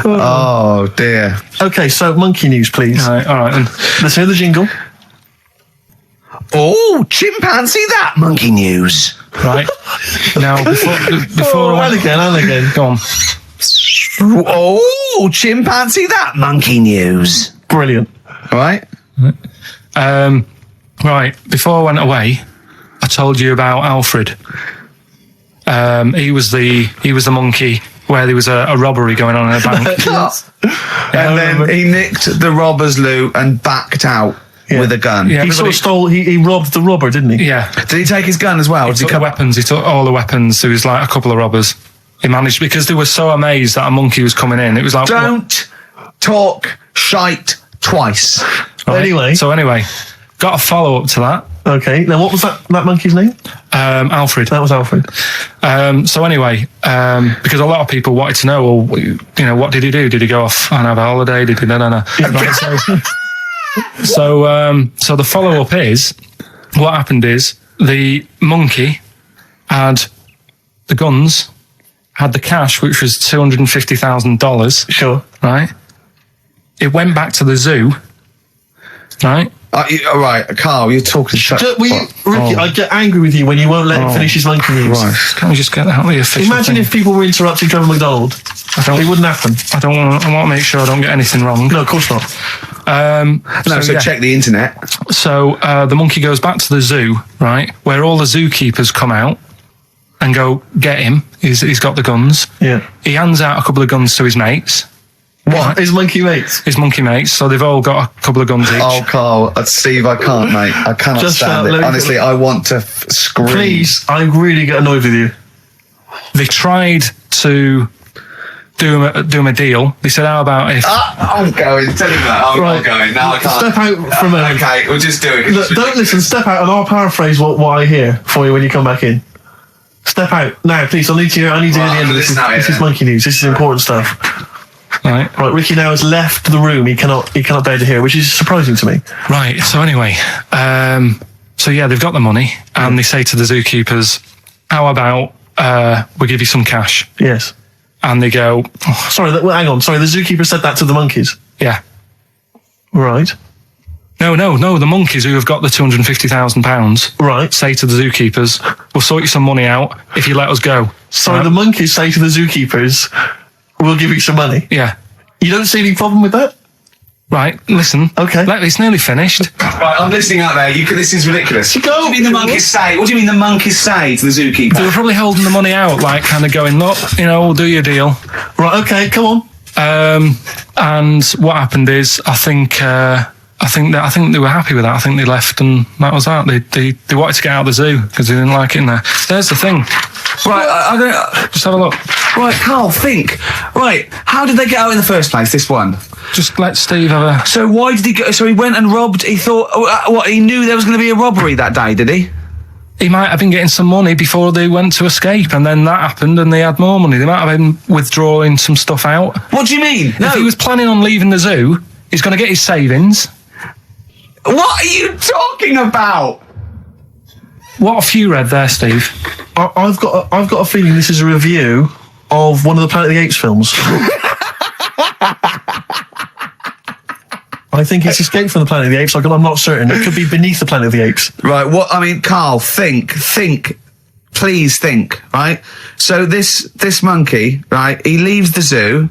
Oh, dear. Okay, so monkey news, please. All right then. Let's hear the jingle. Oh, chimpanzee that monkey news. Right. Now, before And again. Go on. Oh, chimpanzee that monkey news. Brilliant. All right. Right. Before I went away, I told you about Alfred. He was the monkey where there was a robbery going on in a bank. And then he nicked the robber's loot and backed out with a gun. Yeah, He sort of stole, he robbed the robber, didn't he? Yeah. Did he take his gun as well? He took the weapons. He took all the weapons. There was like a couple of robbers. He managed, because they were so amazed that a monkey was coming in. It was like, Don't talk shite twice. Right. Anyway. So anyway, got a follow up to that. Okay. Now, what was that monkey's name? Alfred. That was Alfred. So anyway, because a lot of people wanted to know, well, what did he do? Did he go off and have a holiday? Did he? No. Right, so the follow up is, what happened is the monkey had the guns, had the cash, which was $250,000. Sure. Right. It went back to the zoo. Right. All right, Carl, you're talking shit. Ricky, I get angry with you when you won't let him finish his monkey news. Right. Can we just get out the official Imagine thing? if people were interrupting Trevor McDonald. It wouldn't happen. I want to make sure I don't get anything wrong. No, of course not. So check the internet. So the monkey goes back to the zoo, right, where all the zookeepers come out and go, get him. He's got the guns. Yeah. He hands out a couple of guns to his mates. What? His monkey mates? His monkey mates. So they've all got a couple of guns each. Oh, Carl, Steve, I can't, mate. I cannot Just stand it. let me- Honestly, I want to scream. Please, I really get annoyed with you. They tried to do him a deal. They said, how about if... I'm going. Tell him that. I'm Right. going. No, I can't. Step out for a minute. Okay, we'll just do it. Look, don't listen, step out and I'll paraphrase what I hear for you when you come back in. Step out. Now, please, I need to hear the end of this. This is monkey news. This is important stuff. Right. Right, Ricky now has left the room. He cannot bear to hear, which is surprising to me. Right. So anyway, they've got the money and they say to the zookeepers, how about we give you some cash? Yes. And they go, Sorry, hang on. Sorry, the zookeeper said that to the monkeys. yeah. Right. No, the monkeys who have got the £250,000 Right. say to the zookeepers, we'll sort you some money out if you let us go. Sorry, the monkeys say to the zookeepers, we'll give you some money. Yeah. You don't see any problem with that? Right, listen. Okay. It's nearly finished. Right, I'm listening out there. This is ridiculous. Go. What do you mean the monkeys say? What do you mean the monkeys say to the They zookeeper? were probably holding the money out, like kind of going, look, we'll do your deal. Right, okay, come on. And what happened is, I think they were happy with that. I think they left, and that was that. They wanted to get out of the zoo because they didn't like it in there. There's the thing. Right, I don't. Just have a look. Right, Carl, think. Right, how did they get out in the first place? This one. Just let Steve have a... So why did he go? So he went and robbed. He thought. What? He knew there was going to be a robbery that day, did he? He might have been getting some money before they went to escape, and then that happened, and they had more money. They might have been withdrawing some stuff out. What do you mean? If he was planning on leaving the zoo, he's going to get his savings. What are you talking about? What have you read there, Steve? I've got a feeling this is a review of one of the Planet of the Apes films. I think it's Escape from the Planet of the Apes. I'm not certain. It could be Beneath the Planet of the Apes. Right. What? I mean, Carl, think. Please think. Right. So this monkey, right? He leaves the zoo,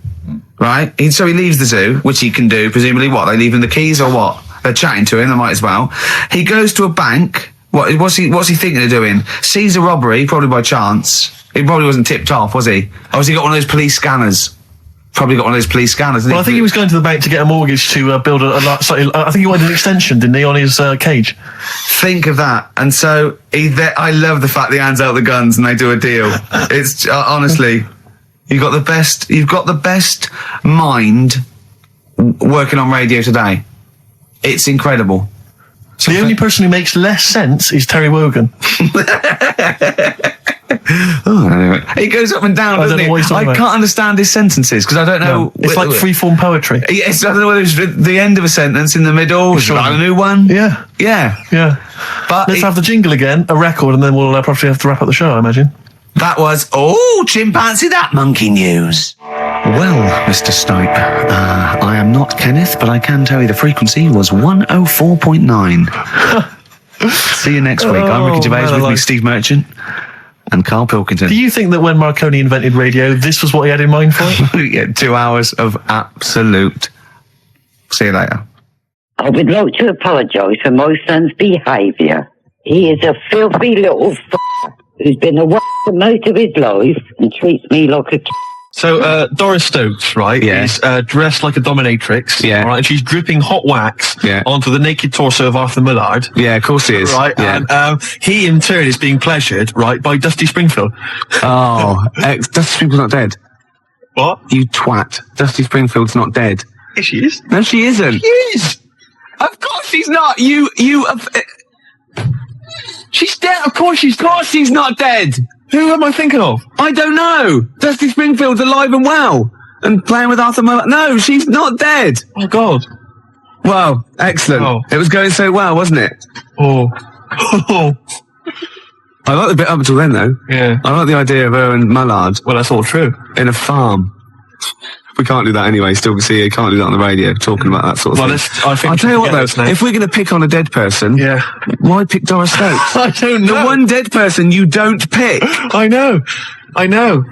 right? So he leaves the zoo, which he can do presumably. What? They leave him the keys or what? They're chatting to him. They might as well. He goes to a bank. What's he thinking of doing? Sees a robbery, probably by chance. He probably wasn't tipped off, was he? Or has he got one of those police scanners? Probably got one of those police scanners. Well, I think he was going to the bank to get a mortgage to build I think he wanted an extension, didn't he, on his cage? Think of that. And so I love the fact that he hands out the guns and they do a deal. It's honestly, you've got the best mind working on radio today. It's incredible. So the only person who makes less sense is Terry Wogan. Anyway. He goes up and down, I doesn't don't know he? what he's talking I about. can't understand his sentences because I don't know. It's like freeform poetry. Yes, I don't know whether it's the end of a sentence, in the middle, Sure. a new one. Yeah. Yeah. But Let's have the jingle again, a record, and then we'll probably have to wrap up the show, I imagine. that was, chimpanzee, that monkey news. Well, Mr. Stipe, I am not Kenneth, but I can tell you the frequency was 104.9. See you next week. I'm Ricky Gervais, man with me alive. Steve Merchant and Karl Pilkington. Do you think that when Marconi invented radio, this was what he had in mind for it? Yeah, 2 hours of absolute. See you later. I would like to apologise for my son's behaviour. He is a filthy little who's been a for most of his life and treats me like a So, Doris Stokes, right, Yeah. is dressed like a dominatrix, Yeah. right, and she's dripping hot wax Yeah. onto the naked torso of Arthur Millard. Yeah, of course he is. Right, Yeah. and he in turn is being pleasured, right, by Dusty Springfield. Dusty Springfield's not dead. What? You twat. Dusty Springfield's not dead. Yes, she is. No, she isn't. She is. Of course she's not. She's dead. Of course she's Of course she's not dead. Who am I thinking of? I don't know. Dusty Springfield's alive and well and playing with Arthur Millard. No, she's not dead. Oh, God. Well, excellent. Oh. It was going so well, wasn't it? Oh. I like the bit up until then, though. Yeah. I like the idea of her and Mullard Well, that's all true. in a farm. We can't do that anyway. Still, see, you can't do that on the radio, talking about that sort of Well, thing. I think I'll we tell should you what, forget though, this now. if we're going to pick on a dead person, Yeah. why pick Doris Stokes? I don't The know. one dead person you don't pick. I know.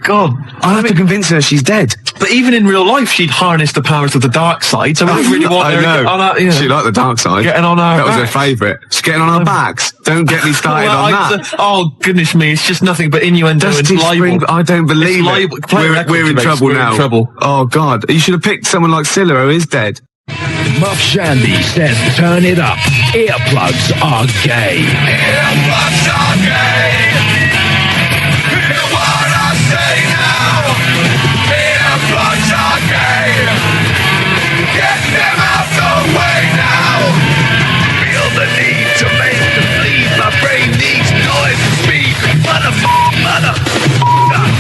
God. I'll have to convince her she's dead. But even in real life, she'd harness the powers of the dark side, so we don't really want her I know. on our, you know, She liked the dark side. getting on our That was her backs. favourite. She's getting on our backs. Don't get me started Well, on that. Oh, goodness me, it's just nothing but innuendo and Dusty libel. Spring, I don't believe It's it. libel. Play a record, We're in Gervais. trouble We're now. in trouble. Oh, God. You should have picked someone like Scylla, who is dead. Muff Shandy says turn it up. Earplugs are gay. Earplugs are gay. Hear what I say now. Earplugs are gay. Get them out the way now. Feel the need to make the bleed. My brain needs noise to speak. Mother.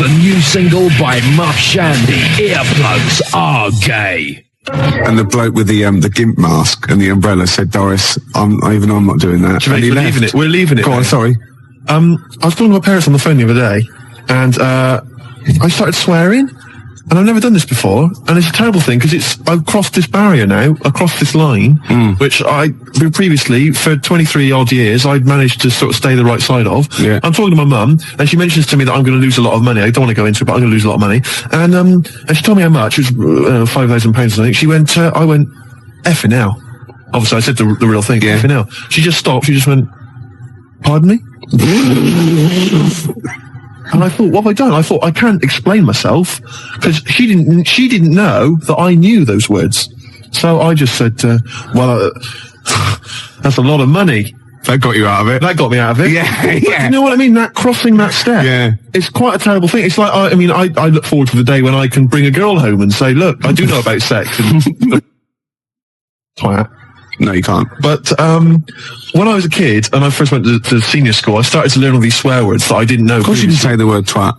The new single by Muff Shandy. Earplugs are gay. And the bloke with the gimp mask and the umbrella said, Doris, I'm not doing that. Gervais, And he we're left. leaving it. We're leaving it. Go on, mate. sorry. I was talking to my parents on the phone the other day, and I started swearing, and I've never done this before, and it's a terrible thing because I've crossed this barrier now, across this line, which previously for 23 odd years I'd managed to sort of stay the right side of. Yeah. I'm talking to my mum, and she mentions to me that I'm going to lose a lot of money. I don't want to go into it, but I'm going to lose a lot of money, and she told me how much. It was £5,000 or something. She went, I went, effing hell. Obviously, I said the real thing. Yeah. Effing hell. She just stopped. She just went, pardon me? And I thought, what have I done? I thought, I can't explain myself because she didn't know that I knew those words. So I just said, that's a lot of money. That got you out of it. That got me out of it. Yeah, But yeah. you know what I mean? That crossing that step. Yeah. It's quite a terrible thing. It's like, I look forward to the day when I can bring a girl home and say, look, I do know about sex. And twat. No, you can't. But when I was a kid and I first went to senior school, I started to learn all these swear words that I didn't know. Of course you can say the word twat.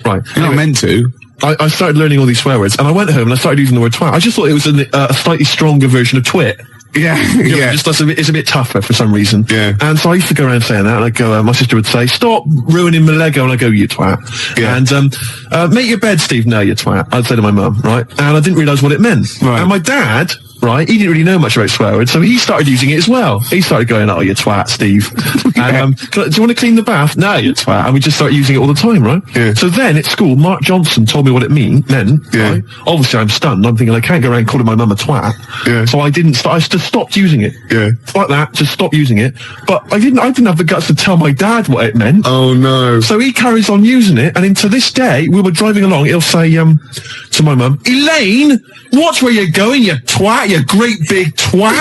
Right. You're not meant to. I started learning all these swear words, and I went home and I started using the word twat. I just thought it was a slightly stronger version of twit. Yeah, You know, just it's a bit tougher for some reason. Yeah. And so I used to go around saying that, and I'd go, my sister would say, stop ruining my Lego, and I'd go, you twat. Yeah. And make your bed, Steve. No, you twat. I'd say to my mum, right? And I didn't realise what it meant. Right. And my dad, right, he didn't really know much about swear words, so he started using it as well. He started going, oh, you twat, Steve. And, do you want to clean the bath? No, you twat. And we just started using it all the time, right? Yeah. So then at school, Mark Johnson told me what it meant. Yeah. Right? Obviously, I'm stunned. I'm thinking I can't go around calling my mum a twat. Yeah. So I didn't. I just stopped using it. Yeah. Like that. Just stopped using it. But I didn't have the guts to tell my dad what it meant. Oh, no. So he carries on using it, and to this day, we were driving along. He'll say to my mum, "Elaine, watch where you're going, you twat, you great big twat."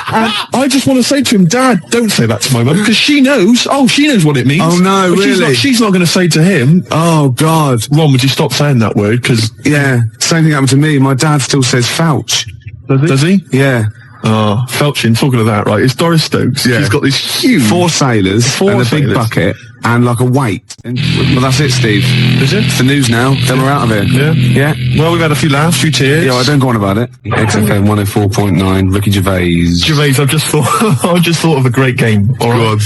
And I just want to say to him, Dad, don't say that to my mum, because she knows. Oh, she knows what it means. Oh, no, But really? She's not going to say to him, Oh, God. Ron, would you stop saying that word? Because Yeah. Same thing happened to me. My dad still says fouch. does he? Yeah. Oh, Felchin, talking of that, right? It's Doris Stokes. Yeah. She's got this huge 4 sailors Four and a big sailors. bucket. and like a weight. Well, that's it, Steve. Is it? It's the news now. Then we're out of here. Yeah. Yeah. Well, we've had a few laughs, few tears. Yeah, well, don't go on about it. XFM 104.9, Ricky Gervais. Gervais, I've just thought of a great game. All right.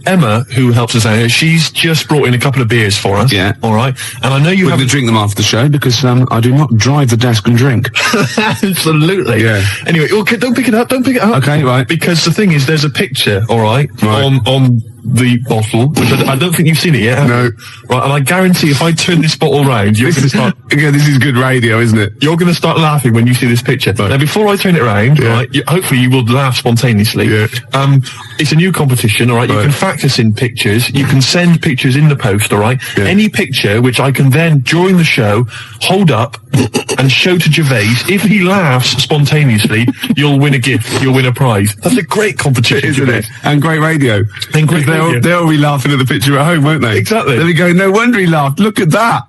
Emma, who helps us out here, she's just brought in a couple of beers for us. Yeah. All right. And I know you We're going to drink them after the show because I do not drive the desk and drink. Absolutely. Yeah. Anyway, okay, don't pick it up. Okay, right. Because the thing is, there's a picture, all right, on the bottle, which I don't think you've seen it yet. Have No. you? Right, and I guarantee if I turn this bottle round, you're going to start. Yeah, this is good radio, isn't it? You're going to start laughing when you see this picture. Now, before I turn it around, right, hopefully you will laugh spontaneously. Yeah. It's a new competition, all right? You can fax us in pictures. You can send pictures in the post, all right? Yeah. Any picture which I can then, during the show, hold up and show to Gervais. If he laughs spontaneously, you'll win a gift. You'll win a prize. That's a great competition, Isn't Gervais. it? And great radio. And great radio. They'll be laughing at the picture at home, won't they? Exactly. They'll be going, no wonder he laughed. Look at that.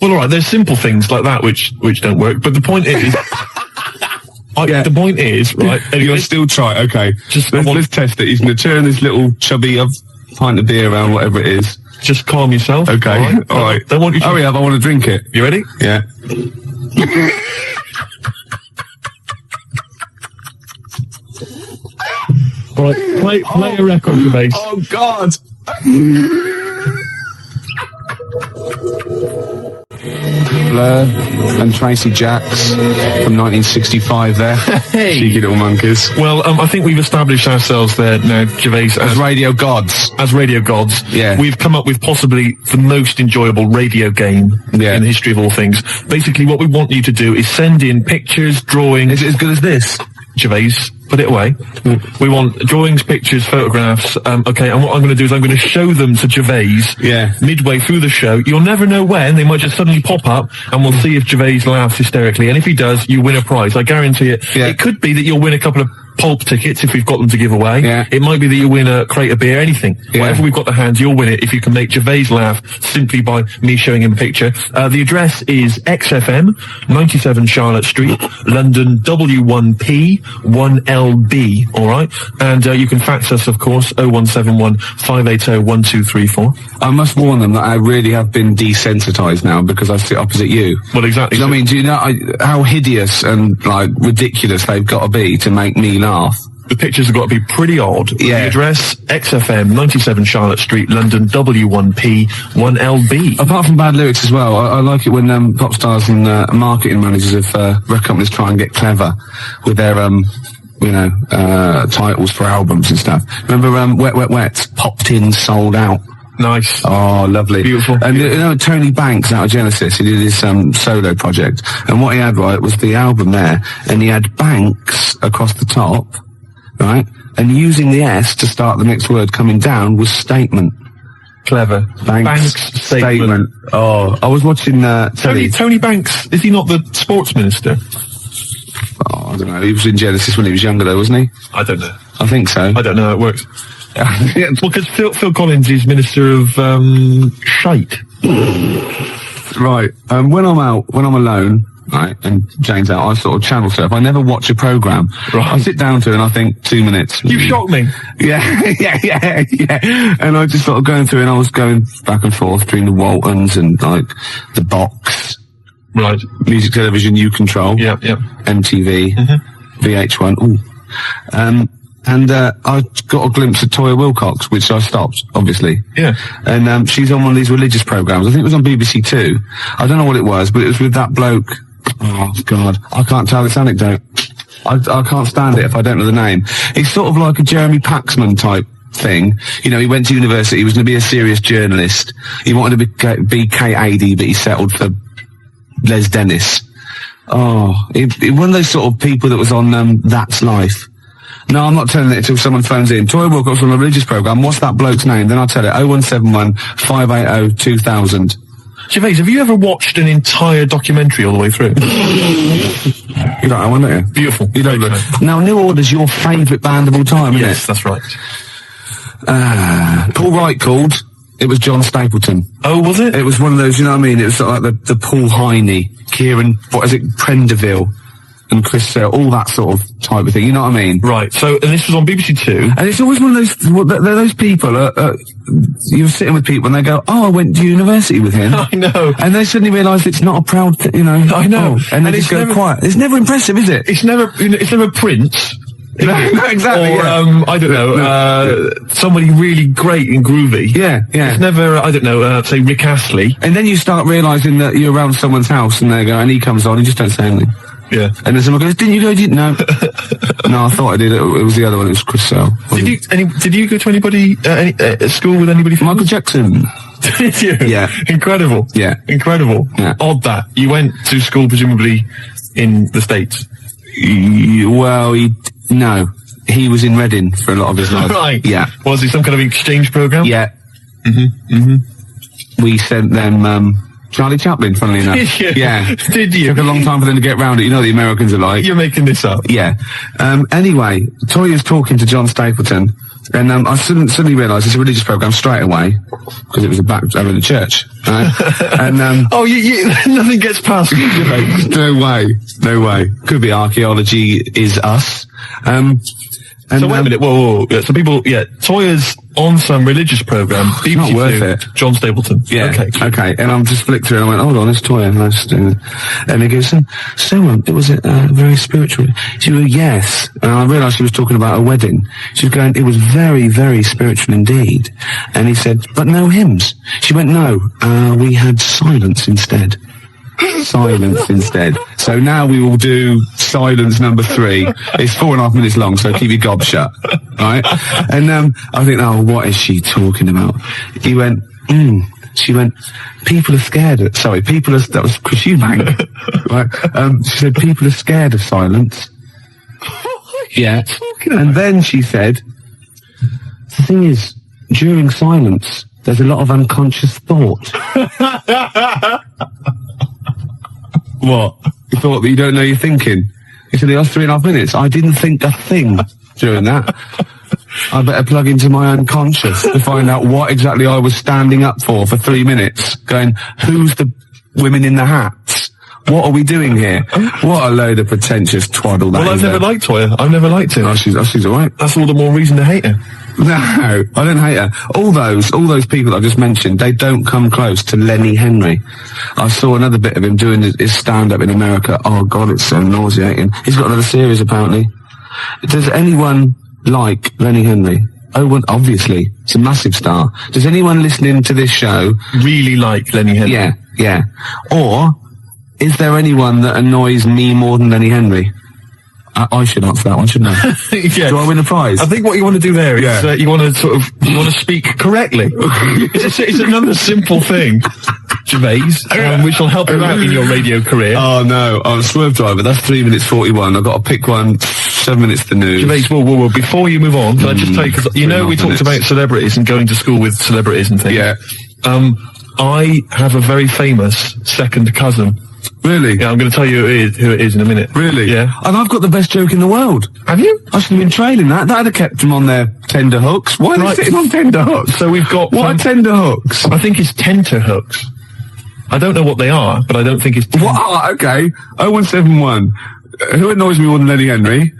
Well, all right, there's simple things like that which don't work, but the point is... the point is, right... You'll still try, okay. Let's test it. He's going to turn this little chubby pint of beer around, whatever it is. Just calm yourself. Okay, all right. Don't want you to... Hurry up, I want to drink it. You ready? Yeah. All right, play a record, Gervais. Oh, God. Blur and Tracy Jacks from 1965 there. Hey. Cheeky little monkeys. Well, I think we've established ourselves there now, Gervais, As radio gods. as radio gods. Yeah. We've come up with possibly the most enjoyable radio game in the history of all things. Basically, what we want you to do is send in pictures, drawings. Is it as good as this? Gervais, put it away. We want drawings, pictures, photographs. Okay, and what I'm going to do is I'm going to show them to Gervais midway through the show. You'll never know when. They might just suddenly pop up, and we'll see if Gervais laughs hysterically. And if he does, you win a prize. I guarantee it. Yeah. It could be that you'll win a couple of pulp tickets if we've got them to give away. Yeah. It might be that you win a crate of beer, anything. Yeah. Whatever we've got to hand, you'll win it if you can make Gervais laugh simply by me showing him a picture. The address is XFM, 97 Charlotte Street, London W1P 1LB, alright? And you can fax us, of course, 0171 580 1234. I must warn them that I really have been desensitised now because I sit opposite you. Well, exactly. Do you know what I mean? Do you know how hideous and, like, ridiculous they've got to be to make me laugh? The pictures have got to be pretty odd. Yeah. The address, XFM, 97 Charlotte Street, London, W1P, 1LB. Apart from bad lyrics as well, I like it when pop stars and marketing managers of record companies try and get clever with their, titles for albums and stuff. Remember Wet, Wet, Wet? Popped in, sold out. Nice. Oh, lovely. Beautiful. And you know, Tony Banks out of Genesis, he did his solo project. And what he had, right, was the album there, and he had Banks across the top, right? And using the S to start the next word coming down was statement. Clever. Banks statement. Oh, I was watching Tony Banks, is he not the sports minister? Oh, I don't know. He was in Genesis when he was younger, though, wasn't he? I don't know. I think so. I don't know how it works. Well, because Phil Collins is Minister of Shite. Right. When I'm alone, right, and Jane's out, I sort of channel surf. I never watch a programme. Right. I sit down to it and I think 2 minutes. You shocked me. Yeah. And I just sort of going through, and I was going back and forth between the Waltons and, like, the Box. Right. Music Television, You Control. Yeah. MTV. VH1. Ooh. And I got a glimpse of Toya Wilcox, which I stopped, obviously. Yeah. And she's on one of these religious programmes. I think it was on BBC Two. I don't know what it was, but it was with that bloke. Oh, God. I can't tell this anecdote. I can't stand it if I don't know the name. It's sort of like a Jeremy Paxman type thing. You know, he went to university, he was going to be a serious journalist. He wanted to be Kate Adie, but he settled for Les Dennis. Oh, one of those sort of people that was on That's Life. No, I'm not telling it until someone phones in. Toya Wilcox on a religious programme. What's that bloke's name? Then I'll tell it. 0171 580 2000. Gervais, have you ever watched an entire documentary all the way through? You don't know one, don't you? Beautiful. You don't look. Now, New Order's your favourite band of all time, isn't Yes, that's right. it? Paul Wright called. It was John Stapleton. Oh, was it? It was one of those, you know what I mean? It was sort of like the Paul Heine, Kieran, what is it, Prendeville. and Chris Sale, all that sort of type of thing. You know what I mean? Right. So, and this was on BBC Two. And it's always one of those people, you're sitting with people and they go, oh, I went to university with him. I know. And they suddenly realise it's not a proud thing, you know. I know. Oh, and they just go quiet. It's never impressive, is it? It's never Prince. No, exactly. Or, I don't know, somebody really great and groovy. Yeah. It's never, I don't know, say Rick Astley. And then you start realising that you're around someone's house and they go, and he comes on, and you just don't say anything. Yeah. And then someone goes, didn't you go? No. No, I thought I did. It was the other one. It was Chris Sale. Did you go to anybody, at school with anybody from Michael Jackson? Did you? Yeah. Incredible. Yeah. Incredible. Yeah. Odd that. You went to school presumably in the States. No. He was in Reading for a lot of his life. Right. Yeah. Was he some kind of exchange program? Yeah. We sent them, Charlie Chaplin, funnily enough. Did you? Yeah. Did you? Took a long time for them to get round it. You know what the Americans are like. You're making this up. Yeah. Anyway, Toya's talking to John Stapleton, and I suddenly realised it's a religious programme straight away, because it was over in the church. Right? And nothing gets past you, mate. No way. Could be archaeology is us. So wait a minute, whoa. So people, Toya's on some religious programme. It's not worth it. John Stapleton. Yeah. Okay. And I'm just flicked through and I went, hold on, it's Toya. And he goes, it was very spiritual. She went, yes. And I realised she was talking about a wedding. She was going, it was very, very spiritual indeed. And he said, but no hymns. She went, no, we had silence instead. Silence instead. So now we will do silence number 3. It's 4.5 minutes long, so keep your gob shut. Right? And I think, oh, what is she talking about? He went, She went, people are scared of, that was Chris Eubank. Right? She said, people are scared of silence. Yeah. And then she said, the thing is, during silence, there's a lot of unconscious thought. What? You thought that you don't know you're thinking? He said, the last 3.5 minutes, I didn't think a thing during that. I better plug into my unconscious to find out what exactly I was standing up for 3 minutes, going, who's the women in the hats? What are we doing here? What a load of pretentious twaddle that is. Well, I've never liked Toya. I've never liked her. Oh, she's alright. That's all the more reason to hate her. No, I don't hate her. All those people that I just mentioned, they don't come close to Lenny Henry. I saw another bit of him doing his stand-up in America. Oh God, it's so nauseating. He's got another series apparently. Does anyone like Lenny Henry? Oh, well, obviously. It's a massive star. Does anyone listening to this show really like Lenny Henry? Yeah. Or is there anyone that annoys me more than Lenny Henry? I should answer that one, shouldn't I? Yeah. Do I win a prize? I think what you want to do there is you want to speak correctly. It's another simple thing, Gervais, which will help you out in your radio career. Oh no, I'm a Swerve Driver. That's 3 minutes 41. I've got to pick one. 7 minutes the news. Gervais, whoa. Before you move on, can I just tell you, because we talked about celebrities and going to school with celebrities and things. Yeah. I have a very famous second cousin. Really? Yeah, I'm going to tell you who it is in a minute. Really? Yeah. And I've got the best joke in the world. Have you? I should have been trailing that. That'd have kept them on their tender hooks. Why are they sitting on tender hooks? So we've got... What are tender hooks? I think it's tenter hooks. I don't know what they are, but I don't think it's... What? Okay. 0171. Who annoys me more than Lenny Henry?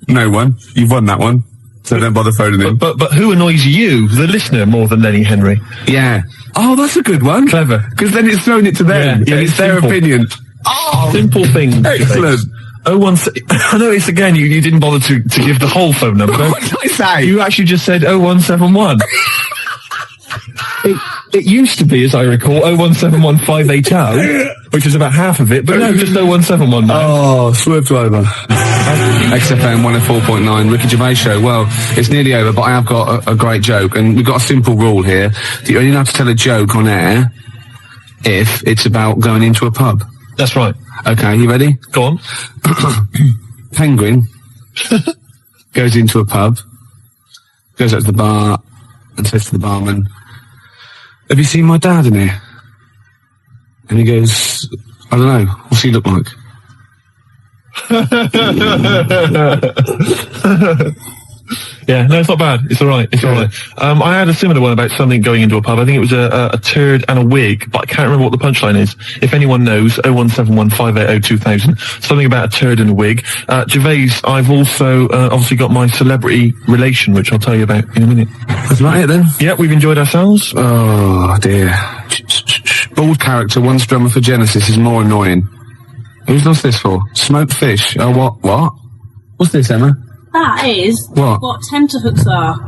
No one. You've won that one. So don't bother phoning him. But who annoys you, the listener, more than Lenny Henry? Yeah. Oh, that's a good one. Clever. Because then it's thrown it to them. Yeah, it's their opinion. Oh, simple thing. Excellent. I noticed again you didn't bother to give the whole phone number. What did I say? You actually just said 0171. It used to be, as I recall, 0171580, which is about half of it, but no, just 0171 now. Oh, Swerve Driver. XFM 104.9, Ricky Gervais Show. Well, it's nearly over, but I have got a great joke, and we've got a simple rule here. You only have to tell a joke on air if it's about going into a pub. That's right. Okay, you ready? Go on. Penguin goes into a pub, goes up to the bar, and says to the barman, have you seen my dad in here? And he goes, I don't know, what's he look like? Yeah, no, it's not bad. It's all right. It's all right. I had a similar one about something going into a pub. I think it was a turd and a wig, but I can't remember what the punchline is. If anyone knows, 01715802000. Something about a turd and a wig. Gervais, I've also obviously got my celebrity relation, which I'll tell you about in a minute. That's right, then. Yeah, we've enjoyed ourselves. Oh, dear. Bald character, once drummer for Genesis, is more annoying. Who's lost this for? Smoked fish. Oh, what? What's this, Emma? That is What? tenterhooks are.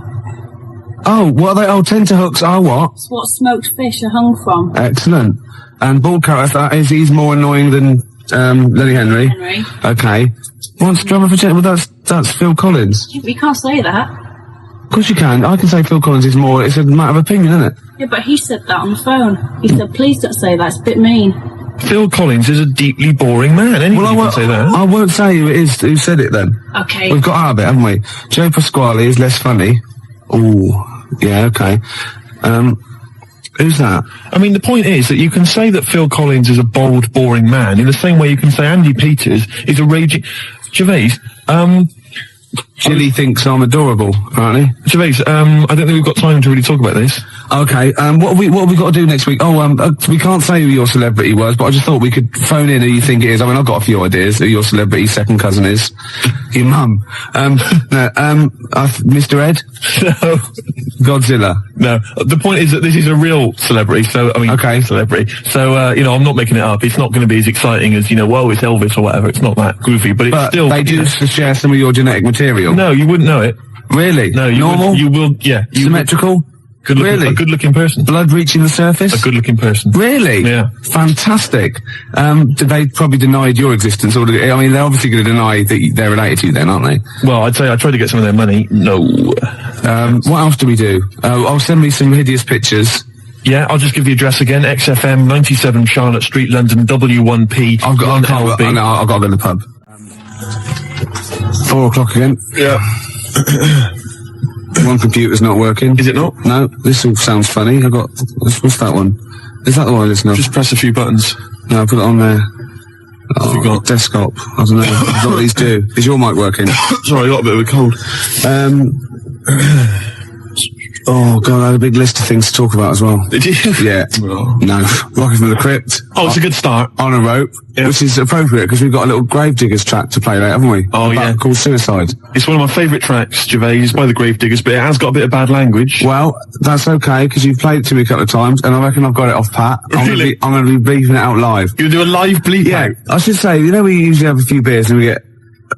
Oh, what are they? Oh, tenterhooks are what? It's what smoked fish are hung from. Excellent. And bald character, that is, he's more annoying than Lenny Henry. Henry. Okay. Once drummer for Genesis, well, that's Phil Collins. You can't say that. Of course you can. I can say Phil Collins is more, it's a matter of opinion, isn't it? Yeah, but he said that on the phone. He said, please don't say that, it's a bit mean. Phil Collins is a deeply boring man. Anyone can say that. I won't say who it is who said it then. Okay. We've got out of it, haven't we? Joe Pasquale is less funny. Ooh, yeah, okay. Who's that? I mean, the point is that you can say that Phil Collins is a bold, boring man in the same way you can say Andy Peters is a raging... Gervais, Jilly thinks I'm adorable, apparently. Gervais, I don't think we've got time to really talk about this. Okay, what have we got to do next week? Oh, we can't say who your celebrity was, but I just thought we could phone in who you think it is. I mean, I've got a few ideas who your celebrity second cousin is. Your mum. Mr. Ed? No. Godzilla? No. The point is that this is a real celebrity, so, I mean, okay. Celebrity. So, I'm not making it up. It's not going to be as exciting as, whoa, it's Elvis or whatever. It's not that goofy, but it's still... they do share some of your genetic material? No, you wouldn't know it. Really? No, Normal? You will, yeah. Symmetrical? Really? A good-looking person. Blood reaching the surface? A good-looking person. Really? Yeah. Fantastic. They probably denied your existence, or they're obviously going to deny that they're related to you then, aren't they? Well, I'd say I tried to get some of their money. No. What else do we do? Send me some hideous pictures. Yeah, I'll just give the address again. XFM, 97 Charlotte Street, London, W1P. I've got to go to the pub. 4 o'clock again. Yeah. One computer's not working. Is it not? No, this all sounds funny. What's that one? Is that the one I listen to? Just press a few buttons. No, put it on there. What have you got? Desktop. I don't know. That's what these do. Is your mic working? Sorry, I got a bit of a cold. Oh, God, I had a big list of things to talk about as well. Did you? Yeah. Oh. No. Rocking from the Crypt. Oh, it's a good start. On a rope, yeah. Which is appropriate because we've got a little Gravediggers track to play later, haven't we? Oh, yeah. Called Suicide. It's one of my favourite tracks, Gervais, by the Gravediggers, but it has got a bit of bad language. Well, that's okay because you've played it to me a couple of times and I reckon I've got it off pat. Really? I'm going to be bleeping it out live. You're going to do a live bleep out? I should say, we usually have a few beers and we get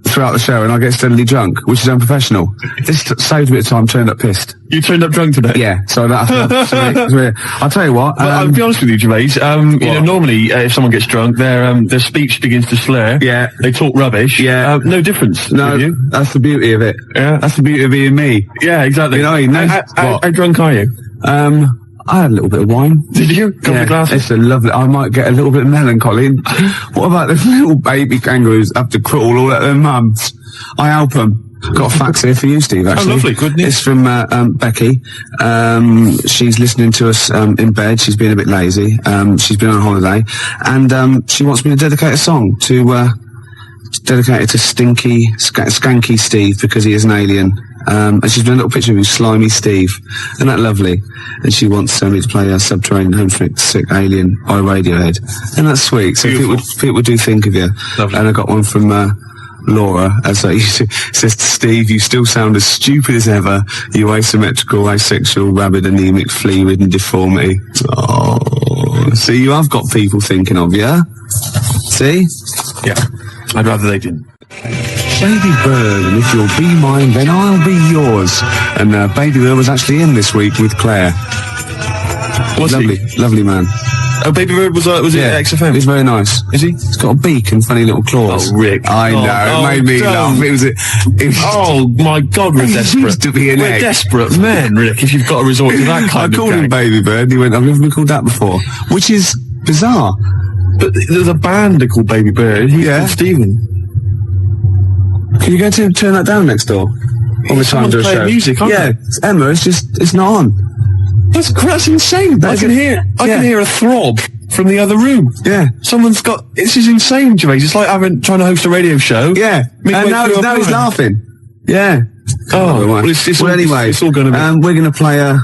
throughout the show and I get steadily drunk, which is unprofessional. This saved a bit of time, turned up pissed. You turned up drunk today? Yeah, so it's weird. I'll tell you what. Well, I'll be honest with you, Gervais. Normally, if someone gets drunk, their speech begins to slur. Yeah. They talk rubbish. Yeah. No difference. No, with you. That's the beauty of it. Yeah. That's the beauty of being me. Yeah, exactly. How drunk are you? I had a little bit of wine. Did you? Couple of glasses? It's a lovely... I might get a little bit melancholy. What about the little baby kangaroos have to crawl all at their mums? I help them. Got a fax here for you, Steve, actually. Oh, lovely. Good news. It's from Becky. She's listening to us in bed. She's been a bit lazy. She's been on holiday. And she wants me to dedicate a song to dedicate it to Skanky Steve because he is an alien. And she's done a little picture of you, Slimy Steve. Isn't that lovely? And she wants me to play Subterranean Homesick Sick Alien by Radiohead. And that's sweet. So people do think of you. Lovely. And I got one from Laura, as I used to, says to Steve, you still sound as stupid as ever. You asymmetrical, asexual, rabid, anemic, flea-ridden deformity. Oh, see, you have got people thinking of you. See? Yeah. I'd rather they didn't. Baby Bird, and if you'll be mine, then I'll be yours. And Baby Bird was actually in this week with Claire. Was lovely, he? Lovely man. Oh, Baby Bird was it at XFM? He's very nice. Is he? He's got a beak and funny little claws. Oh, Rick. I know, it made me laugh. It was oh, my God, we're desperate. Used to be an we're egg. Desperate men, Rick, if you've got to resort to that kind of I called him Baby Bird, and he went, I've never been called that before. Which is bizarre. But there's a band called Baby Bird. He's called Stephen. Can you go to turn that down next door? All the time to a show. Music, it's Emma, it's not on. That's insane. I can hear a throb from the other room. Yeah. This is insane, Gervais. It's like trying to host a radio show. Yeah. And now he's laughing. Yeah. Oh, well, it's all, anyway, it's all going to be. we're going to play a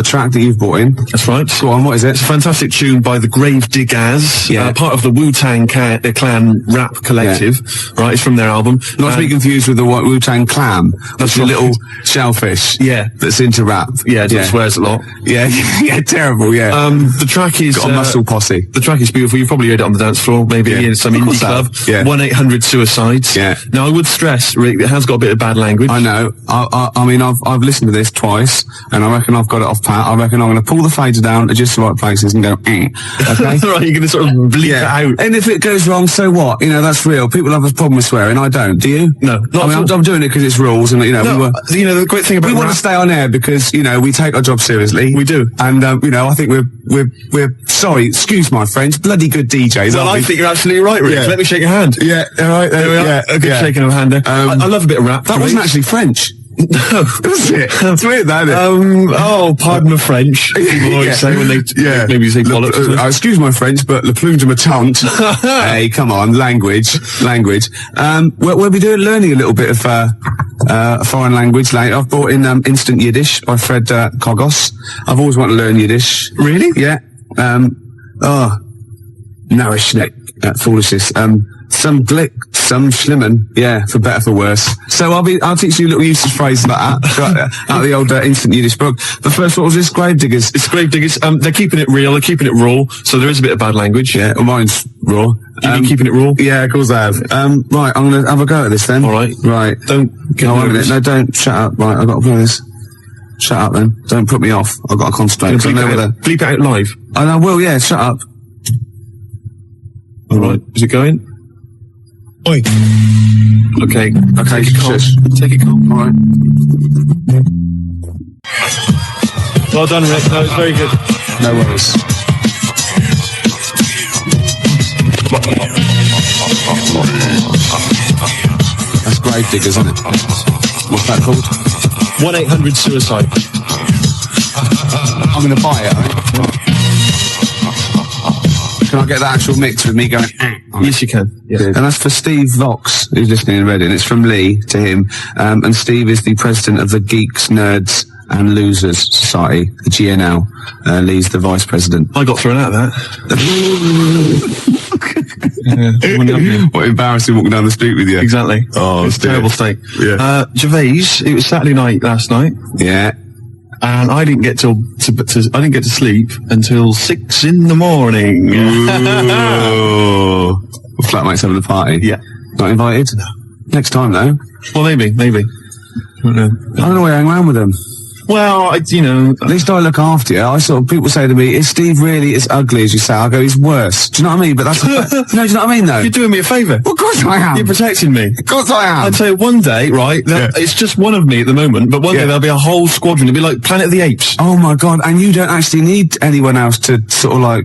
track that you've brought in. That's right. Go on, what is it? It's a fantastic tune by the Gravediggers, part of the Wu-Tang Clan rap collective. Right, it's from their album. Not to be confused with the Wu-Tang Clan. That's a right. little shellfish. Yeah. That's into rap. Yeah, it swears a lot. Yeah, yeah, terrible, yeah. The track is... Got a muscle posse. The track is beautiful. You've probably heard it on the dance floor, maybe in some indie club. Yeah. 1-800-SUICIDES. Yeah. Now, I would stress, Rick, it has got a bit of bad language. I know. I mean, I've listened to this twice, and I reckon I've got it off pat. I reckon I'm going to pull the fader down to just the right places and go, okay? Right, you're going to sort of bleep it out. And if it goes wrong, so what? You know, that's real. People have a problem with swearing. I don't. Do you? No. I'm doing it because it's rules, and, you know, the great thing about we want to stay on air because, you know, we take our job seriously. We do. And, you know, I think we're sorry, excuse my French, bloody good DJs. Well, I think you're absolutely right, Rick. Yeah. Let me shake your hand. Yeah, all right. There we are. Yeah, A good shaking of a hand there. I love a bit of rap. That wasn't actually French. No. Was it? It's weird, that, isn't it? Pardon the French. People always say when they maybe say bollocks. Excuse my French, but le plume de ma tante. Hey, come on, language. We'll be learning a little bit of foreign language later. I've brought in Instant Yiddish by Fred Kogos. I've always wanted to learn Yiddish. Really? Yeah. Narishnik, foolishness. Some glick, some schlimmen, yeah, for better, for worse. So I'll teach you a little usage phrase like that, out of the old Instant Yiddish book. But first, what was this? Gravediggers. It's Gravediggers. They're keeping it real, they're keeping it raw, so there is a bit of bad language. Yeah, well, mine's raw. You've been keeping it raw? Yeah, of course I have. Right, I'm gonna have a go at this then. Alright. Right. Don't get nervous. No, don't, shut up. Right, I've got to play this. Shut up then. Don't put me off. I've got to concentrate. Bleep it out live. I will, yeah, shut up. Alright, is it going? Oi. Okay. Take it calm. Take it calm. Alright. Well done, Rick. No, it's very good. No worries. That's Gravediggers, isn't it? What's that called? 1-800-SUICIDE. I'm going to buy it, Can I get the actual mix with me going? Yes, you can. Yeah. And that's for Steve Vox, who's listening in Reading. It's from Lee to him. And Steve is the president of the Geeks, Nerds and Losers Society, the GNL. Lee's the vice president. I got thrown out of that. What embarrassing walking down the street with you. Exactly. Oh, it's a terrible state. Yeah. Gervais, it was Saturday night last night. Yeah. And I didn't get to sleep until 6 in the morning. Ooh. Flatmates having a party. Yeah. Not invited? No. Next time though. Well, maybe. I don't know. I don't know why I hang around with them. Well, At least I look after you. People say to me, is Steve really as ugly as you say? I go, he's worse. Do you know what I mean? But that's, no, do you know what I mean though? You're doing me a favour. Well, of course I am. You're protecting me. Of course I am. I'd say one day, right, it's just one of me at the moment, but one day there'll be a whole squadron. It'll be like Planet of the Apes. Oh my God. And you don't actually need anyone else to sort of like,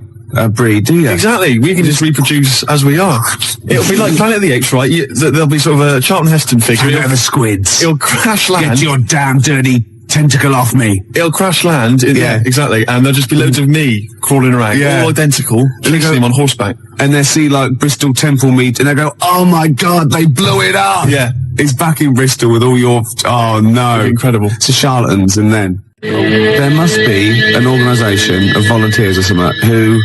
breed, do you? Exactly. We can just reproduce as we are. It'll be like Planet of the Apes, right? There'll be sort of a Charlton Heston figure. The squids. It'll crash land. Get your damn dirty tentacle off me. It'll crash land. Exactly. And there'll just be loads of me crawling around. Yeah. All identical. Chasing him on horseback. And they see like Bristol Temple meet and they go, oh my God, they blew it up. Yeah. It's back in Bristol with all your, oh no. Incredible. It's the charlatans. And then there must be an organisation of volunteers or something who,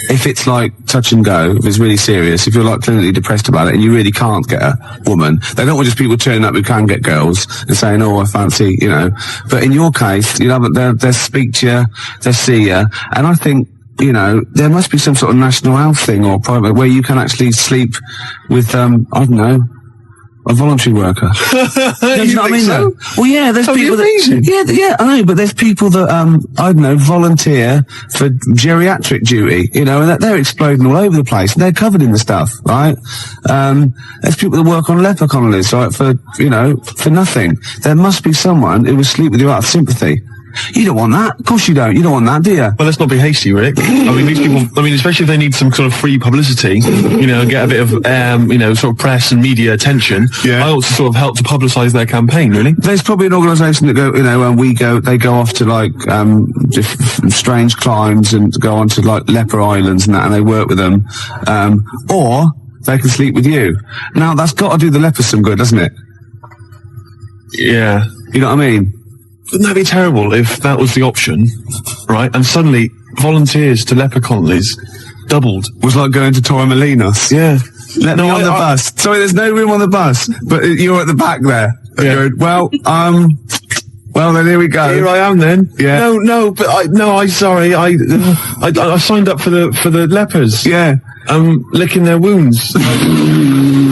if it's like touch and go, if it's really serious, if you're like clinically depressed about it and you really can't get a woman, they don't want just people turning up who can get girls and saying, oh, I fancy, you know. But in your case, you know, they'll speak to you, they'll see you. And I think, you know, there must be some sort of national health thing or private where you can actually sleep with, I don't know, a voluntary worker. You know what I mean? So? Well, yeah, there's people that, yeah, I know, but there's people that, I don't know, volunteer for geriatric duty, you know, and they're exploding all over the place. They're covered in the stuff, right? There's people that work on leper colonies, right, for nothing. There must be someone who will sleep with you out of sympathy. You don't want that. Of course you don't. You don't want that, do you? Well, let's not be hasty, Rick. I mean, these people, especially if they need some sort of free publicity, you know, get a bit of, sort of press and media attention. Yeah. I also sort of help to publicise their campaign, really. There's probably an organisation that go, you know, when they go off to like, just strange climes and go on to like leper islands and that, and they work with them. Or they can sleep with you. Now, that's got to do the lepers some good, doesn't it? Yeah. You know what I mean? Wouldn't that be terrible if that was the option, right? And suddenly volunteers to leper colonies doubled. Was like going to Torremolinos. Yeah. Let me on the bus. Sorry, there's no room on the bus, but you're at the back there. Yeah. Going, well, then here we go. Here I am then. Yeah. No, but I signed up for the lepers. Yeah. Licking their wounds.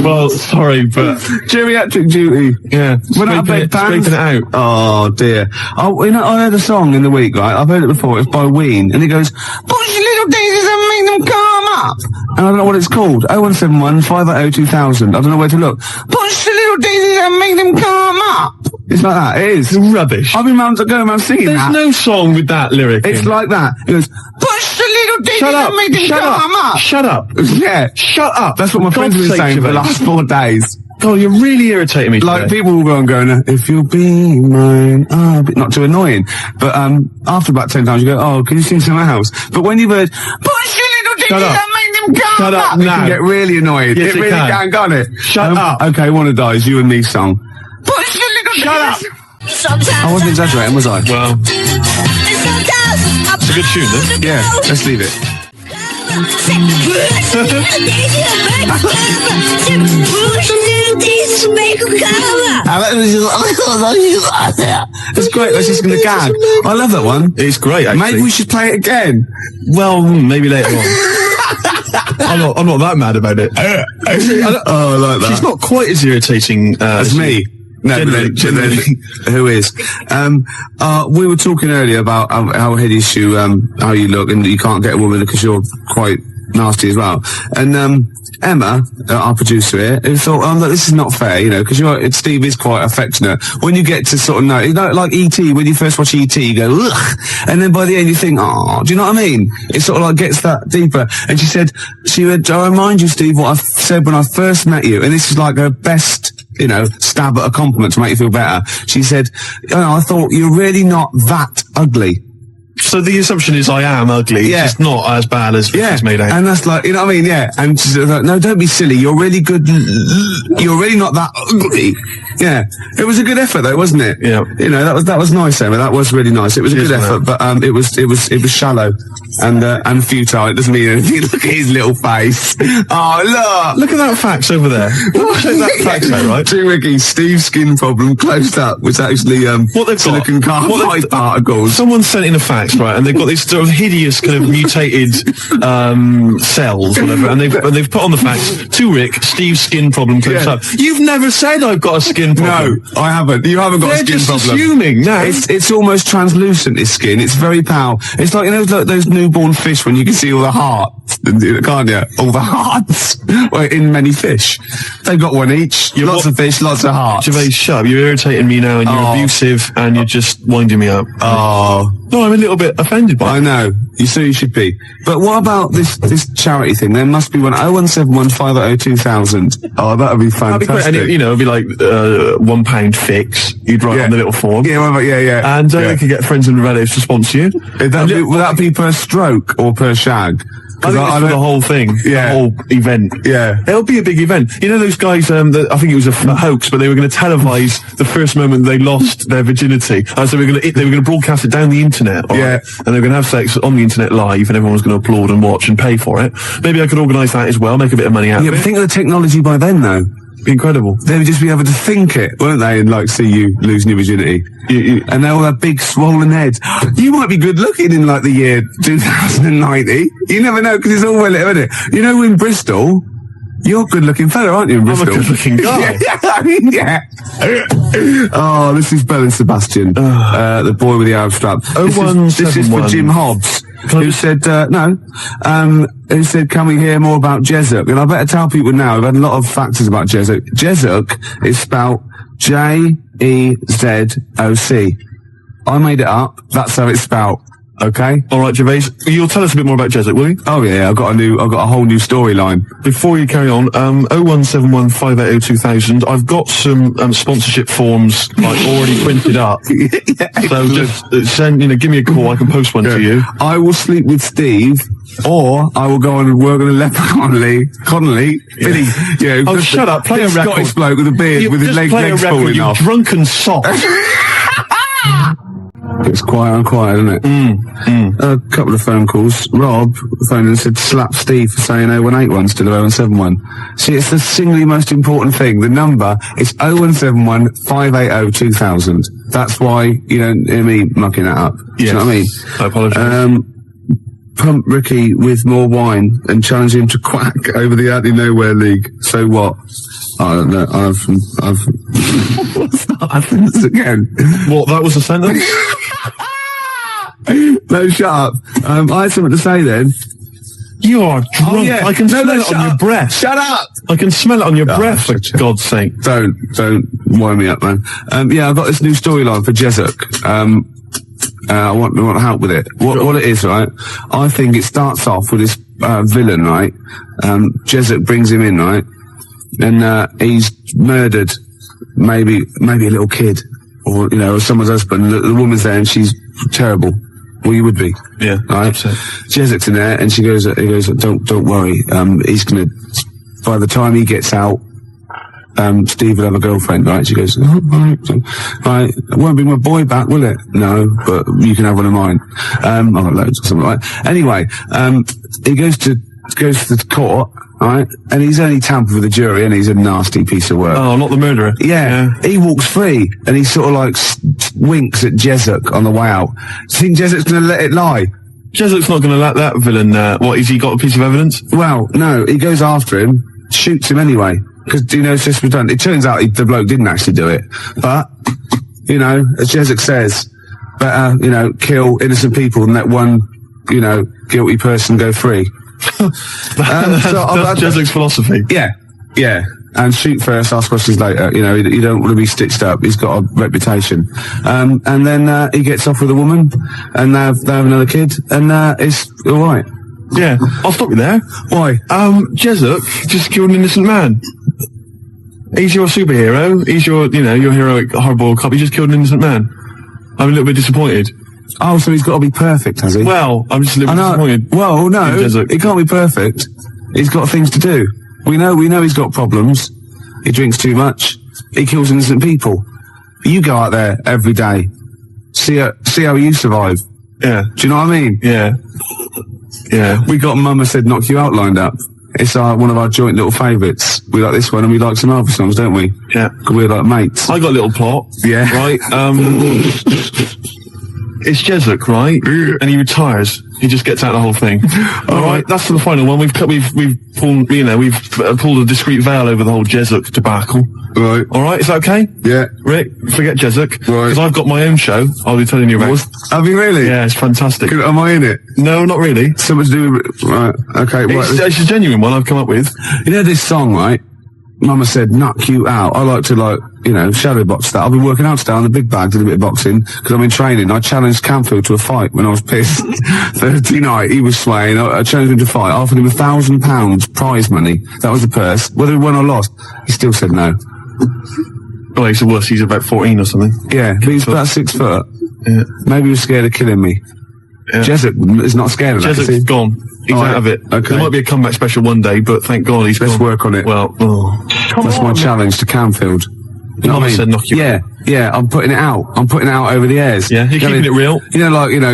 Well, sorry, but geriatric duty. Yeah. Scraping it out. Oh dear. Oh, you know, I heard a song in the week, right? I've heard it before. It's by Ween, and it goes, "Push your little daisies and make them come up." And I don't know what it's called. 0171 580 2000. I don't know where to look. Push the little daisies and make them come up. It's like that. It is. It's rubbish. I've been going around singing There's that. no song with that lyric. It's like that. It goes, "Push the little daisies Shut up. and make them Shut come up. up." Shut up. Yeah. Shut up. That's what my friends have been God's saying sake, for the Gervais. last 4 days. God, you're really irritating me Like, today. people will go and go, if you'll be mine, not too annoying. But, after about 10 times you go, oh, can you sing something else? But when you've heard, push your little Shut digits up. and make them come Shut up it now. can get really annoying. Yes, it it really can. can't it? Shut up. Okay, Wanna Die is you and me song. Push your little Shut up. I wasn't exaggerating, was I? Well, it's a good tune, then. Yeah, let's leave it. It's great. Let's just gonna gag. I love that one. It's great, actually. Maybe we should play it again. Well, maybe later on. I'm not that mad about it. I like that. She's not quite as irritating as me. No, but then, who is? We were talking earlier about how hideous how you look, and you can't get a woman because you're quite nasty as well. And Emma, our producer here, who thought, look, this is not fair, you know, because Steve is quite affectionate. When you get to sort of know, like E.T., when you first watch E.T., you go, ugh, and then by the end you think, oh, do you know what I mean? It sort of like gets that deeper. And she went, I remind you, Steve, what I said when I first met you, and this is like her best, you know, stab at a compliment to make you feel better. She said, I thought you're really not that ugly. So the assumption is I am ugly. Yeah. It's just not as bad as it's made out. And that's like, you know what I mean? Yeah. And she's like, no, don't be silly. You're really good. You're really not that ugly. Yeah. It was a good effort though, wasn't it? Yeah. You know, that was nice, Emma. That was really nice. It was a good effort, but it was shallow and futile. It doesn't mean anything. Look at his little face. Oh, Look at that fax over there. Check that fax out, right? Dear Ricky, Steve's skin problem closed up was actually what they've silicon carbide particles. Someone sent in a fax, right, and they've got these sort of hideous kind of mutated cells, whatever, and they've put on the fax to Rick, Steve's skin problem closed up. You've never said I've got a skin problem. No, I haven't. You haven't got a skin just problem. Assuming now. It's almost translucent, his skin. It's very pale. It's like, you know, those newborn fish when you can see all the hearts, can't you? All the hearts. Well, in many fish. They've got one each. Lots of fish, lots of hearts. Gervais, shut up. You're irritating me now, and you're abusive, and you're just winding me up. Oh. No, I'm a little bit offended by it. I know. You should be. But what about this charity thing? There must be one. 0171 580 2000. Oh, that would be fantastic. That'd be great. And it'd be like £1 fix. You'd write on the little form. Yeah. And you could get friends and relatives to sponsor you. Would that be per stroke or per shag? I think it's for the whole thing, the whole event. Yeah. It'll be a big event. You know those guys, I think it was a hoax, but they were going to televise the first moment they lost their virginity. So they were going to broadcast it down the internet. Right? And they were going to have sex on the internet live, and everyone was going to applaud and watch and pay for it. Maybe I could organise that as well, make a bit of money out of it. Yeah, but think of the technology by then, though. Be incredible. They would just be able to think it, won't they, and like see you losing your virginity. And they all have big swollen heads. You might be good looking in like the year 2090. You never know, because it's all relative, isn't it? You know, in Bristol, you're a good looking fella, aren't you, in Bristol? I'm a good looking guy. Yeah. Oh, this is Bell and Sebastian, the boy with the Arab strap. This is for Jim Hobbs, who said, who said, can we hear more about Jezuk? And I better tell people now, I've had a lot of factors about Jezuk. Jezuk is spelled Jezoc. I made it up. That's how it's spelled. Okay. All right, Gervais. You'll tell us a bit more about Jessup, will you? Oh yeah, I've got a whole new storyline. Before you carry on, 0171 580 2000. I've got some sponsorship forms like already printed up. So just send, give me a call. I can post one to you. I will sleep with Steve, or I will go on and work on a leper Connolly. Billy, Oh, shut up! Play a record. Scottish bloke with a beard with his legs falling you off. Drunken sock. It's quiet, isn't it? A couple of phone calls. Rob phoned and said, slap Steve for saying 0181 instead of 0171. See, it's the singly most important thing. The number is 0171 580 2000. That's why you don't hear me mucking that up. Do you know what I mean? I apologise. Pump Ricky with more wine and challenge him to quack over the Out of Nowhere League. So what? I don't know. I've what's that sentence again? What? That was a sentence? No, shut up. I had something to say then. You are drunk. Oh, yeah. I can smell it on your breath. Shut up! I can smell it on your breath, for God's sake. Don't wind me up, man. Yeah, I've got this new storyline for Jessup. I want help with it. What it is, right? I think it starts off with this villain, right? Jessup brings him in, right? And he's murdered maybe a little kid, or or someone's husband. The woman's there and she's terrible. Well, you would be. Yeah. Right? Jessup's in there and he goes, don't worry. He's gonna, by the time he gets out, Steve will have a girlfriend, right? She goes, oh, right, it won't be my boy back, will it? No, but you can have one of mine. I've got loads or something like that. Anyway, he goes to the court, right? And he's only tampered with the jury and he's a nasty piece of work. Oh, not the murderer. Yeah. He walks free and he sort of like winks at Jessup on the way out. Do you think Jessup's going to let it lie? Jessup's not going to let that villain, what, has he got a piece of evidence? Well, no, he goes after him, shoots him anyway. Because, it's just redundant. It turns out the bloke didn't actually do it. But, as Jessup says, better, kill innocent people than let one, guilty person go free. That's Jessup's philosophy. Yeah. And shoot first, ask questions later. You don't want to be stitched up. He's got a reputation. And then he gets off with a woman, and they have another kid, and it's all right. Yeah, I'll stop you there. Why? Jessup just killed an innocent man. He's your superhero. He's your heroic hardboiled cop. He just killed an innocent man. I'm a little bit disappointed. Oh, so he's got to be perfect, has he? Well, I'm just a little bit disappointed. Well, no, he can't be perfect. He's got things to do. We know he's got problems. He drinks too much. He kills innocent people. But you go out there every day. See how you survive. Yeah. Do you know what I mean? Yeah. Yeah. We got Mama Said Knock You Out lined up. It's one of our joint little favourites. We like this one and we like some other songs, don't we? Yeah. Because we're like mates. I got a little plot. Yeah. Right. It's Jessup, right? And he retires. He just gets out the whole thing. All right. That's the final one. We've pulled, pulled a discreet veil over the whole Jessup debacle. Right. All right. Is that okay? Yeah. Rick, forget Jessup. Right. Because I've got my own show. I'll be telling you about. Have you really? Yeah, it's fantastic. Am I in it? No, not really. Something to do with... Right. Okay. It's a genuine one I've come up with. This song, right? Mama Said Knock You Out. I like to shadow box that. I've been working out today on the big bag, did a bit of boxing, because I'm in training. I challenged Camfield to a fight when I was pissed. Thursday night, he was swaying. I challenged him to fight. I offered him £1,000 prize money. That was the purse. Whether he won or lost, he still said no. Oh, he's a wuss. He's about 14 or something. Yeah, but he's about 6 foot. Yeah. Maybe he was scared of killing me. Yeah. Jessup is not scared of that. Jesus's gone. He's out of it. Okay. There might be a comeback special one day, but thank God he's Let's gone. work on it. Well, that's my challenge to Camfield. You know what I mean? Said knock you out. Yeah, I'm putting it out. I'm putting it out over the airs. Yeah, you're keeping it real.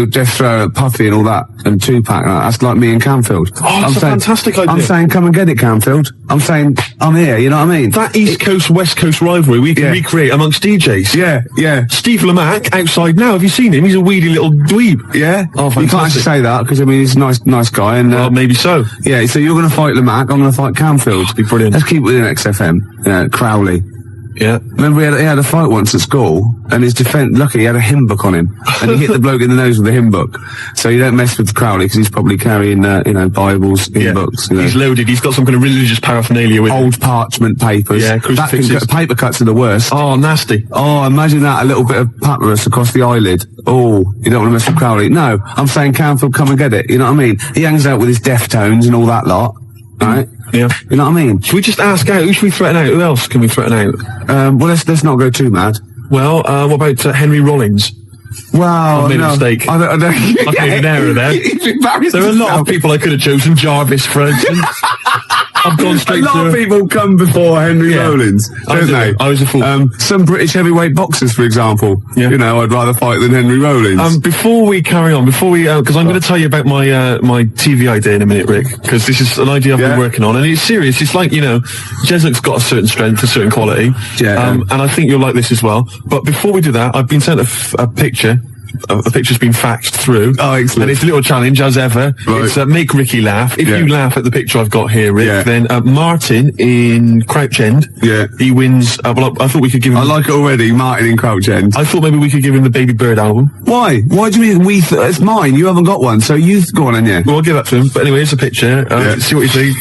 Death Throw, Puffy and all that, and Tupac, that's like me and Camfield. Oh, that's a fantastic idea. I'm saying, come and get it, Camfield. I'm saying, I'm here, you know what I mean? That East Coast, West Coast rivalry we can recreate amongst DJs. Yeah. Steve Lamack, outside now, have you seen him? He's a weedy little dweeb. Yeah? Oh, fantastic. You can't actually say that, because, he's a nice guy, and... well, maybe so. Yeah, so you're going to fight Lamack, I'm going to fight Camfield. That'd be brilliant. Let's keep it within XFM. Crowley. Yeah. Remember he had a fight once at school, and his defence, lucky he had a hymn book on him, and he hit the bloke in the nose with the hymn book. So you don't mess with Crowley, because he's probably carrying, Bibles, hymn books. He's loaded, he's got some kind of religious paraphernalia with old parchment papers. Yeah, crucifixes. Paper cuts are the worst. Oh, nasty. Oh, imagine that, a little bit of papyrus across the eyelid. Oh, you don't want to mess with Crowley. No, I'm saying Canfield, come and get it. You know what I mean? He hangs out with his Deftones and all that lot. Right? Yeah. You know what I mean? Should we just ask out? Who should we threaten out? Who else can we threaten out? Well, let's not go too mad. Well, what about Henry Rollins? Wow, I've made a mistake. I made an error there. There are a lot of people I could have chosen. Jarvis, for instance. I've gone straight a lot of people come before Henry Rollins, don't they? I was a fool. Some British heavyweight boxers, for example. Yeah. You know, I'd rather fight than Henry Rollins. Before we carry on, because I'm going to tell you about my TV idea in a minute, Rick, because this is an idea I've been working on, and it's serious. It's like, Jesuit's got a certain strength, a certain quality, and I think you'll like this as well. But before we do that, I've been sent a picture. A picture's been faxed through. Oh, excellent. And it's a little challenge, as ever. Right. It's make Ricky laugh. If you laugh at the picture I've got here, Rick, then Martin in Crouch End, he wins. I thought we could give him... I like it already, Martin in Crouch End. I thought maybe we could give him the Baby Bird album. Why? Why do you mean it's mine? You haven't got one, so you go on, yeah. Well, I'll give that to him. But anyway, here's a picture. See what you think.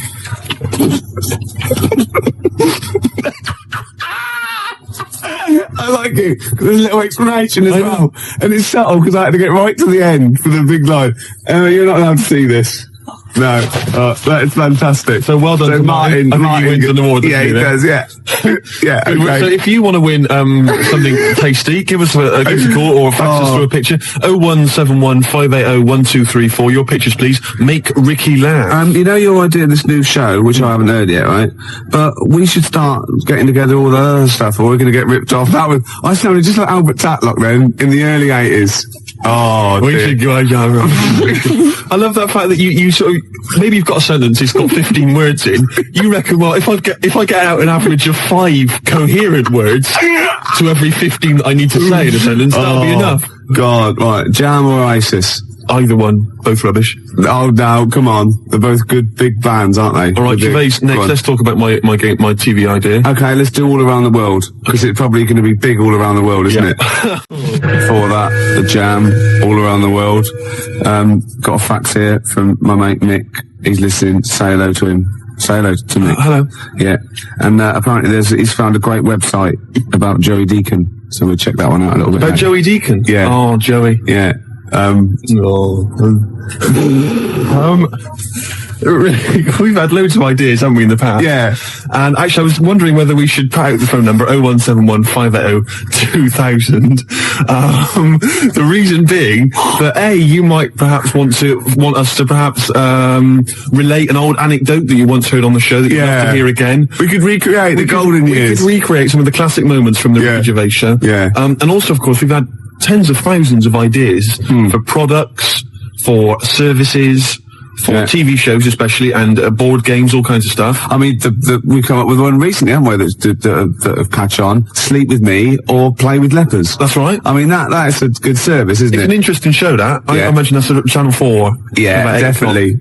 I like it. There's a little explanation as well. And it's subtle, because I had to get right to the end for the big line. You're not allowed to see this. No. That is fantastic. So well done to Martin. I think he wins an award. Yeah, he does, yeah. Yeah, okay. So if you want to win something tasty, give us a call or fax us through a picture. 0171 580 1234. Your pictures, please. Make Ricky laugh. You know your idea of this new show, which I haven't heard yet, right? But we should start getting together all the other stuff, or we're going to get ripped off. I sounded just like Albert Tatlock then, in the early 80s. Oh, we should go. I love that fact that you sort of, maybe you've got a sentence, it's got 15 words in. You reckon, well, if I get out an average of 5 coherent words to every 15 that I need to say in a sentence, that'll be enough. God, right. Jam or ISIS? Either one. Both rubbish. Oh, no, come on. They're both good big bands, aren't they? All right, Gervais, next, let's talk about my TV idea. Okay, let's do All Around the World, because it's probably going to be big all around the world, isn't it? Before that, the Jam, All Around the World. Got a fax here from my mate Mick. He's listening. Say hello to him. Say hello to Mick. Hello. Yeah. And apparently he's found a great website about Joey Deacon, so we'll check that one out a little bit. About Joey Deacon? Yeah. Oh, Joey. Yeah. We've had loads of ideas, haven't we, in the past? Yeah. And actually, I was wondering whether we should put out the phone number 0171 580 2000. The reason being that you might perhaps want us to perhaps relate an old anecdote that you once heard on the show that you'd love to hear again. We could recreate the golden years. We could recreate some of the classic moments from the Ricky Gervais show. Yeah. And also, of course, we've had tens of thousands of ideas for products, for services, for TV shows especially, and board games, all kinds of stuff. I mean, we come up with one recently, haven't we, that have catch on. Sleep with me or play with lepers. That's right. I mean, that is a good service, isn't it? It's an interesting show, that. I imagine that's at Channel 4. Yeah, definitely.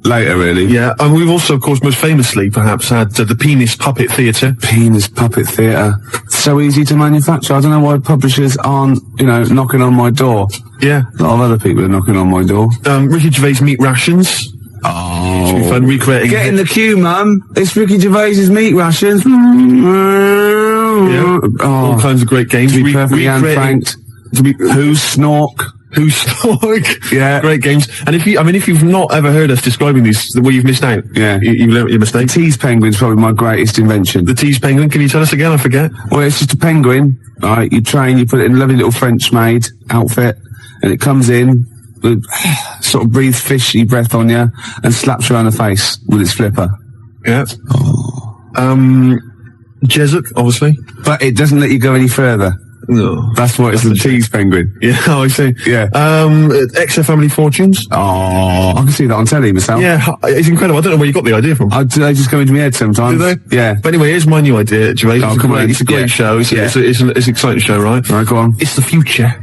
Later, really. Yeah, and we've also, of course, most famously, perhaps, had the Penis Puppet Theatre. Penis Puppet Theatre. So easy to manufacture. I don't know why publishers aren't, knocking on my door. Yeah. A lot of other people are knocking on my door. Ricky Gervais Meat Rations. Oh. Should be fun recreating. Get in the queue, Mum. It's Ricky Gervais's Meat Rations. Yeah. All kinds of great games. To be perfectly unfranked. Who's Snork? Who's Snork? Yeah. Great games. And if you've not ever heard us describing these, well, you've missed out. Yeah. You've learned your mistake. The Tease Penguin's probably my greatest invention. The Tease Penguin, can you tell us again? I forget. Well, it's just a penguin, right? You train, you put it in a lovely little French-made outfit, and it comes in, sort of breathes fishy breath on you, and slaps you around the face with its flipper. Yeah. Jesuit, obviously. But it doesn't let you go any further. No. That's what it's the Tease Penguin. Yeah, I see. Yeah. XFM Family Fortunes. Oh, I can see that on telly myself. Yeah, it's incredible. I don't know where you got the idea from. They just come into my head sometimes. Do they? Yeah. But anyway, here's my new idea, Gervais. Oh, come on. It's a great show. It's an exciting show, right? Right, go on. It's the future.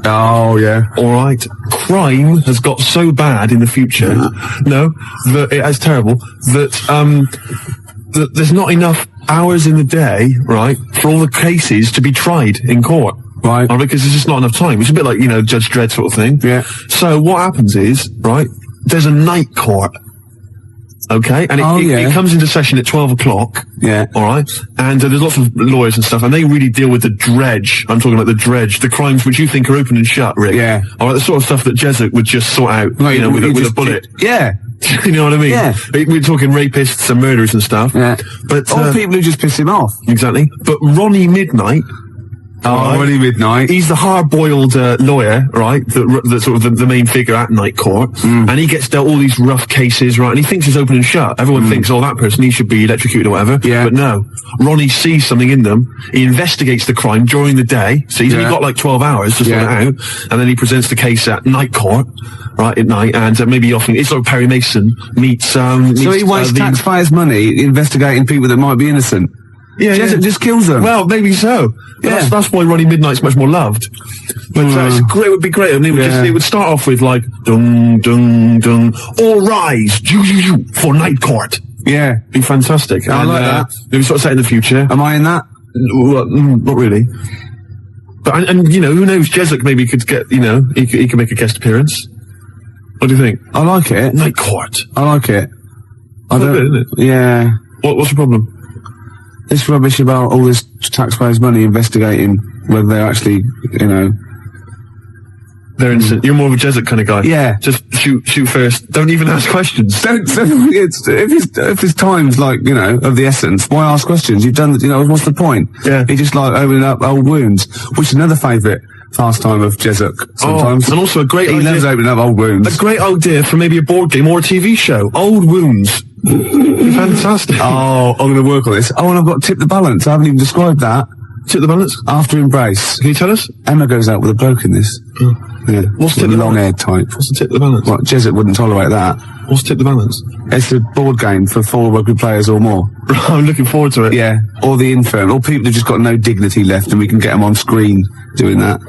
Oh, yeah. All right. Crime has got so bad in the future. No, that it's terrible that there's not enough hours in the day, right, for all the cases to be tried in court. Right. Because there's just not enough time. It's a bit like, Judge Dredd sort of thing. Yeah. So what happens is, right, there's a night court. Okay, and it comes into session at 12 o'clock. Yeah. All right, and there's lots of lawyers and stuff, and they really deal with the dredge. I'm talking about the dredge, the crimes which you think are open and shut, Rick. Yeah. All right, the sort of stuff that Jesuit would just sort out, with a bullet. Yeah. You know what I mean? Yeah. We're talking rapists and murderers and stuff. Yeah. But all people who just piss him off. Exactly. But Ronnie Midnight. Ronnie Midnight. He's the hard-boiled lawyer, right? That's sort of the main figure at Night Court, and he gets dealt all these rough cases, right? And he thinks it's open and shut. Everyone thinks, that person, he should be electrocuted or whatever. Yeah. But no, Ronnie sees something in them. He investigates the crime during the day, so he's only got like 12 hours to sort it out, and then he presents the case at Night Court, right, at night, and maybe often it's like Perry Mason meets. So he wastes taxpayers' money investigating people that might be innocent. Yeah, just kills them. Well, maybe so. Yeah. That's why Ronnie Midnight's much more loved. But it would be great. I mean, it would start off with like, dung, dung, dung, all rise, for Night Court. Yeah. Be fantastic. I like that. Maybe sort of set in the future. Am I in that? Well, not really. But, and who knows, Jesuit maybe could get, he could make a guest appearance. What do you think? I like it. Night Court. I like it. I don't, isn't it? Yeah. What's the problem? This rubbish about all this taxpayers' money investigating whether they're actually, they're innocent. You're more of a Jesuit kind of guy. Yeah. Just shoot first. Don't even ask questions. If his time's like, of the essence, why ask questions? You've done, what's the point? Yeah. He just like opening up old wounds, which is another favourite pastime of Jesuit sometimes. And also a great idea. He loves opening up old wounds. A great idea for maybe a board game or a TV show. Old wounds. Fantastic. Oh, I'm going to work on this. Oh, and I've got Tip the Balance. I haven't even described that. Tip the Balance? After Embrace. Can you tell us? Emma goes out with a bloke in this. Yeah. What's Tip the long-haired type. What's the Tip the Balance? Well, Jesuit wouldn't tolerate that. What's Tip the Balance? It's a board game for 4 rugby players or more. I'm looking forward to it. Yeah. Or the infirm. Or people who've just got no dignity left and we can get them on screen doing that.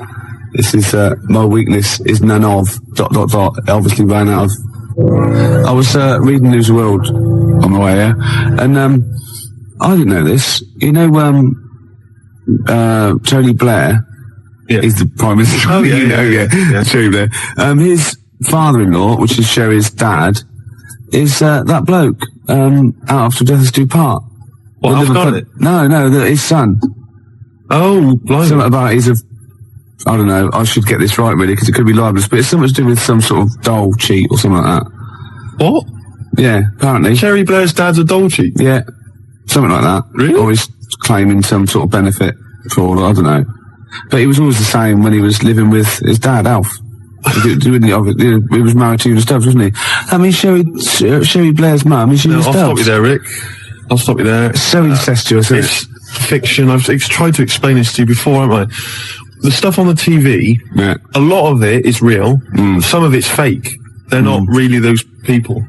This is, my weakness is none of, ... Obviously ran out of. I was, reading News World on the way here, and, I didn't know this. Tony Blair is the Prime Minister. Oh, yeah. Tony Blair. His father-in-law, which is Sherry's dad, is, that bloke, out after death us do part. What, Alf Garnett? No, his son. Oh, blimey. Something about I don't know, I should get this right really, because it could be libelous, but it's something to do with some sort of dole cheat or something like that. What? Yeah, apparently. Cherry Blair's dad's a dole cheat? Yeah, something like that. Really? Or he's claiming some sort of benefit fraud, I don't know. But he was always the same when he was living with his dad, Alf. He was married to Ewan Stubbs, wasn't he? I mean, Sherry Blair's mum is Ewan Stubbs. I'll stop you there, Rick. I'll stop you there. It's so incestuous, isn't it? It's fiction. I've tried to explain this to you before, haven't I? The stuff on the TV, a lot of it is real. Some of it's fake. They're not really those people.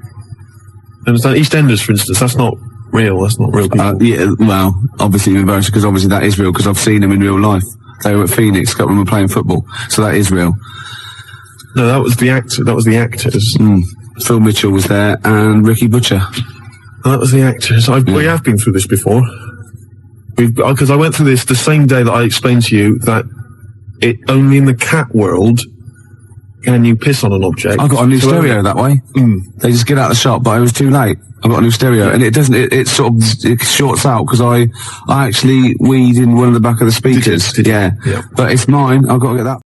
Understand? EastEnders, for instance, that's not real. That's not real people. Yeah, well, obviously university, because obviously that is real, because I've seen them in real life. They were at Phoenix when we were playing football, so that is real. No, that was the actor. That was the actors. Phil Mitchell was there, and Ricky Butcher. That was the actors. We have been through this before. Because I went through this the same day that I explained to you that only in the cat world can you piss on an object. I got a new stereo that way. They just get out of the shop, but it was too late. I got a new stereo, and it doesn't. It sort of shorts out because I actually weed in one of the back of the speakers. Did you? Yeah, but it's mine. I've got to get that.